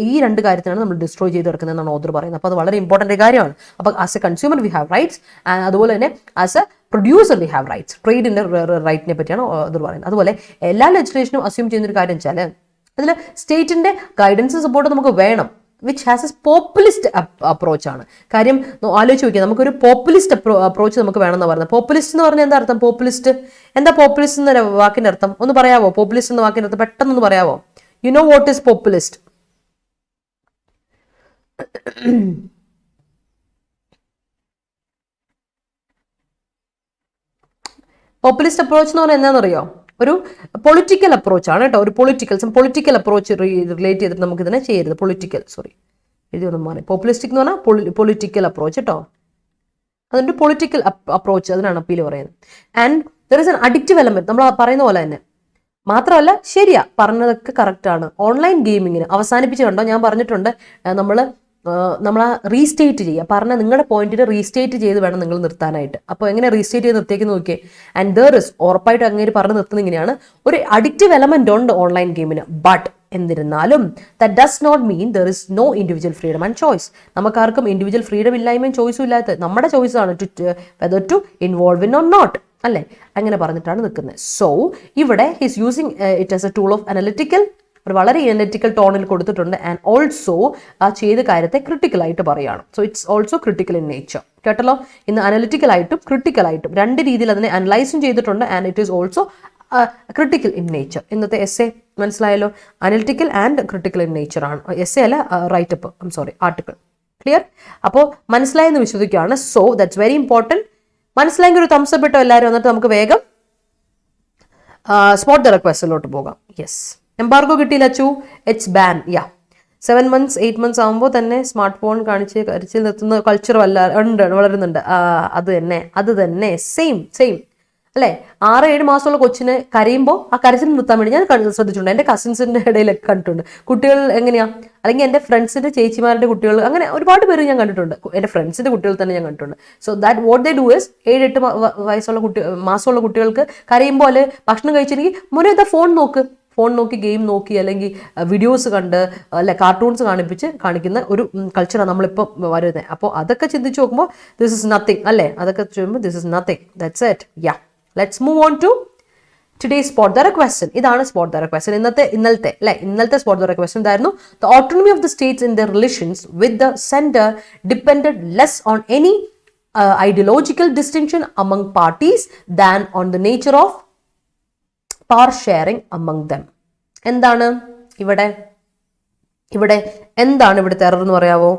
ഈ 2 കാര്യത്തിനാണ് നമ്മൾ ഡിസ്ട്രോയ് ചെയ്ത് കിടക്കുന്നത് എന്നാണ് ഓതർ പറയുന്നത്. അപ്പോൾ അത് വളരെ ഇമ്പോർട്ടൻ്റ് കാര്യമാണ്. അപ്പോൾ as a consumer we have rights, അതുപോലെ തന്നെ as a producer we have rights. ട്രേഡിന്റെ റൈറ്റിനെ പറ്റിയാണ് ഓതർ പറയുന്നത്. അതുപോലെ എല്ലാ ലെജിസ്ലേഷനും അസ്യൂം ചെയ്യുന്നൊരു കാര്യം വെച്ചാൽ അതിൽ സ്റ്റേറ്റിന്റെ ഗൈഡൻസ് സപ്പോർട്ട് നമുക്ക് വേണം, which has A populist approach ആണ്. കാര്യം ആലോചിച്ച് നോക്കിയാൽ നമുക്കൊരു പോപ്പുലിസ്റ്റ് അപ്രോച്ച് നമുക്ക് വേണമെന്ന് പറയുന്നത്. പോപ്പുലിസ്റ്റ് എന്ന് പറഞ്ഞാൽ എന്താ അർത്ഥം? പോപ്പുലിസ്റ്റ് എന്താ? പോപ്പുലിസ്റ്റ് എന്ന വാക്കിന്റെ അർത്ഥം ഒന്ന് പറയാവോ? പോപ്പുലിസ്റ്റ് എന്ന വാക്കിന്റെ അർത്ഥം പെട്ടെന്നൊന്ന് പറയാവോ? You know what is populist? Populist approach എന്ന് പറഞ്ഞാൽ എന്താണെന്നറിയോ? ഒരു പൊളിറ്റിക്കൽ അപ്രോച്ച് ആണ് കേട്ടോ. ഒരു പൊളിറ്റിക്കൽ അപ്രോച്ച് റിലേറ്റ് ചെയ്തിട്ട് നമുക്ക് ഇതിനെ ചെയ്യരുത്. എഴുതി ഒന്നും മാറി. പോപ്പുലിസ്റ്റിക് എന്ന് പറഞ്ഞാൽ പൊളിറ്റിക്കൽ അപ്രോച്ച് കേട്ടോ. അതിന്റെ പൊളിറ്റിക്കൽ അപ്രോച്ച്, അതിനാണ് അപ്പീൽ പറയുന്നത്. And there is an addictive element, നമ്മൾ പറയുന്ന പോലെ തന്നെ. മാത്രമല്ല ശരിയാ, പറഞ്ഞതൊക്കെ കറക്റ്റ് ആണ്. ഓൺലൈൻ ഗെയിമിങ്ങിന് അവസാനിപ്പിച്ച് കണ്ടോ, ഞാൻ പറഞ്ഞിട്ടുണ്ട് നമ്മൾ റീസ്റ്റേറ്റ് ചെയ്യുക. പറഞ്ഞ നിങ്ങളുടെ പോയിന്റിന് റീസ്റ്റേറ്റ് ചെയ്ത് വേണം നിങ്ങൾ നിർത്താനായിട്ട്. അപ്പോൾ എങ്ങനെ റീസ്റ്റേറ്റ് ചെയ്ത് നിർത്തിയേക്ക് നോക്കിയേ. ആൻഡ് ദർ ഇസ് ഉറപ്പായിട്ട് അങ്ങനെ പറഞ്ഞ് നിർത്തുന്നത് ഇങ്ങനെയാണ്, ഒരു അഡിക്റ്റീവ് എലമെന്റ് ഉണ്ട് ഓൺലൈൻ ഗെയിമിന്. ബട്ട് എന്നിരുന്നാലും that does not mean there is no individual freedom and choice. നമുക്കാർക്കും ഇൻഡിവിജ്വൽ ഫ്രീഡം ഇല്ലായ്മയും ചോയ്സും ഇല്ലാത്ത നമ്മുടെ ചോയ്സ് ആണ് whether to involve in or not അല്ലേ. അങ്ങനെ പറഞ്ഞിട്ടാണ് നിൽക്കുന്നത്. സോ ഇവിടെ he's using it as a tool of analytical, ഒരു വളരെ അനലിറ്റിക്കൽ ടോണിൽ കൊടുത്തിട്ടുണ്ട്. ആൻഡ് ഓൾസോ ആ ചെയ്ത കാര്യത്തെ ക്രിട്ടിക്കലായിട്ട് പറയുകയാണ്. So it's also critical in nature. കേട്ടല്ലോ, ഇന്ന് അനലിറ്റിക്കലായിട്ടും ക്രിട്ടിക്കലായിട്ടും 2 രീതിയിൽ അതിനെ അനലൈസും ചെയ്തിട്ടുണ്ട്. And it is also critical in nature. ഇന്നത്തെ എസ്സേ മനസ്സിലായല്ലോ, analytical and critical in nature ആണ്. എസ്സേ അല്ല, ആർട്ടിക്കിൾ. ക്ലിയർ? അപ്പോൾ മനസ്സിലായെന്ന് വിശ്വസിക്കുകയാണ്. So that's very important. മനസ്സിലായെങ്കിൽ ഒരു തംസ് അപ്പ് ഇട്ടോ എല്ലാവരും. എന്നിട്ട് നമുക്ക് വേഗം സ്പോട്ട് ദ റിക്വസ്റ്റിലോട്ട് പോകാം. യെസ്, എംബാർഗോ കിട്ടിയില്ല Achu, it's ban. 7 months 8 months ആകുമ്പോൾ തന്നെ സ്മാർട്ട് ഫോൺ കാണിച്ച് കരച്ചിൽ നിർത്തുന്ന കൾച്ചർ വളരുന്നുണ്ട്. അത് തന്നെ സെയിം അല്ലേ. 6-7 മാസമുള്ള കൊച്ചിന് കരയുമ്പോൾ ആ കരച്ചിൽ നിർത്താൻ വേണ്ടി ഞാൻ ശ്രദ്ധിച്ചിട്ടുണ്ട്. എൻ്റെ കസിൻസിൻ്റെ ഇടയിലൊക്കെ കണ്ടിട്ടുണ്ട്. കുട്ടികൾ എങ്ങനെയാ, അല്ലെങ്കിൽ എൻ്റെ ഫ്രണ്ട്സിൻ്റെ ചേച്ചിമാരുടെ കുട്ടികൾ, അങ്ങനെ ഒരുപാട് പേര് ഞാൻ കണ്ടിട്ടുണ്ട്. എൻ്റെ ഫ്രണ്ട്സിൻ്റെ കുട്ടികൾ തന്നെ ഞാൻ കണ്ടിട്ടുണ്ട്. So that what they do is 7-8 വയസ്സുള്ള മാസമുള്ള കുട്ടികൾക്ക് കരയുമ്പോൾ അല്ലെ ഭക്ഷണം കഴിച്ചിരിക്കും, മോനെ ഇതാ ഫോൺ നോക്കി ഗെയിം നോക്കി അല്ലെങ്കിൽ വീഡിയോസ് കണ്ട് അല്ലെ കാർട്ടൂൺസ് കാണിക്കുന്ന ഒരു കൾച്ചറാണ് നമ്മളിപ്പോൾ വരുന്നത്. അപ്പോൾ അതൊക്കെ ചിന്തിച്ച് നോക്കുമ്പോൾ ദിസ് ഇസ് നത്തിങ് അല്ലേ. അതൊക്കെ ചെയ്യുമ്പോൾ this is nothing. That's it. Let's move on to today's spot the question. ഇതാണ് സ്പോട്ട് ദ ക്വസ്റ്റ്യൻ. ഇന്നലത്തെ സ്പോട്ട് ദ ക്വസ്റ്റ്യൻ ഇതായിരുന്നു. The autonomy of the states in the relations with the centre depended less on any ideological distinction among parties than on the nature of power sharing among them. എന്താണ് ഇവിടെ എന്താണ് ഇവിടുത്തെ error എന്ന് പറയാവോ?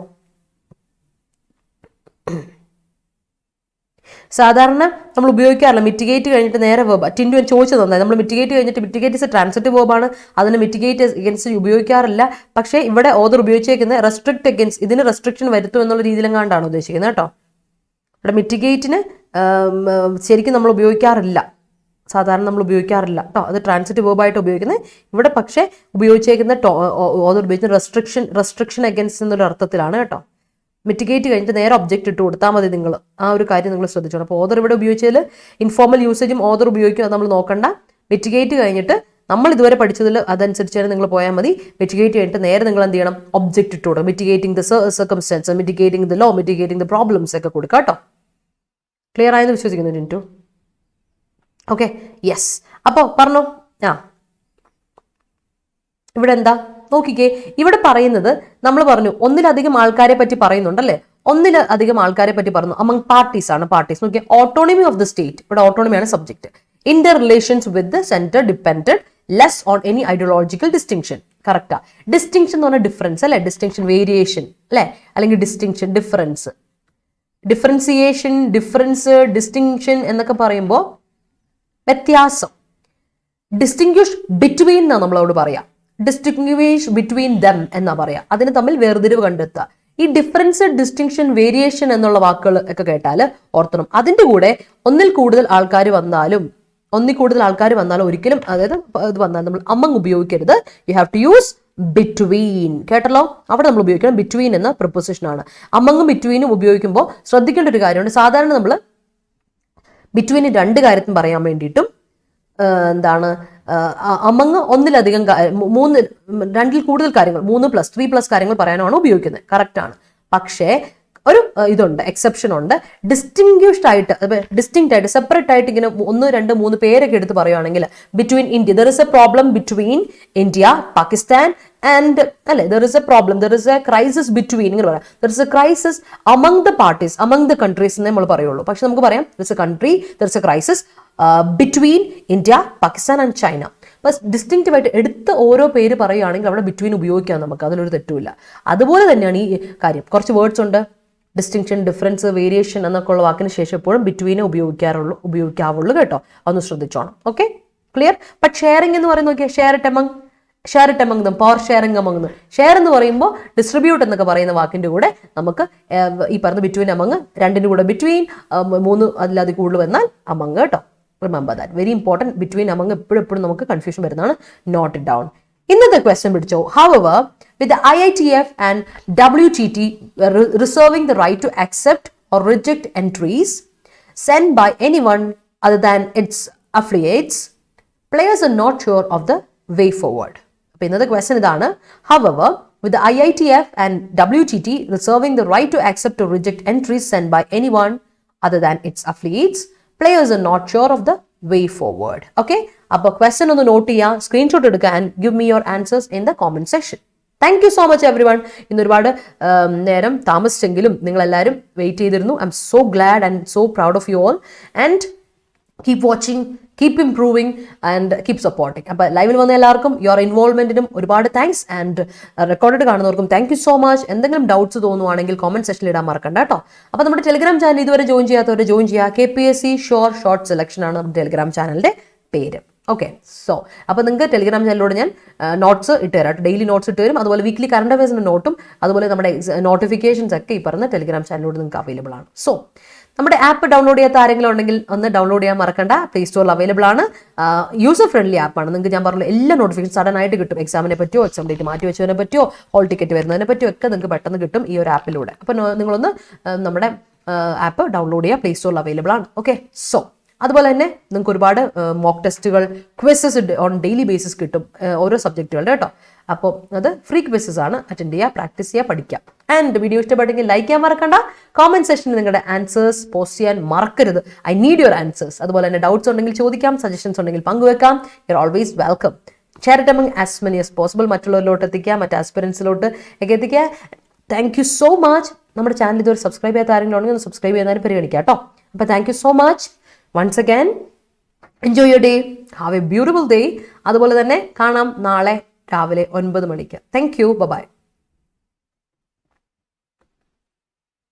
സാധാരണ നമ്മൾ ഉപയോഗിക്കാറില്ല. മിറ്റിഗേറ്റ് കഴിഞ്ഞിട്ട് നേരെ വേർബ്. ടിൻഡു ചോദിച്ചത് നന്നായി. നമ്മൾ മിറ്റിഗേറ്റ് കഴിഞ്ഞിട്ട് മിറ്റിഗേറ്റ് ഇസ് എ ട്രാൻസിറ്റീവ് വേർബാണ്. അതിന് മിറ്റിഗേറ്റ് എഗൻസ്റ്റ് ഉപയോഗിക്കാറില്ല. പക്ഷേ ഇവിടെ ഓതർ ഉപയോഗിച്ചേക്കുന്നത് റെസ്ട്രിക്ട് എഗൻസ്റ്റ്, ഇതിന് റെസ്ട്രിക്ഷൻ വരുത്തും എന്നുള്ള രീതിയിലെങ്ങാണ്ടാണ് ഉദ്ദേശിക്കുന്നത് കേട്ടോ. ഇവിടെ മിറ്റിഗേറ്റിന് ശരിക്കും നമ്മൾ ഉപയോഗിക്കാറില്ല. സാധാരണ നമ്മൾ ഉപയോഗിക്കാറില്ല കേട്ടോ. അത് ട്രാൻസിറ്റീവ് വേർബായിട്ട് ഉപയോഗിക്കുന്നത്. ഇവിടെ പക്ഷേ ഉപയോഗിച്ചേക്കുന്ന ഓതർ ഉപയോഗിക്കുന്ന റെസ്ട്രിക്ഷൻ അഗൻസ്റ്റ് എന്നൊരു അർത്ഥത്തിലാണ് കേട്ടോ. മിറ്റിഗേറ്റ് കഴിഞ്ഞിട്ട് നേരെ ഒബ്ജക്റ്റ് ഇട്ട് കൊടുത്താൽ മതി. നിങ്ങൾ ആ ഒരു കാര്യം നിങ്ങൾ ശ്രദ്ധിച്ചോണം. അപ്പോൾ ഓതർ ഇവിടെ ഉപയോഗിച്ചതിൽ ഇൻഫോർമൽ യൂസേജും ഓതർ ഉപയോഗിക്കും, അത് നമ്മൾ നോക്കണ്ട. മിറ്റിഗേറ്റ് കഴിഞ്ഞിട്ട് നമ്മൾ ഇതുവരെ പഠിച്ചതിൽ അതനുസരിച്ച് തന്നെ നിങ്ങൾ പോയാൽ മതി. മിറ്റിഗേറ്റ് കഴിഞ്ഞിട്ട് നേരെ നിങ്ങൾ എന്ത് ചെയ്യണം? ഒബ്ജക്റ്റ് ഇട്ട് കൊടുക്കുക. Mitigating the circumstance, mitigating the law, mitigating the problems ഒക്കെ കൊടുക്കുക കേട്ടോ. ക്ലിയർ ആയെന്ന് വിശ്വസിക്കുന്നു ടിൻറ്റു? Okay, yes. അപ്പോൾ പറഞ്ഞു. ഇവിടെ എന്താ നോക്കിക്കേ, ഇവിടെ പറയുന്നത് നമ്മൾ പറഞ്ഞു ഒന്നിലധികം ആൾക്കാരെ പറ്റി പറയുന്നുണ്ടല്ലേ. ഒന്നിലധികം ആൾക്കാരെ പറ്റി പറഞ്ഞു. അമംഗ് പാർട്ടീസ് ആണ്. പാർട്ടീസ് നോക്കിയാൽ ഓട്ടോണമി ഓഫ് ദ സ്റ്റേറ്റ്, ഇവിടെ ഓട്ടോണമിയാണ് subject. Inter relations with the centre depended less on any ideological distinction. കറക്റ്റാ. ഡിസ്റ്റിങ്ഷൻ എന്ന് പറഞ്ഞാൽ ഡിഫറൻസ് അല്ലെ, ഡിസ്റ്റിങ്ഷൻ വേരിയേഷൻ അല്ലെ, അല്ലെങ്കിൽ distinction difference, differentiation, difference, distinction എന്നൊക്കെ പറയുമ്പോൾ വ്യത്യാസം. ഡിസ്റ്റിങ്വിഷ് ബിറ്റ്വീൻ എന്നാ നമ്മളോട് പറയാം. ഡിസ്റ്റിങ്വിഷ് ബിറ്റ്വീൻ ദം എന്നാ പറയാ. അതിന് തമ്മിൽ വേർതിരിവ് കണ്ടെത്തുക. ഈ ഡിഫറൻസ്, ഡിസ്റ്റിങ്ഷൻ, വേരിയേഷൻ എന്നുള്ള വാക്കുകൾ ഒക്കെ കേട്ടാൽ ഓർത്തണം. അതിന്റെ കൂടെ ഒന്നിൽ കൂടുതൽ ആൾക്കാർ വന്നാലും ഒരിക്കലും, അതായത് ഇത് വന്നാൽ നമ്മൾ അമംഗ് ഉപയോഗിക്കരുത്. You have to use between. കേട്ടല്ലോ, അവിടെ നമ്മൾ ഉപയോഗിക്കണം ബിറ്റ്വീൻ എന്ന പ്രിപ്പോസിഷൻ ആണ്. അമംഗും ബിറ്റ്വീനും ഉപയോഗിക്കുമ്പോൾ ശ്രദ്ധിക്കേണ്ട ഒരു കാര്യമുണ്ട്. സാധാരണ നമ്മൾ ബിറ്റ്വീൻ രണ്ട് കാര്യത്തിനും പറയാൻ വേണ്ടിയിട്ടും എന്താണ് അമംഗ് ഒന്നിലധികം രണ്ടിൽ കൂടുതൽ കാര്യങ്ങൾ 3+3+ കാര്യങ്ങൾ പറയാനാണ് ഉപയോഗിക്കുന്നത്. കറക്റ്റ് ആണ്. പക്ഷേ ഒരു ഇതുണ്ട്, എക്സെപ്ഷൻ ഉണ്ട്. ഡിസ്റ്റിങ്ക്വിഷ്ഡ് ആയിട്ട്, സെപ്പറേറ്റ് ആയിട്ട് ഇങ്ങനെ 1, 2, 3 പേരൊക്കെ എടുത്ത് പറയുകയാണെങ്കിൽ between India, there is a problem between India, Pakistan and അല്ലെ, there is a problem, there is a crisis between, ഇങ്ങനെ പറയാം. There is a crisis among the parties, among the countries എന്നേ നമ്മൾ പറയുള്ളൂ. പക്ഷെ നമുക്ക് പറയാം there is a country, there is a crisis between India, Pakistan and China. ബസ് distinctive ആയിട്ട് എടുത്ത് ഓരോ പേര് പറയുകയാണെങ്കിൽ അവിടെ ബിറ്റ്വീൻ ഉപയോഗിക്കാം നമുക്ക്, അതിലൊരു തെറ്റുമില്ല. അതുപോലെ തന്നെയാണ് ഈ കാര്യം. കുറച്ച് വേർഡ്സ് ഉണ്ട്, ഡിസ്റ്റിങ്ഷൻ, ഡിഫറൻസ്, വേരിയേഷൻ എന്നൊക്കെ ഉള്ള വാക്കിന് ശേഷം എപ്പോഴും ബിറ്റ്വീനെ ഉപയോഗിക്കാവുള്ളൂ കേട്ടോ. അതൊന്ന് ശ്രദ്ധിച്ചോണം. Okay, clear. ബട്ട് ഷെയറിംഗ് എന്ന് പറയുന്നത് നോക്കിയാൽ share it among them, power sharing among them. Share എന്ന് പറയുമ്പോൾ ഡിസ്ട്രിബ്യൂട്ട് എന്നൊക്കെ പറയുന്ന വാക്കിന്റെ കൂടെ നമുക്ക് ഈ പറഞ്ഞ ബിറ്റ്വീൻ അമംഗ്, രണ്ടിന്റെ കൂടെ ബിറ്റ്വീൻ, 3 അതിലധികം കൂടുതൽ വന്നാൽ അമംഗ് കേട്ടോ. Remember that, very important. Between among എപ്പോഴും നമുക്ക് കൺഫ്യൂഷൻ വരുന്നതാണ്. Note it down. ഇന്നത്തെ ക്വസ്റ്റ്യൻ പിടിച്ചോ. However, with the IITF and WTT reserving the right to accept or reject entries sent by anyone other than its affiliates, players are not sure of the way forward. അപ്പോൾ ഇന്നത്തെ question ഇതാണ്. However, with the IITF and WTT reserving the right to accept or reject entries sent by anyone other than its affiliates, players are not sure of the way forward. Okay, അപ്പോൾ question ഒന്ന് note ചെയ്യുക, screenshot എടുക്കുക, and give me your answers in the comment section. Thank you so much everyone. ഇന്ന് ഒരുപാട് നേരം താമസിച്ചെങ്കിലും നിങ്ങളെല്ലാവരും wait ചെയ്തിരുന്നു. I'm so glad and so proud of you all. And keep watching, keep improving and keep supporting. അപ്പോൾ ലൈവിൽ വന്ന എല്ലാവർക്കും യുവർ ഇൻവോൾവ്മെന്റിനും ഒരുപാട് താങ്ക്സ്. ആൻഡ് റെക്കോർഡ് കാണുന്നവർക്കും താങ്ക് യു സോ മച്ച്. എന്തെങ്കിലും ഡൗട്ട്സ് തോന്നുവാണെങ്കിൽ കോമെന്റ് സെക്ഷനിൽ ഇടാൻ മറക്കണ്ട കേട്ടോ. അപ്പോൾ നമ്മുടെ ടെലിഗ്രാം ചാനൽ ഇതുവരെ ജോയിൻ ചെയ്യാത്തവരെ ജോയിൻ ചെയ്യുക. KPSC ഷോർട്ട് സെലക്ഷൻ ആണ് നമ്മുടെ ടെലിഗ്രാം ചാനലിന്റെ പേര്. ഓക്കെ, സോ അപ്പോൾ നിങ്ങൾക്ക് ടെലിഗ്രാം ചാനലിലൂടെ ഞാൻ നോട്ട്സ് ഇട്ട് തരാം, ഡെയിലി നോട്ട്സ് ഇട്ട് തരും. അതുപോലെ വീക്ക്ലി കറണ്ട് അഫയേഴ്സിൻ്റെ നോട്ടും അതുപോലെ നമ്മുടെ നോട്ടിഫിക്കേഷൻസ് ഒക്കെ ഈ പറഞ്ഞ ടെലിഗ്രാം ചാനലിലൂടെ നിങ്ങൾക്ക് അവൈലബിൾ ആണ്. സോ നമ്മുടെ ആപ്പ് ഡൗൺലോഡ് ചെയ്യാത്ത ആരെങ്കിലും ഉണ്ടെങ്കിൽ ഒന്ന് ഡൗൺലോഡ് ചെയ്യാൻ മറക്കണ്ട. പ്ലേ സ്റ്റോറിൽ അവൈലബിൾ ആണ്. യൂസർ ഫ്രണ്ട്ലി ആപ്പാണ്. നിങ്ങൾക്ക് ഞാൻ പറഞ്ഞ എല്ലാ നോട്ടിഫിക്കേഷൻ സഡൻ ആയിട്ട് കിട്ടും. എക്സാമിനെ പറ്റിയോ, എക്സാം ഡേറ്റ് മാറ്റി വെച്ചതിനെ പറ്റിയോ, ഹോൾ ടിക്കറ്റ് വരുന്നതിനെ പറ്റിയോ ഒക്കെ നിങ്ങൾക്ക് പെട്ടെന്ന് കിട്ടും ഈ ഒരു ആപ്പിലൂടെ. അപ്പോൾ നിങ്ങളൊന്ന് നമ്മുടെ ആപ്പ് ഡൗൺലോഡ് ചെയ്യുക. പ്ലേ സ്റ്റോറിൽ അവൈലബിൾ ആണ്. ഓക്കെ, സോ അതുപോലെ തന്നെ നിങ്ങൾക്ക് ഒരുപാട് മോക്ക് ടെസ്റ്റുകൾ, ക്വിസസ് ഓൺ ഡെയിലി ബേസിസ് കിട്ടും ഓരോ സബ്ജക്റ്റുകളുടെ കേട്ടോ. അപ്പോൾ അത് ഫ്രീ ക്വിസസ് ആണ്. അറ്റൻഡ് ചെയ്യുക, പ്രാക്ടീസ് ചെയ്യുക, പഠിക്കാം. ആൻഡ് വീഡിയോ ഇഷ്ടപ്പെട്ടെങ്കിൽ ലൈക്ക് ചെയ്യാൻ മറക്കണ്ട. കോമെന്റ് സെക്ഷനിൽ നിങ്ങളുടെ ആൻസേഴ്സ് പോസ്റ്റ് ചെയ്യാൻ മറക്കരുത്. I need your answers. അതുപോലെ തന്നെ ഡൗട്ട്സ് ഉണ്ടെങ്കിൽ ചോദിക്കാം, സജഷൻസ് ഉണ്ടെങ്കിൽ പങ്കുവെക്കാം. You are always welcome. Share it among as many as possible. മറ്റുള്ളവരിലോട്ട് എത്തിക്കുക, മറ്റ് ആസ്പിറൻസിലോട്ട് ഒക്കെ എത്തിക്കുക. Thank you so much. നമ്മുടെ ചാനൽ ഇതുവരെ സബ്സ്ക്രൈബ് ചെയ്യാത്ത ആരെങ്കിലും ഉണ്ടെങ്കിൽ ഒന്ന് സബ്സ്ക്രൈബ് ചെയ്യുന്നതിന് പരിഗണിക്കാം കേട്ടോ. അപ്പോൾ thank you so much. Once again, enjoy your day. Have a beautiful day. അതുപോലെ തന്നെ കാണാം നാളെ രാവിലെ 9 മണിക്ക്. Thank you. Bye-bye.